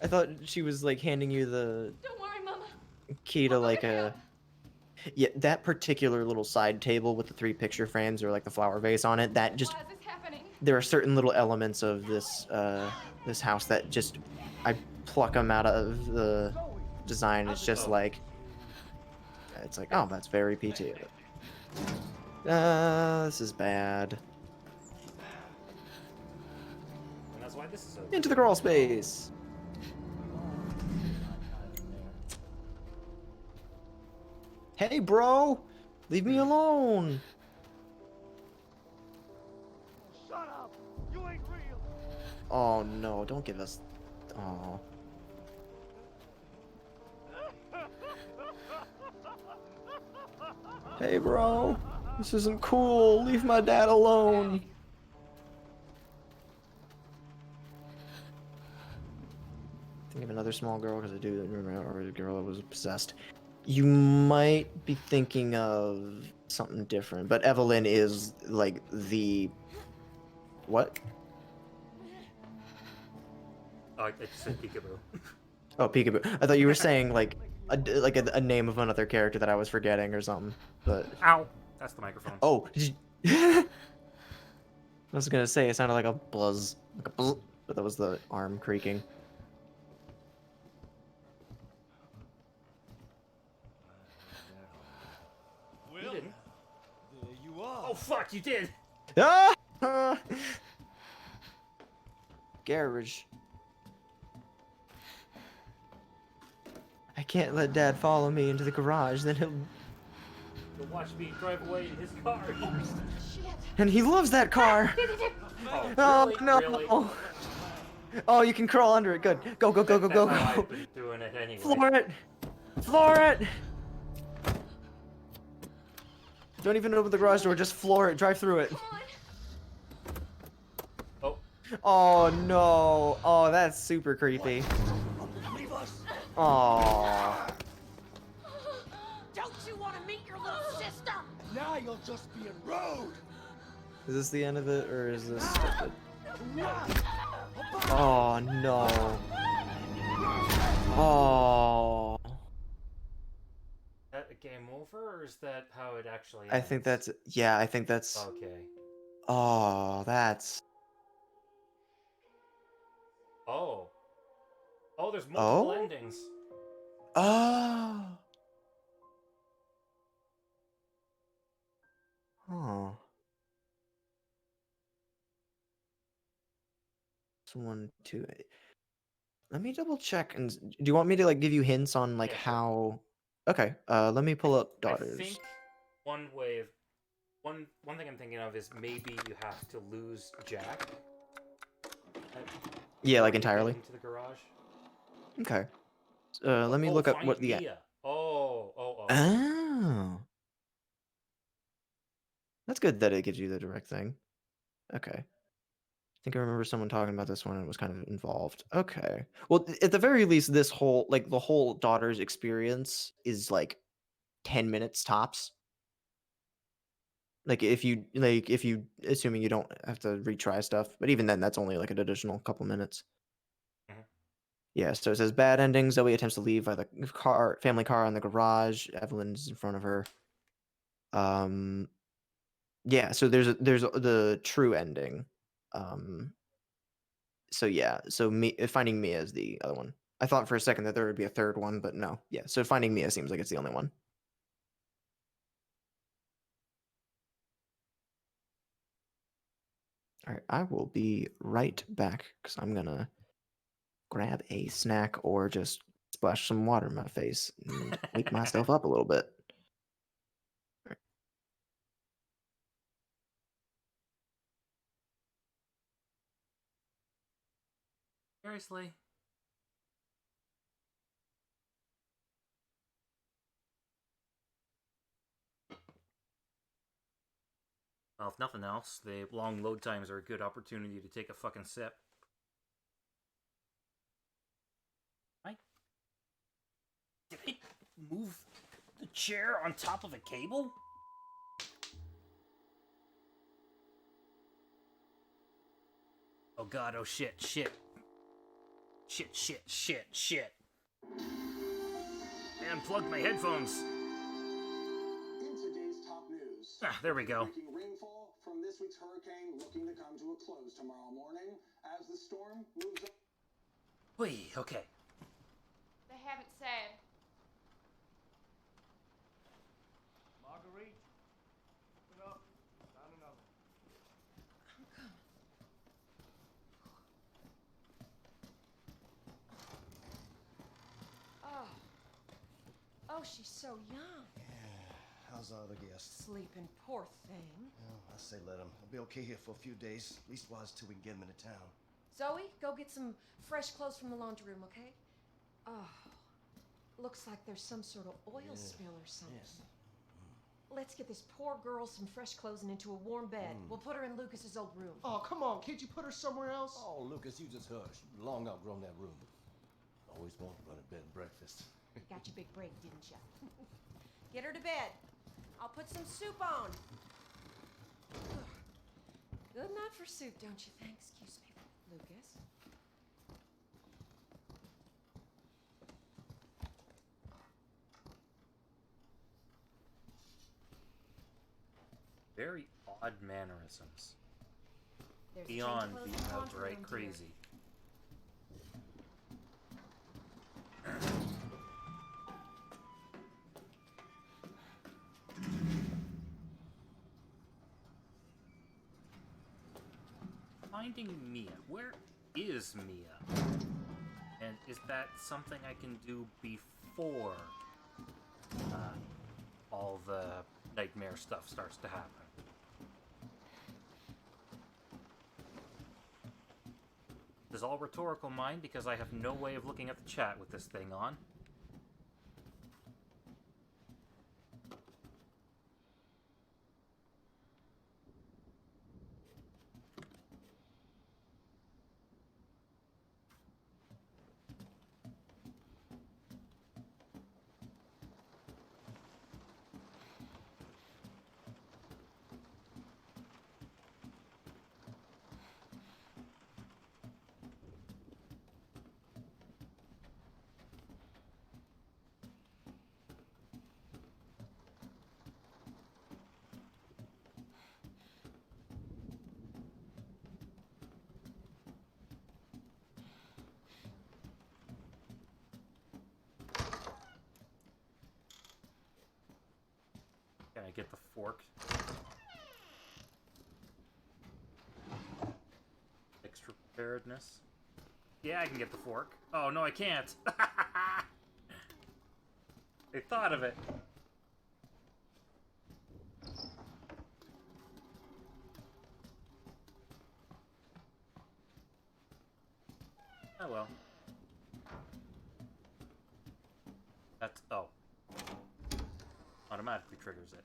thought she was like handing you the Don't worry, Mama. key to Mama like can a... help. Yeah, that particular little side table with the 3 picture frames or like the flower vase on it, that just... Why is this happening? There are certain little elements of this this house that just... I pluck them out of the design. It's just like... It's like, oh, that's very PT. This is bad. And that's why this is open. Into the crawl space. Hey, bro! Leave me alone! Shut up! You ain't real! Oh no, don't give us... Oh. Hey, bro! This isn't cool! Leave my dad alone! Think of another small girl, because I do remember a girl that was possessed. You might be thinking of something different, but Evelyn is like the... What? Oh, I just said peekaboo. Oh, peekaboo. I thought you were saying like a name of another character that I was forgetting or something. But Ow! That's the microphone. oh, did you... I was gonna say it sounded like a buzz, like a buzz, but that was the arm creaking. Well, You didn't. there you are. Oh fuck! You did. Ah! Garage. I can't let Dad follow me into the garage, then he'll... You'll watch me drive away in his car. And he loves that car! Oh, Oh, really? no! Really? Oh, you can crawl under it, good. Go, go, go, go, go, That's how go! I've been doing it anyway. Floor it! Floor it! Don't even open the garage door, just floor it, drive through it. Oh. Oh no! Oh, that's super creepy. Leave us. Oh. Don't you want to meet your little sister? Now you're just being rude. Is this the end of it, or is this stupid? Oh no. Oh. Is that a game over, or is that how it actually ends? I think that's... Yeah, I think that's... Okay. Oh, that's... Oh. Oh, there's multiple Oh? endings. Oh. Oh. Someone to... Let me double check and... Do you want me to like give you hints on like Yeah, sure. how... Okay, let me pull up daughters. I think one way of... One thing I'm thinking of is maybe you have to lose Jack. Yeah, like before you get entirely. into the garage. Okay. Let me Oh, look up find what the... Mia. Oh. Oh. That's good that it gives you the direct thing. Okay. I think I remember someone talking about this one and it was kind of involved. Okay. Well, at the very least, this whole, like, the whole daughter's experience is, like, 10 minutes tops. Like, if you, assuming you don't have to retry stuff, but even then, that's only, like, an additional couple minutes. Mhm. Yeah, so it says bad ending. Zoe attempts to leave by the family car in the garage. Evelyn's in front of her. Yeah, so there's the true ending. So yeah, so finding Mia is the other one. I thought for a second that there would be a third one, but no. Yeah, so finding Mia seems like it's the only one. All right, I will be right back because I'm gonna grab a snack or just splash some water in my face and wake myself up a little bit. Seriously? Well, if nothing else, the long load times are a good opportunity to take a fucking sip. Did I move the chair on top of a cable? Oh god, oh shit, shit. Shit, shit, shit, shit. I unplugged my headphones. In today's top news, There we go. breaking rainfall from this week's hurricane looking to come to a close tomorrow morning as the storm moves up. Wait, okay. They haven't said. Marguerite, open up. Found another. I'm coming. Oh. Oh, she's so young. Yeah, how's our other guest? Sleeping, poor thing. Well, I say let him. He'll be okay here for a few days. At least while till we can get him into town. Zoe, go get some fresh clothes from the laundry room, okay? Oh, looks like there's some sort of oil spill or something. Yes. Let's get this poor girl some fresh clothes and into a warm bed. We'll put her in Lucas's old room. Oh, come on, can't you put her somewhere else? Oh, Lucas, you just hush. You long outgrown that room. Always want to run a bed and breakfast. Got your big break, didn't ya? Get her to bed. I'll put some soup on. Good night for soup, don't you think? Excuse me, Lucas. Very odd mannerisms. There's a change Beyond of clothes in being the laundry outright room, dear. crazy. Finding Mia. Where is Mia? And is that something I can do before all the nightmare stuff starts to happen? This is all rhetorical, mind, because I have no way of looking at the chat with this thing on. Can I get the fork? Extra preparedness. Yeah, I can get the fork. Oh, no, I can't. They thought of it. Oh, well. That's... oh. Automatically triggers it.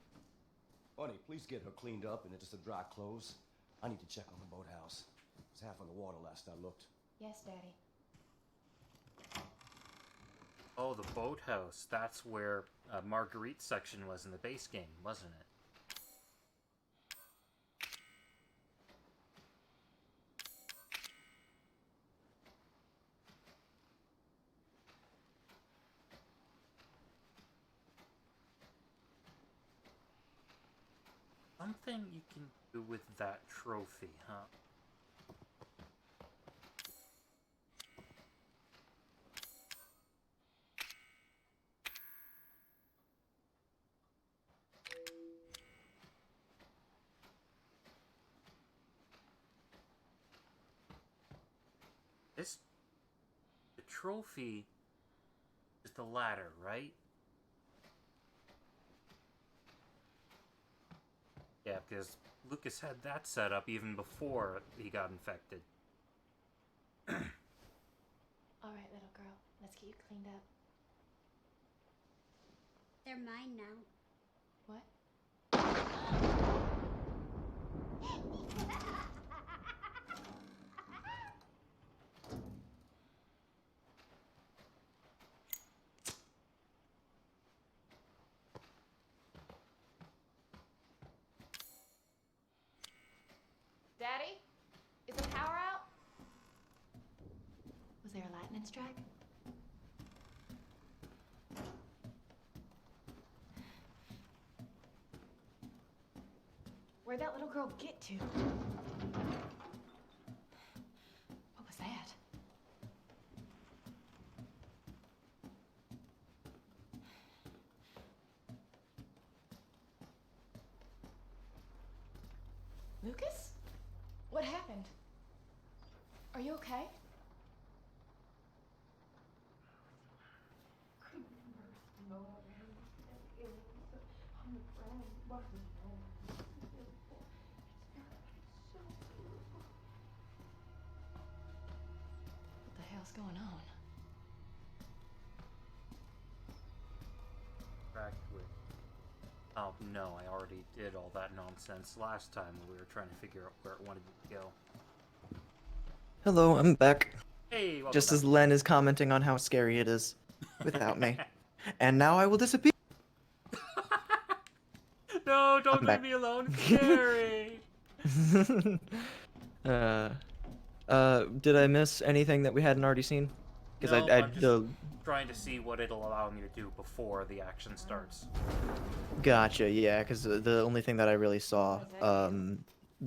Bunny, please get her cleaned up and into some dry clothes. I need to check on the boathouse. It's half on the water last I looked. Yes, Daddy. Oh, the boathouse. That's where Marguerite's section was in the base game, wasn't it? Something you can do with that trophy, huh? The trophy is the ladder, right? Yeah, because Lucas had that set up even before he got infected. All right, little girl, let's get you cleaned up. They're mine now. What? dance track? Where'd that little girl get to? What was that? Lucas? What happened? Are you okay? What the hell's going on? Back with. Oh no, I already did all that nonsense last time when we were trying to figure out where it wanted to go. Hello, I'm back. Hey, welcome Just back. as Len is commenting on how scary it is without me. And now I will disappear. No, don't I'm leave back. me alone. It's scary. Did I miss anything that we hadn't already seen? Because No, I'm just trying to see what it'll allow me to do before the action starts. Gotcha, yeah, because the only thing that I really saw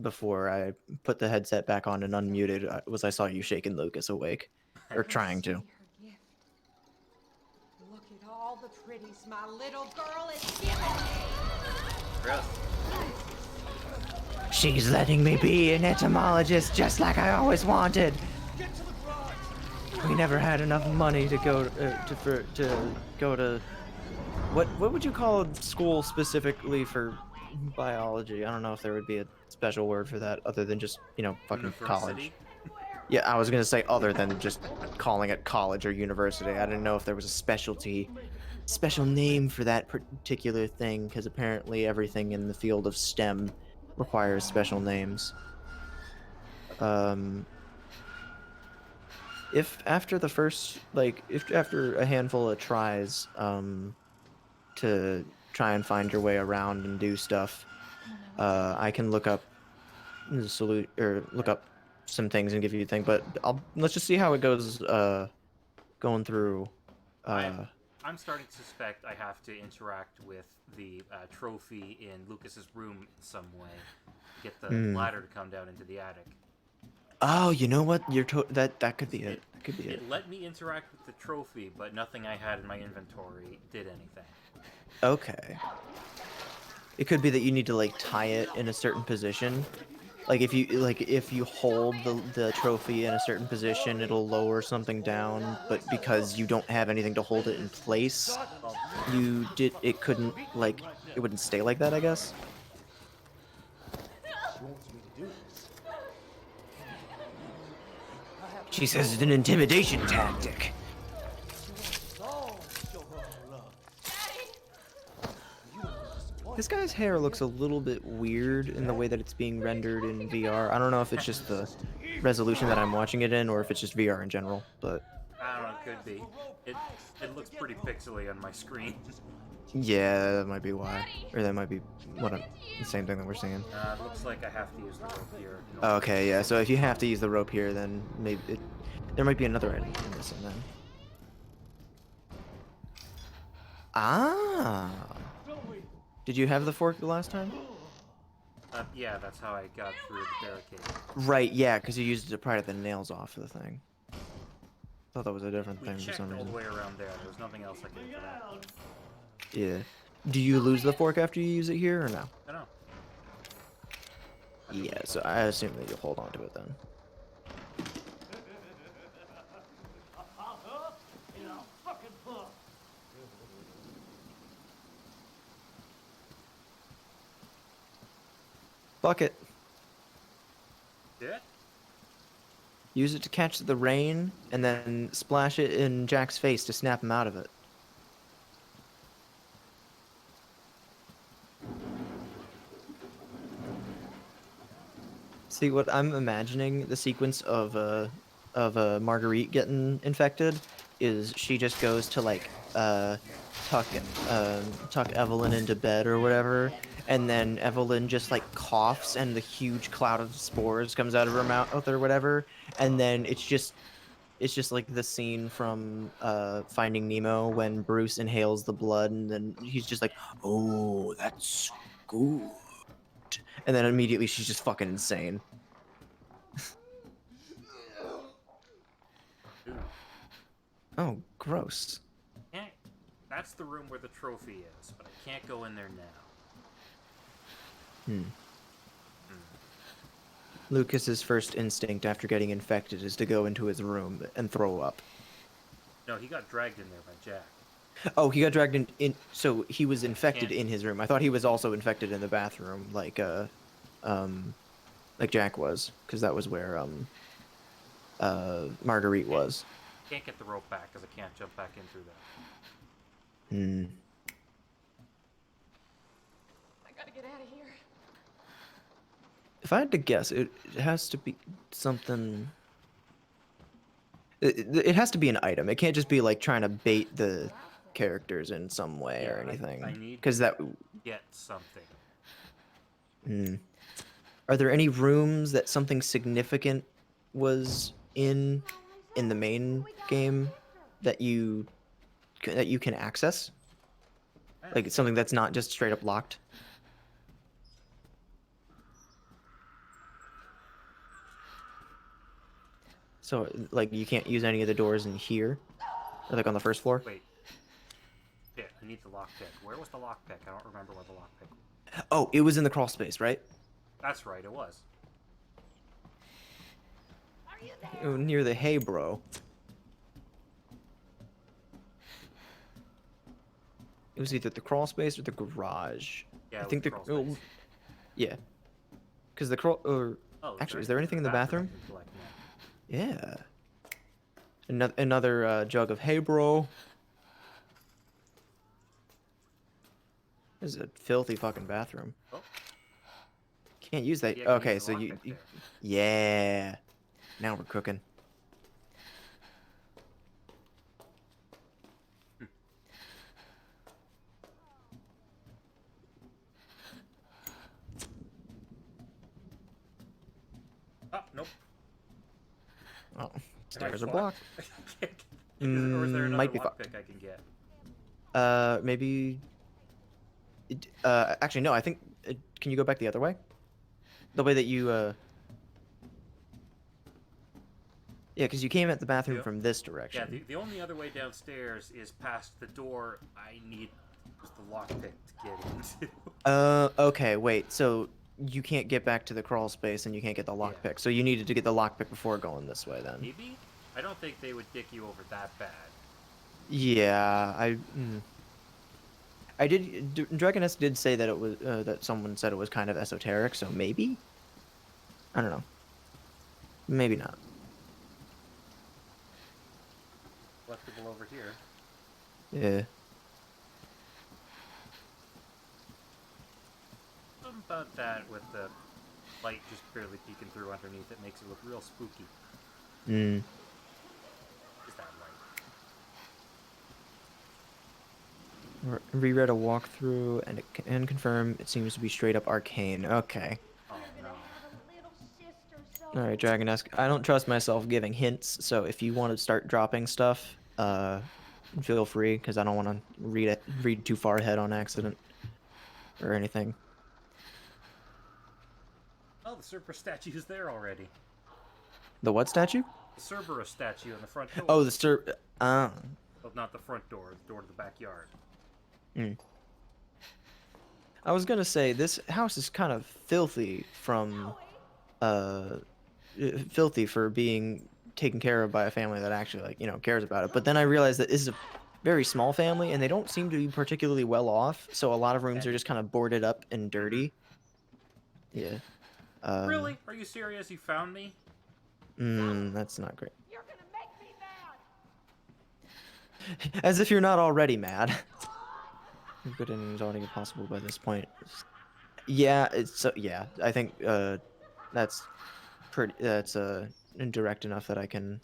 before I put the headset back on and unmuted was I saw you shaking Lucas awake. Or trying to. Look at all the pretties my little girl is giving me. Really? She's letting me be an entomologist just like I always wanted. We never had enough money to go to go to what would you call school specifically for biology? I don't know if there would be a special word for that other than just, you know, fucking college. University? Yeah, I was gonna say other than just calling it college or university. I didn't know if there was a special name for that particular thing, because apparently everything in the field of STEM requires special names. If after the first, if after a handful of tries, to try and find your way around and do stuff, I can look up look up some things and give you a thing, but let's just see how it goes, going through, I'm starting to suspect I have to interact with the trophy in Lucas's room in some way to get the ladder to come down into the attic. Oh, you know what? That could be it. That could be it. It let me interact with the trophy, but nothing I had in my inventory did anything. Okay. It could be that you need to like tie it in a certain position. Like if you hold the trophy in a certain position, it'll lower something down, but because you don't have anything to hold it in place, it wouldn't stay like that, I guess. She says it's an intimidation tactic. This guy's hair looks a little bit weird in the way that it's being rendered in VR. I don't know if it's just the resolution that I'm watching it in, or if it's just VR in general, but... I don't know, it could be. It looks pretty pixely on my screen. Yeah, that might be why. Or that might be the same thing that we're seeing. It looks like I have to use the rope here. Okay, yeah, so if you have to use the rope here, then maybe there might be another item you're missing then. Ah! Did you have the fork the last time? Yeah, that's how I got through the barricade. Right, yeah, because you used it to pry the nails off of the thing. Thought that was a different thing for some We checked all reason. the way around there. There was nothing else I could do for that. Yeah. Do you lose the fork after you use it here, or no? I don't know. Yeah, so I assume that you'll hold on to it then. Bucket. Yeah? Use it to catch the rain, and then splash it in Jack's face to snap him out of it. See, what I'm imagining, the sequence of Marguerite getting infected, is she just goes to like tuck Evelyn into bed or whatever, and then Evelyn just like coughs and the huge cloud of spores comes out of her mouth or whatever, and then it's just It's just like the scene from Finding Nemo when Bruce inhales the blood and then he's just like, "Oh, that's good," and then immediately she's just fucking insane. Ooh. Oh, gross. Can't. That's the room where the trophy is, but I can't go in there now. Lucas's first instinct after getting infected is to go into his room and throw up. No, he got dragged in there by Jack. Oh, he got dragged in so he was infected Can't- in his room. I thought he was also infected in the bathroom, like Jack was, because that was where Marguerite was. Can't get the rope back because I can't jump back in through that. I gotta get out of here. If I had to guess, it has to be something. It has to be an item. It can't just be like trying to bait the characters in some way or Yeah, anything. I need Because that. Get something. Are there any rooms that something significant was in the main game that you can access? Like something that's not just straight up locked? So like you can't use any of the doors in here, or like on the first floor. Wait. Shit, I need the lockpick. Where was the lockpick? I don't remember where the lockpick was. Oh, it was in the crawl space, right? That's right, it was. Oh, near the hay, bro. It was either the crawl space or the garage. Yeah, I it think was the crawl space. yeah, because the crawl or Oh, actually, is there anything in the bathroom? I can collect now? Yeah. Another jug of hay, bro. This is a filthy fucking bathroom. Oh. Can't use that. Yeah, I can Okay, use the so lockpick there. yeah. Now we're cooking. Oh, nope. Oh, Am I stairs are fucked? blocked. Or is there another Might be fucked. lockpick I can get? Maybe. Actually, no. I think. Can you go back the other way? The way that you. Yeah, because you came at the bathroom Yeah. from this Yeah, direction. the only other way downstairs is past the door I need was the lockpick to get into. Okay. Wait. So you can't get back to the crawl space, and you can't get the lockpick. So you needed to get the lockpick before going this way, then. Maybe? I don't think they would dick you over that bad. Yeah, I did. Dragoness did say that it was that someone said it was kind of esoteric, so maybe. I don't know. Maybe not. Collectible over here. Yeah. Something about that with the light just barely peeking through underneath it makes it look real spooky. Hmm. Is that light? Reread a walkthrough and confirm it seems to be straight up arcane. Okay. Oh no. All right, Dragonesque. I don't trust myself giving hints, so if you want to start dropping stuff, feel free, because I don't want to read too far ahead on accident or anything. Oh, the Cerberus statue's there already. The what statue? The Cerberus statue in the front door. Oh, the Well, not the front door, the door to the backyard. I was gonna say this house is kind of filthy from, filthy for being taken care of by a family that actually cares about it. But then I realized that this is a very small family, and they don't seem to be particularly well off. So a lot of rooms are just kind of boarded up and dirty. Yeah. Really? Are you serious? You found me? That's not great. You're gonna make me mad. As if you're not already mad. Good ending is already possible by this point. Yeah, yeah. I think that's pretty. That's indirect enough that I can.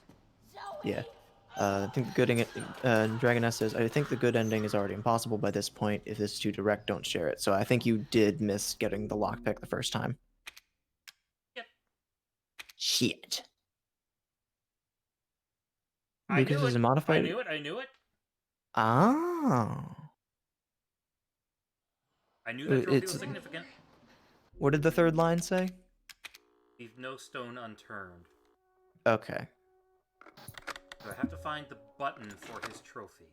Yeah. I think the good Dragoness says, I think the good ending is already impossible by this point. If this is too direct, don't share it. So I think you did miss getting the lockpick the first time. Yep. Shit. Lucas is a modified. I knew it. I knew it. Oh. I knew that trophy It's. was significant. What did the third line say? Leave no stone unturned. Okay. So I have to find the button for his trophy.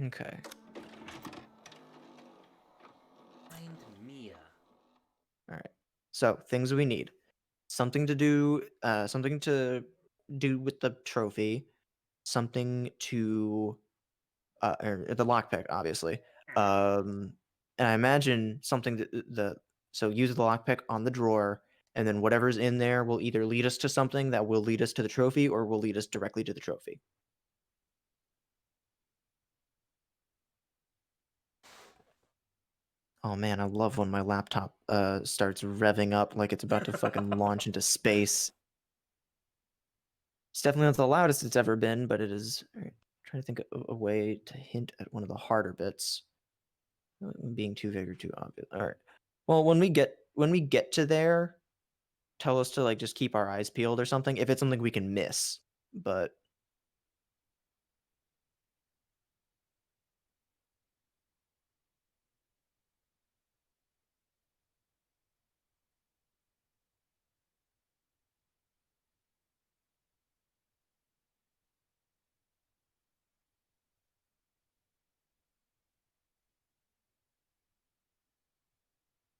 Okay. Find Mia. All right. So things we need: something to do, with the trophy, something to, or the lockpick, obviously. And I imagine something that so use the lockpick on the drawer, and then whatever's in there will either lead us to something that will lead us to the trophy, or will lead us directly to the trophy. Oh man, I love when my laptop starts revving up like it's about to fucking launch into space. It's definitely not the loudest it's ever been, but it is. All right, trying to think of a way to hint at one of the harder bits. Being too vague or too obvious. All right. Well, when we get to there, tell us to like just keep our eyes peeled or something. If it's something we can miss, but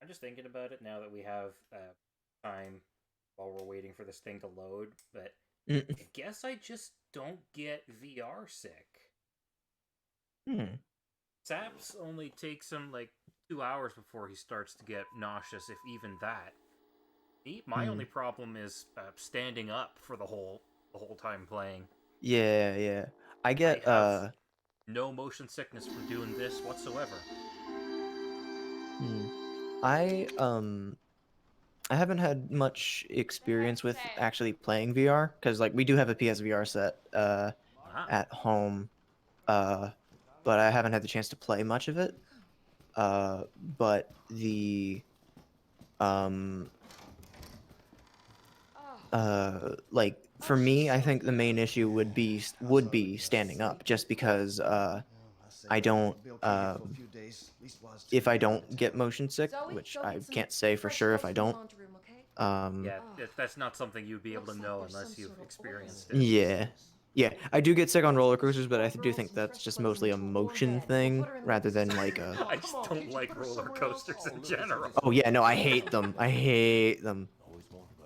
I'm just thinking about it now that we have time while we're waiting for this thing to load, but I guess I just don't get VR sick. Saps only takes him like 2 hours before he starts to get nauseous, if even that. My only problem is standing up for the whole time playing. Yeah. I get have no motion sickness from doing this whatsoever. I haven't had much experience with actually playing VR because like we do have a PSVR set at home, but I haven't had the chance to play much of it. But the like for me, I think the main issue would be standing up, just because I don't if I don't get motion sick, which I can't say for sure if I don't. Yeah, that's not something you'd be able to know unless you've experienced it. Yeah, I do get sick on roller coasters, but I do think that's just mostly a motion thing rather than like a. I just don't like roller coasters in general. Oh yeah, no, I hate them. I hate them.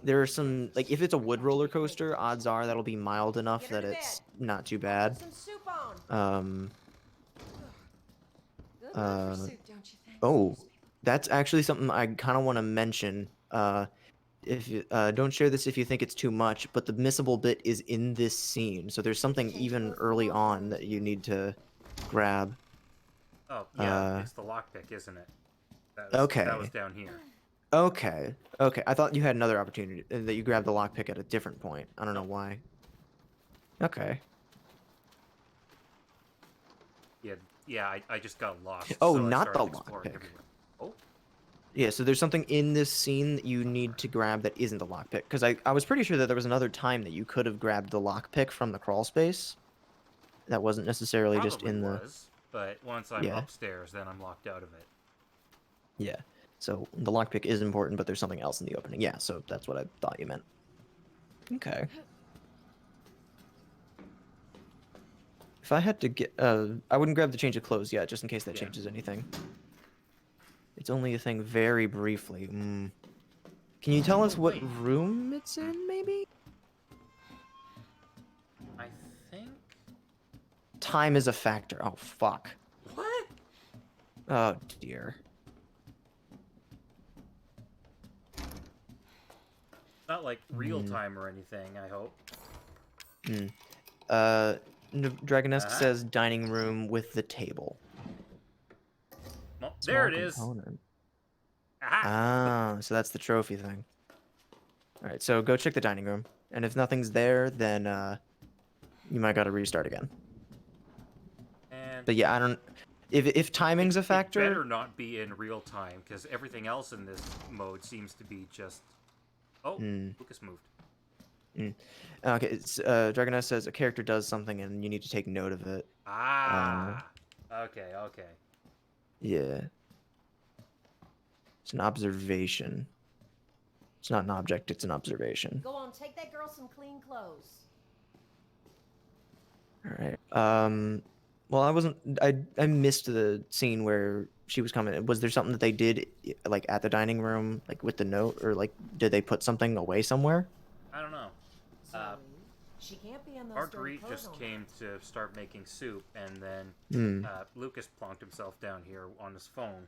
There are some like if it's a wood roller coaster, odds are that'll be mild enough that it's not too bad. Oh, that's actually something I kind of want to mention. If you don't share this if you think it's too much, but the missable bit is in this scene, so there's something even early on that you need to grab. Oh yeah, it's the lockpick, isn't it? Okay. That was down here. Okay. I thought you had another opportunity that you grabbed the lockpick at a different point. I don't know why. Okay. Yeah. I just got lost. Oh, so not the lockpick. Oh. Yeah, so there's something in this scene that you need to grab that isn't the lockpick. Because I was pretty sure that there was another time that you could have grabbed the lockpick from the crawl space. That wasn't necessarily just in the. But once I'm upstairs, then I'm locked out of it. Yeah. So the lockpick is important, but there's something else in the opening. Yeah, so that's what I thought you meant. Okay. If I had to get, I wouldn't grab the change of clothes yet, just in case that changes anything. It's only a thing very briefly. Can you tell us what room it's in, maybe? I think... Time is a factor. Oh, fuck. What? Oh, dear. Not like real time or anything, I hope. Dragonesque says dining room with the table. Well, there it is. Ah, so that's the trophy thing. All right, so go check the dining room, and if nothing's there, then you might gotta restart again. But yeah, I don't. If timing's a factor, it better not be in real time, because everything else in this mode seems to be just. Oh, Lucas moved. Okay, Dragoness says a character does something and you need to take note of it. Ah. Okay. Okay. Yeah. It's an observation. It's not an object, it's an observation. Go on, take that girl some clean clothes. Alright. Well, I missed the scene where she was coming. Was there something that they did like at the dining room, like with the note, or like did they put something away somewhere? I don't know. Zoe, she can't be in those dirty Marguerite clothes just all came night. to start making soup, and then Lucas plonked himself down here on his phone.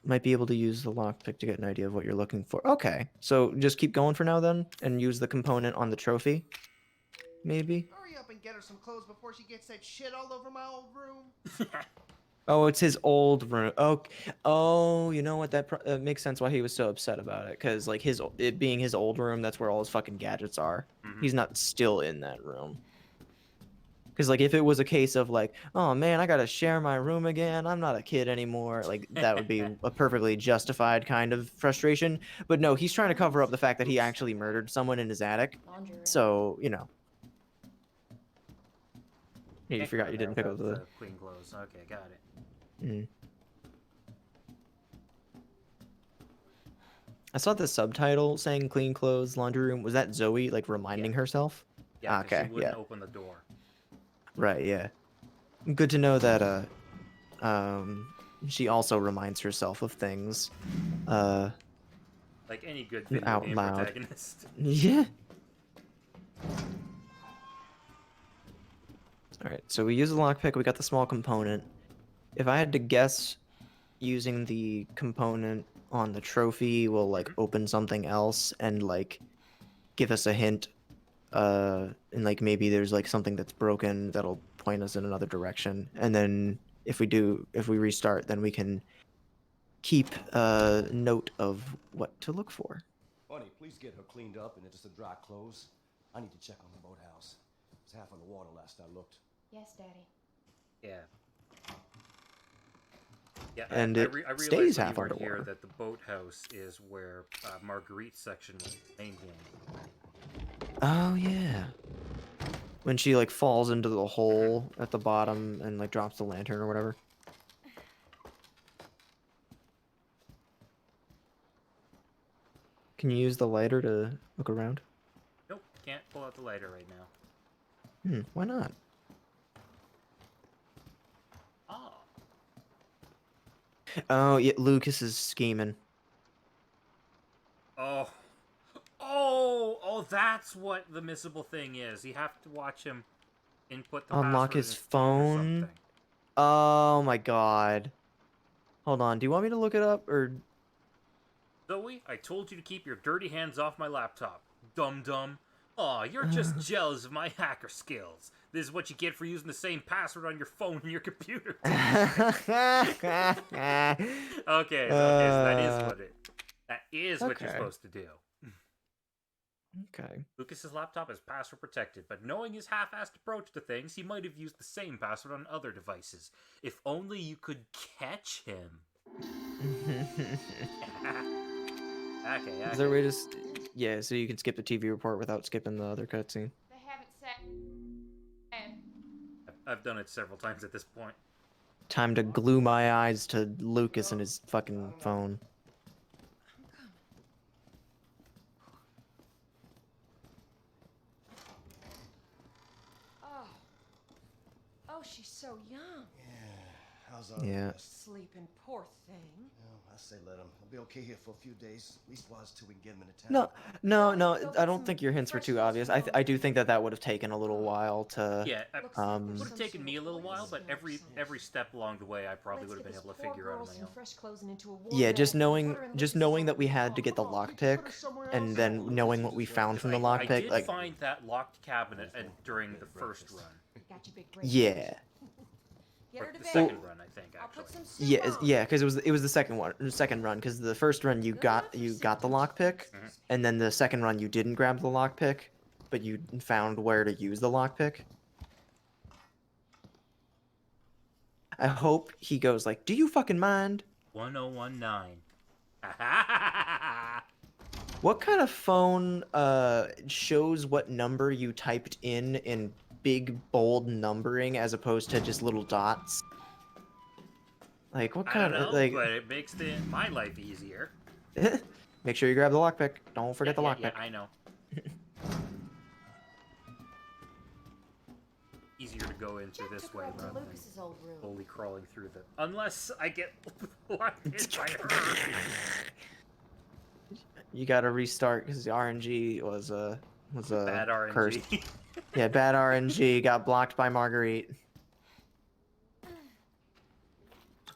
Might be able to use the lockpick to get an idea of what you're looking for. Okay, so just keep going for now then, and use the component on the trophy. Maybe. Hurry up and get her some clothes before she gets that shit all over my old room. Oh, it's his old room. Oh, you know what? That makes sense why he was so upset about it. Because like it being his old room, that's where all his fucking gadgets are. He's not still in that room. Because like if it was a case of like, oh man, I gotta share my room again. I'm not a kid anymore. Like that would be a perfectly justified kind of frustration. But no, he's trying to cover up the fact that he actually murdered someone in his attic. Laundry room. So you know. Yeah, you Can't forgot go you there didn't pick up without the. clean clothes. Okay, got it. I saw the subtitle saying "clean clothes, laundry room." Was that Zoe like reminding herself? Yeah, 'cause Okay, she wouldn't yeah. open the door. Right, yeah. Good to know that she also reminds herself of things. Like any good video Out game loud. protagonist. Yeah. Alright, so we use the lockpick, we got the small component. If I had to guess, using the component on the trophy will like open something else and like give us a hint. And like maybe there's like something that's broken that'll point us in another direction. And then if we restart, then we can keep a note of what to look for. Bunny, please get her cleaned up and into some dry clothes. I need to check on the boathouse. It's half on the water last I looked. Yes, Daddy. Yeah. Yeah, And I it realized stays when half you weren't here underwater. that the boathouse is where Marguerite's section was the main game. Oh yeah. When she like falls into the hole at the bottom and like drops the lantern or whatever. Can you use the lighter to look around? Nope, can't pull out the lighter right now. Why not? Oh. Oh yeah, Lucas is scheming. Oh, that's what the missable thing is. You have to watch him input the Unlock password his in his phone or phone. something. Oh my god. Hold on, do you want me to look it up or? Zoe, I told you to keep your dirty hands off my laptop. Dum-dum. Aw, you're just jealous of my hacker skills. This is what you get for using the same password on your phone and your computer. Okay, so that is what you're Okay. supposed to do. Okay. Lucas's laptop is password protected, but knowing his half-assed approach to things, he might have used the same password on other devices. If only you could catch him. Okay. Is there a way to? Yeah, so you can skip the TV report without skipping the other cutscene. They haven't said. I've done it several times at this point. Time to glue my eyes to Lucas and his fucking phone. Oh, she's so young. How's our Yeah. Sleeping, poor thing. I say let him. He'll be okay here for a few days. At least while it's till we can get him into town. No. I don't think your hints were too obvious. I do think that would have taken a little while to. Yeah, it would have taken me a little while, but every step along the way, I probably would have been able to figure out on my own. Fresh clothes and into a warm Yeah, bed. just Put her in knowing Lucas's that we room. had to get the lockpick, and then knowing what we found from the I lockpick, did like find that locked cabinet during the first run. Got your big bracelet. yeah. Get Or her to the bed. second run, I think, I'll put actually. some soup on. Yeah, because it was the second run, because the first run you got the lockpick, and then the second run you didn't grab the lockpick, but you found where to use the lockpick. I hope he goes like, "Do you fucking mind?" 1019. What kind of phone shows what number you typed in big bold numbering as opposed to just little dots? Like what I kind don't of know, but it makes my life easier. Make sure you grab the lockpick. Don't forget the Yeah, lockpick. I know. Easier to go in through this way rather than Lucas's old room. slowly crawling through the. Unless I get locked in by her. You gotta restart because the RNG was Bad RNG. cursed. Yeah, bad RNG got blocked by Marguerite.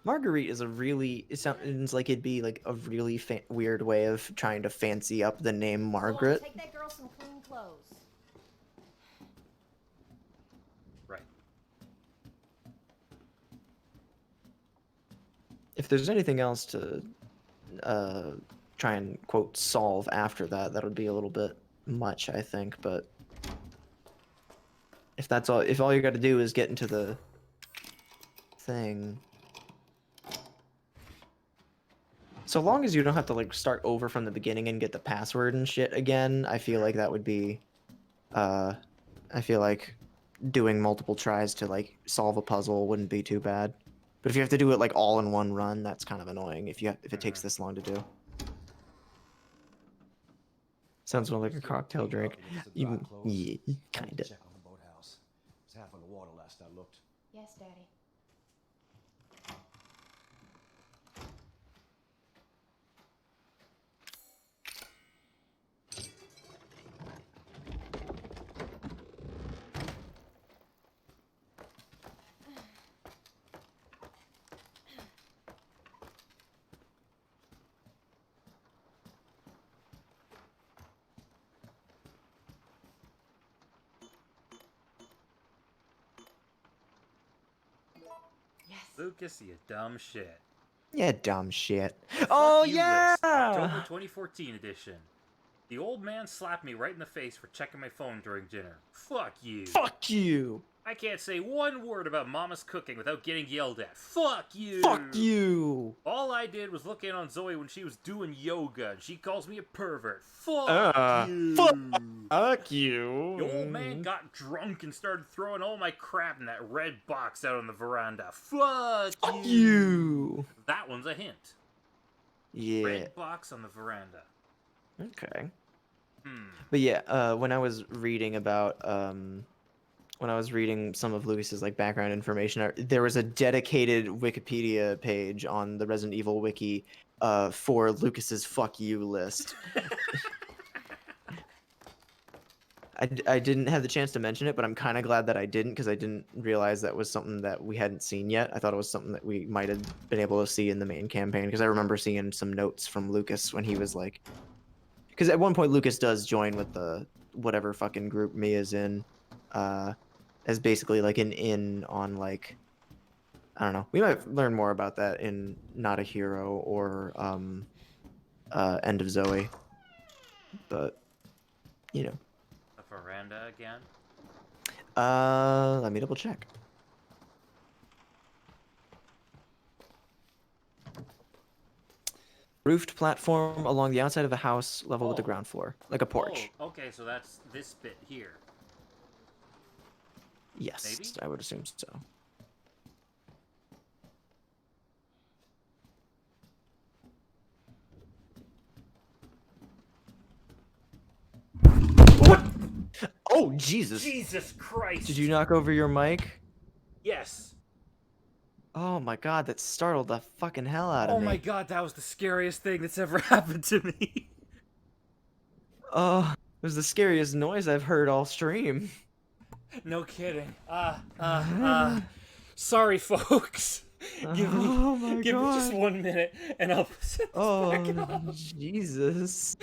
Marguerite is a really, it sounds like it'd be like a really weird way of trying to fancy up the name Margaret. Take that girl some clean clothes. Right. If there's anything else to try and quote solve after that, that would be a little bit much, I think. But if that's all, if all you got to do is get into the thing. So long as you don't have to like start over from the beginning and get the password and shit again, I feel like that would be, I feel like doing multiple tries to like solve a puzzle wouldn't be too bad. But if you have to do it like all in one run, that's kind of annoying if it takes this long to do. Sounds more like a cocktail drink. Yeah, kinda. Check on the boathouse. It's half on the water last I looked. Yes, Daddy. Lucas, you dumb shit. Yeah, dumb shit. Fuck Oh You yeah! List, October 2014 edition. The old man slapped me right in the face for checking my phone during dinner. Fuck you. Fuck you. I can't say one word about Mama's cooking without getting yelled at. Fuck you! Fuck you! All I did was look in on Zoe when she was doing yoga, and she calls me a pervert. Fuck you! Fuck you! The old man got drunk and started throwing all my crap in that red box out on the veranda. Fuck you! That one's a hint. Yeah. Red box on the veranda. Okay. But yeah, when I was reading about when I was reading some of Lucas's like background information, there was a dedicated Wikipedia page on the Resident Evil wiki for Lucas's "fuck you" list. I didn't have the chance to mention it, but I'm kind of glad that I didn't because I didn't realize that was something that we hadn't seen yet. I thought it was something that we might have been able to see in the main campaign because I remember seeing some notes from Lucas when he was like, because at one point Lucas does join with the whatever fucking group Mia's in, as basically like an in on like, I don't know. We might learn more about that in Not a Hero or End of Zoe, but you know. A veranda again? Let me double check. Roofed platform along the outside of a house, level with the ground floor, like a porch. Oh, okay, so that's this bit here. Yes, Maybe? I would assume so. What? Oh, Jesus. Jesus Christ. Did you knock over your mic? Yes. Oh my god, that startled the fucking hell out of me. Oh my god, that was the scariest thing that's ever happened to me. Oh, it was the scariest noise I've heard all stream. No kidding. Sorry, folks. Give me just 1 minute, and I'll set this back up. Jesus.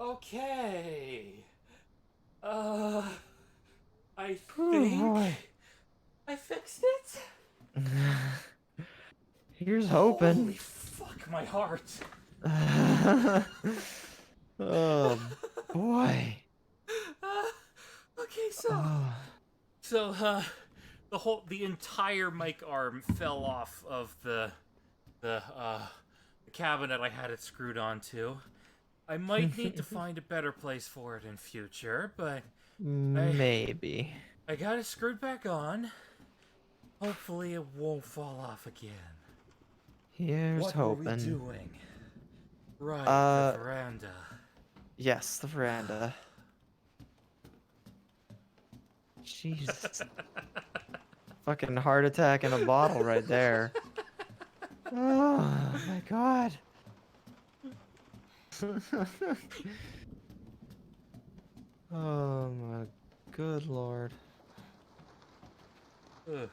Okay. I Oh, think boy. I fixed it. Here's Holy hoping. fuck, my heart. Oh boy. Okay, Oh. the entire mic arm fell off of the cabinet I had it screwed onto. I might need to find a better place for it in future, but Maybe. I got it screwed back on. Hopefully it won't fall off again. Here's What hoping. were we doing? Right, the veranda. Yes, the veranda. Jesus. Fucking heart attack in a bottle right there. Oh my god. Oh my good lord. Ugh.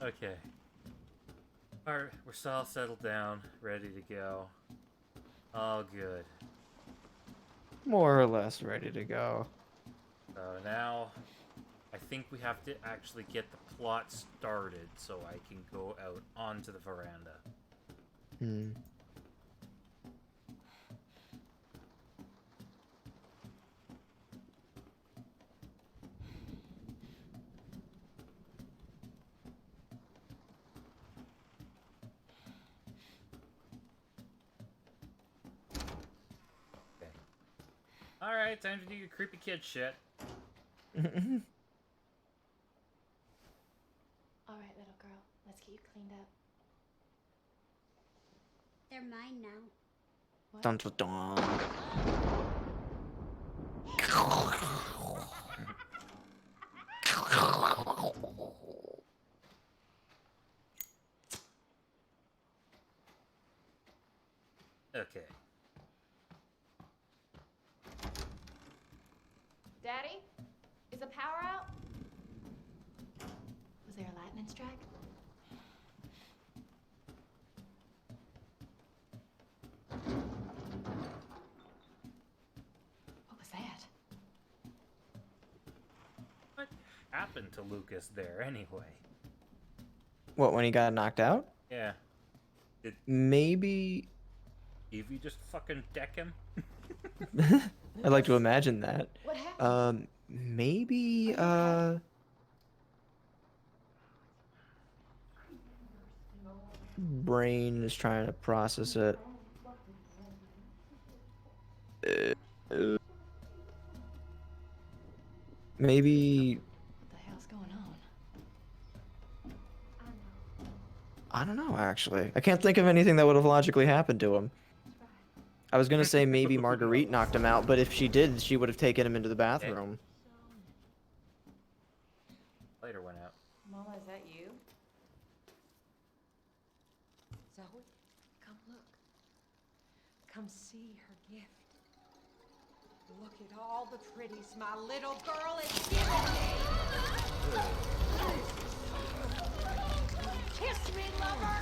Okay. Alright, we're all settled down, ready to go. All good. More or less ready to go. So now, I think we have to actually get the plot started so I can go out onto the veranda. Hmm. Okay. Alright, time to do your creepy kid shit. Alright, little girl. Let's get you cleaned up. They're mine now. What? Dun dun dun. Okay. Daddy? Is the power out? Was there a lightning strike? What was that? What happened to Lucas there anyway? What, when he got knocked out? Yeah. Did Maybe. Evie just fucking deck him? I'd like to imagine that. What happened? Maybe, brain is trying to process it. Maybe. What the hell's going on? I don't know, actually. I can't think of anything that would have logically happened to him. I was gonna say maybe Marguerite knocked him out, but if she did, she would have taken him into the bathroom. Later went out. Mama, is that you? Zoe, come look. Come see her gift. Look at all the pretties my little girl is giving me. Kiss me, lover.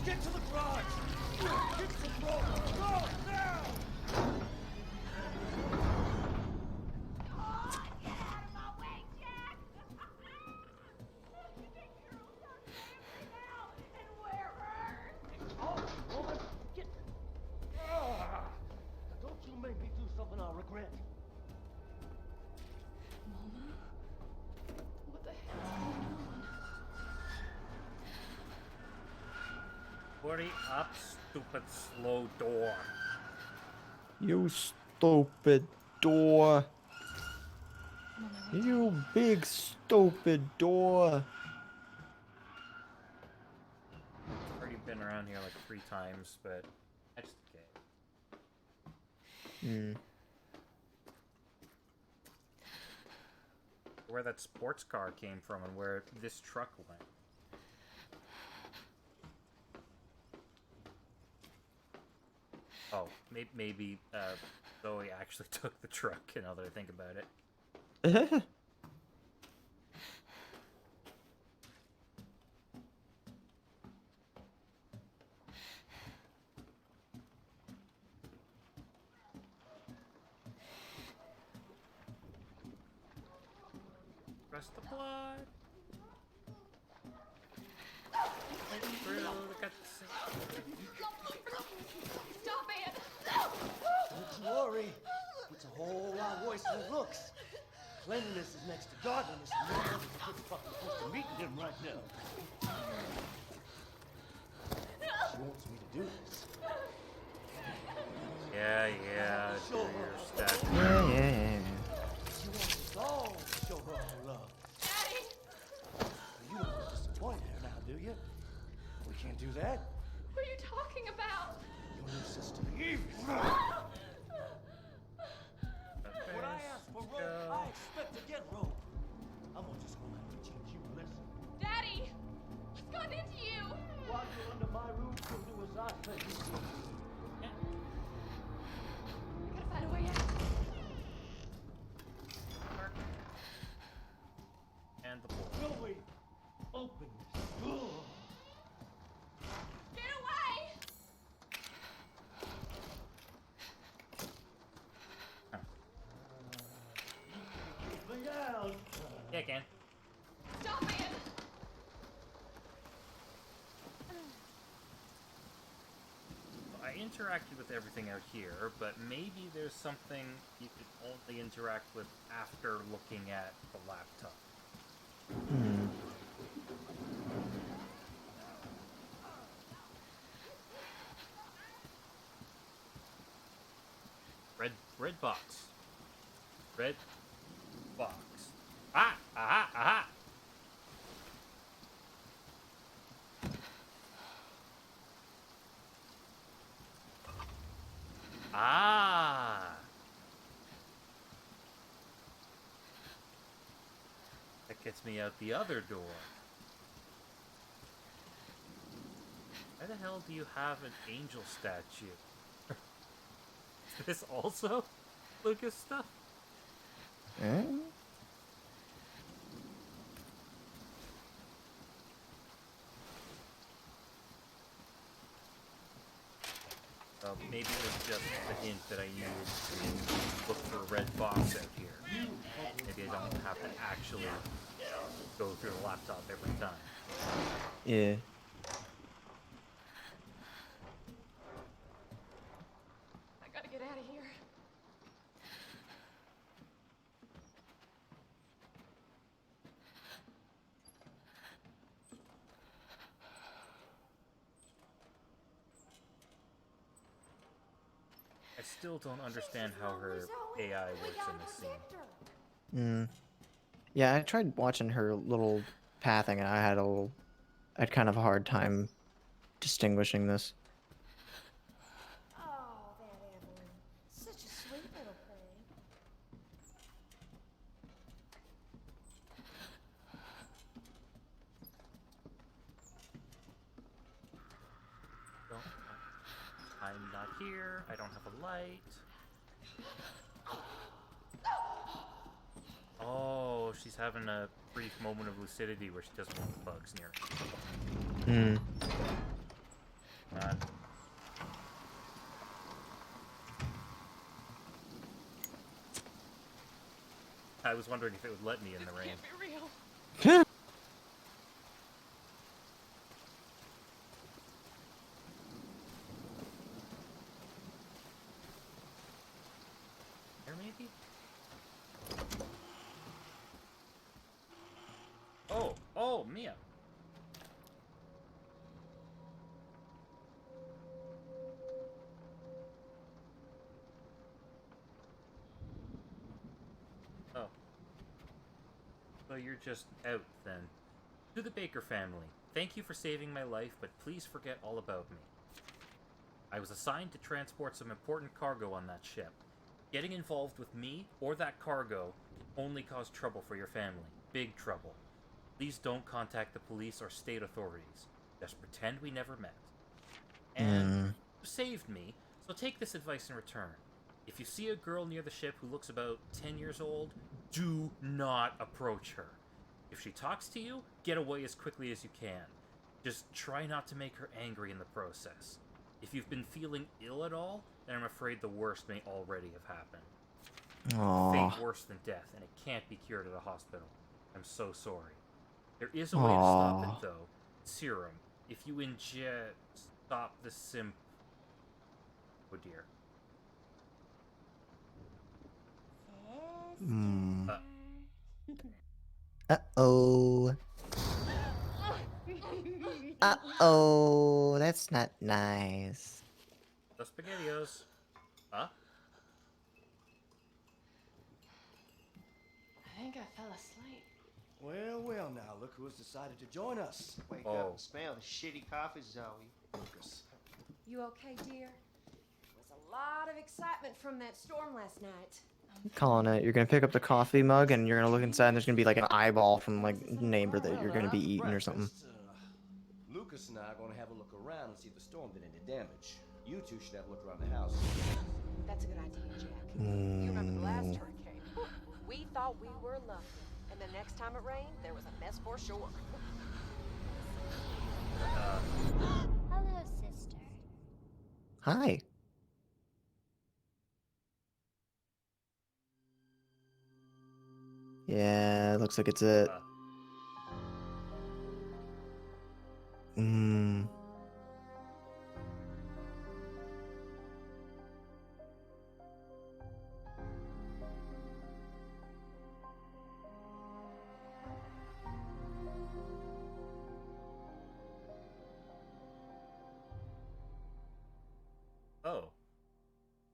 Get to the garage! Get to the boat! Go, now! Get out of my way, Jack! And wear her! Oh, woman, get... Ah, don't you make me do something I'll regret. Mama? What the hell's going on? Hurry up, stupid slow door. You stupid door. Mama, wait. You big stupid door. Already been around here like 3 times, but that's okay. Hmm. Where that sports car came from and where this truck went. Oh, maybe Zoe actually took the truck, now that I think about it. Press the blood. Right through the cutscene. Stop it! Don't you worry. It's a whole lot worse than it looks. Cleanliness is next to godliness, and no one is a good fucking close to meeting him right now. She wants me to do this. Yeah, do your stat. Yeah. She wants us all to show her our love. Daddy! You don't want to disappoint her now, do you? We can't do that. What are you talking about? Your new sister, Eve. When I ask for rope, I expect to get rope. I'm just gonna have to teach you a lesson. Daddy! What's gotten into you? While you're under my roof, you'll do as I say. I gotta find a way out. And the board. Joey, open this door. Get away! Keep me down. Yeah, I can. Stop it! I interacted with everything out here, but maybe there's something you could only interact with after looking at the laptop. Red box. Red box. Ah! Aha! Aha! Ah! That gets me out the other door. Why the hell do you have an angel statue? Is this also Lucas stuff? Eh? Maybe it was just a hint that I needed to look for a red box out here. Maybe I don't have to actually go through the laptop every time. Yeah. I gotta get out of here. I still don't understand how her AI works in this scene. Yeah, I tried watching her little pathing, and I had kind of a hard time distinguishing this. Oh, that Evelyn. Such a sweet little thing. I'm not here. I don't have a light. Oh, she's having a brief moment of lucidity where she doesn't want the bugs near her. I was wondering if it would let me in the rain. Can't be real. Here, maybe? Oh, Mia. Oh. So you're just out, then. To the Baker family, thank you for saving my life, but please forget all about me. I was assigned to transport some important cargo on that ship. Getting involved with me or that cargo can only cause trouble for your family. Big trouble. Please don't contact the police or state authorities. Just pretend we never met. And you saved me, so take this advice in return. If you see a girl near the ship who looks about 10 years old, do not approach her. If she talks to you, get away as quickly as you can. Just try not to make her angry in the process. If you've been feeling ill at all, then I'm afraid the worst may already have happened. Aww. Fate worse than death, and it can't be cured at a hospital. I'm so sorry. There is a way to stop it, Aw. though. Serum. If you inject... Stop the simp... Oh, dear. Hmm. Uh, Uh-oh. Uh-oh. That's not nice. the SpaghettiOs. Huh? I think I fell asleep. Well, well, now look who has decided to join us. Wake Oh. up and smell the shitty coffee, Zoe. Lucas. You okay, dear? There was a lot of excitement from that storm last night. Calling it. You're gonna pick up the coffee mug and you're gonna look inside and there's gonna be like an eyeball from like neighbor that you're gonna be Well, eating or something. breakfast, Lucas and I are going to have a look around and see if the storm did any damage. You two should have a look around the house. That's a good idea, Jack. You remember the last hurricane? We thought we were lucky, and the next time it rained, there was a mess for sure. Hello, sister. Hi. Yeah, looks like it's it. Hmm. Oh.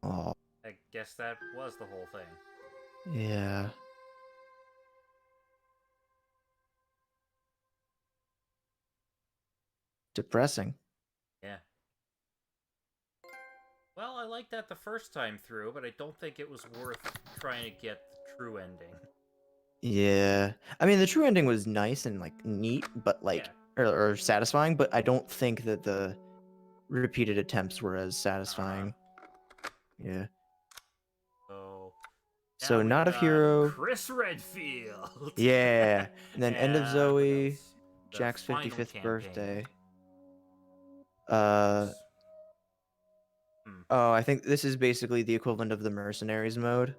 Oh, I guess that was the whole thing. yeah. Depressing. Yeah. Well, I liked that the first time through, but I don't think it was worth trying to get the true ending. Yeah. I mean, the true ending was nice and like neat, but like or satisfying, but I don't think that the repeated attempts were as satisfying. Yeah. So So now we not of got hero. Chris Redfield. Yeah. And then End of And what Zoe, else? The Jack's final 55th campaign. birthday. Hmm. Oh, I think this is basically the equivalent of the Mercenaries mode.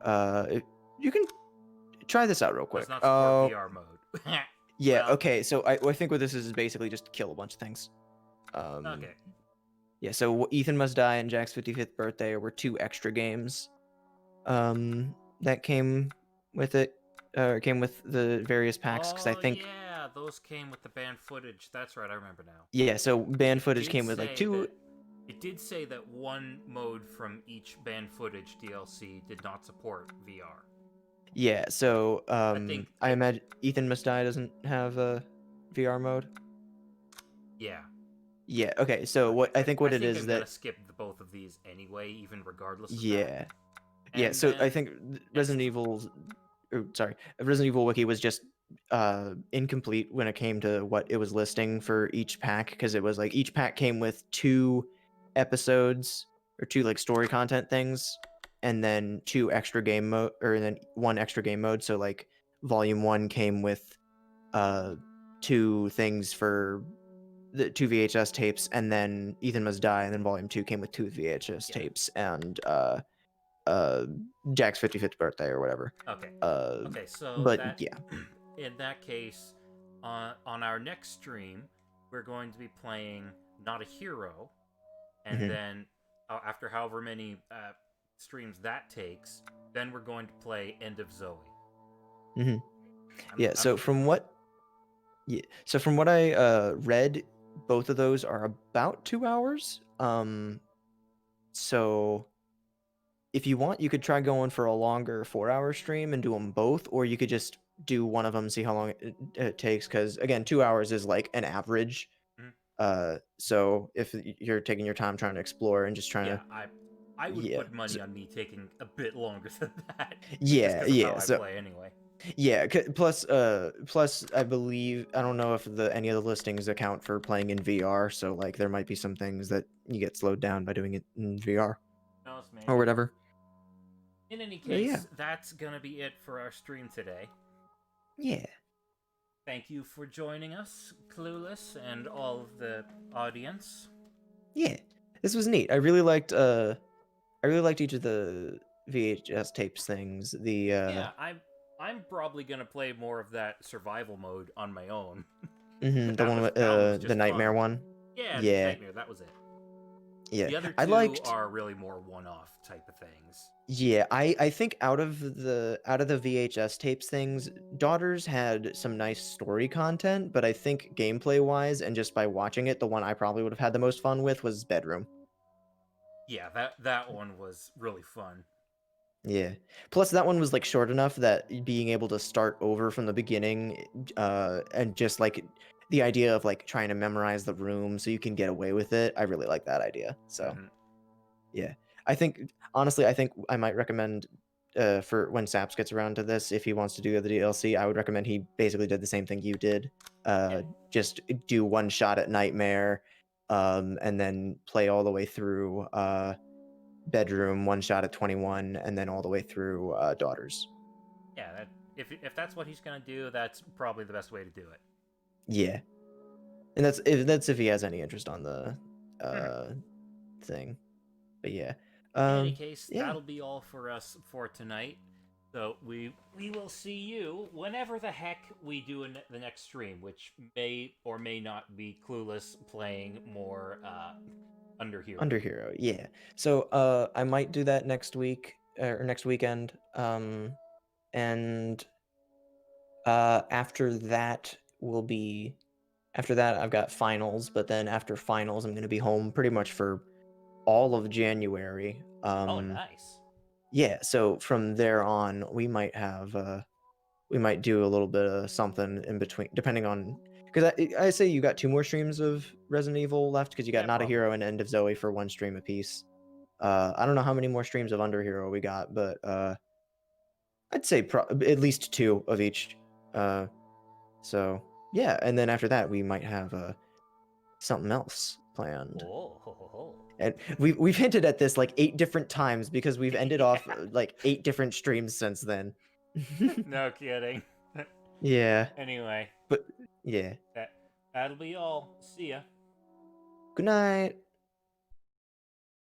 You can try this out real quick. Does not support Oh, VR mode. yeah. Well, Okay. So I think what this is basically just kill a bunch of things. Okay. Yeah. So Ethan Must Die and Jack's 55th birthday were two extra games. That came with it. Came with the various packs because I think. Yeah, those came with the banned footage. That's right, I remember now. Yeah. So banned footage Did came with like say two. that- It did say that one mode from each banned footage DLC did not support VR. Yeah. So think I imagine Ethan Must Die doesn't have a VR mode. Yeah. Yeah. Okay. So what I think what it is I'm that. gonna skip both of these anyway, even regardless of Yeah. that. Yeah, And so I then think Resident Evil Wiki was just incomplete when it came to what it was listing for each pack because it was like each pack came with 2 episodes or 2 like story content things and then 2 extra game mode or then 1 extra game mode. So like volume 1 came with 2 things for the 2 VHS tapes and then Ethan Must Die and then volume 2 came with 2 VHS tapes and Jack's 55th birthday or whatever. Okay. Okay, so but that, yeah. In that case, on our next stream, we're going to be playing Not a Hero, and Mhm. then after however many streams that takes, then we're going to play End of Zoe. Mm-hmm. Yeah. So from what I read, both of those are about 2 hours. So if you want, you could try going for a longer 4-hour stream and do them both, or you could just do one of them, see how long it takes. Because again, 2 hours is like an average. So if you're taking your time trying to explore and just trying to, I would put money on me taking a bit longer than that. Yeah, just 'cause of yeah. How I So play anyway. yeah. Plus, I believe I don't know if any of the listings account for playing in VR. So like, there might be some things that you get slowed down by doing it in VR Knows, man. or whatever. In any But yeah. case, that's gonna be it for our stream today. Yeah. Thank you for joining us, Clueless, and all of the audience. Yeah, this was neat. I really liked each of the VHS tapes things. Yeah, I'm probably gonna play more of that survival mode on my own. The That one was- with that was the just nightmare fun. one. Yeah, Yeah. Nightmare, that was it. Yeah, The other two I liked. are really more one-off type of things. Yeah, I think out of the VHS tapes things, Daughters had some nice story content, but I think gameplay wise and just by watching it, the one I probably would have had the most fun with was Bedroom. Yeah, that one was really fun. Yeah. Plus that one was like short enough that being able to start over from the beginning, and just like the idea of like trying to memorize the room so you can get away with it, I really like that idea. So Mhm. yeah, I think honestly, I think I might recommend for when Saps gets around to this, if he wants to do the DLC, I would recommend he basically did the same thing you did. Just do one shot at Nightmare, and then play all the way through Bedroom, one shot at 21, and then all the way through Daughters. Yeah, that if that's what he's gonna do, that's probably the best way to do it. Yeah, and that's if he has any interest on the thing. But yeah. In any case, yeah. that'll be all for us for tonight. So we will see you whenever the heck we do the next stream, which may or may not be Clueless playing more Underhero. Underhero, yeah. So I might do that next week or next weekend. And after that I've got finals, but then after finals I'm gonna be home pretty much for all of January. Oh, nice. Yeah, so from there on we might do a little bit of something in between, depending on, because I say you got 2 more streams of Resident Evil left, because you got Not a Hero and End of Zoe for 1 stream apiece. I don't know how many more streams of Underhero we got, but I'd say at least 2 of each. So yeah, and then after that we might have something else planned. And we've hinted at this like 8 different times because we've ended off like 8 different streams since then. No kidding. Yeah. Anyway. But yeah. That'll be all. See ya. Good night.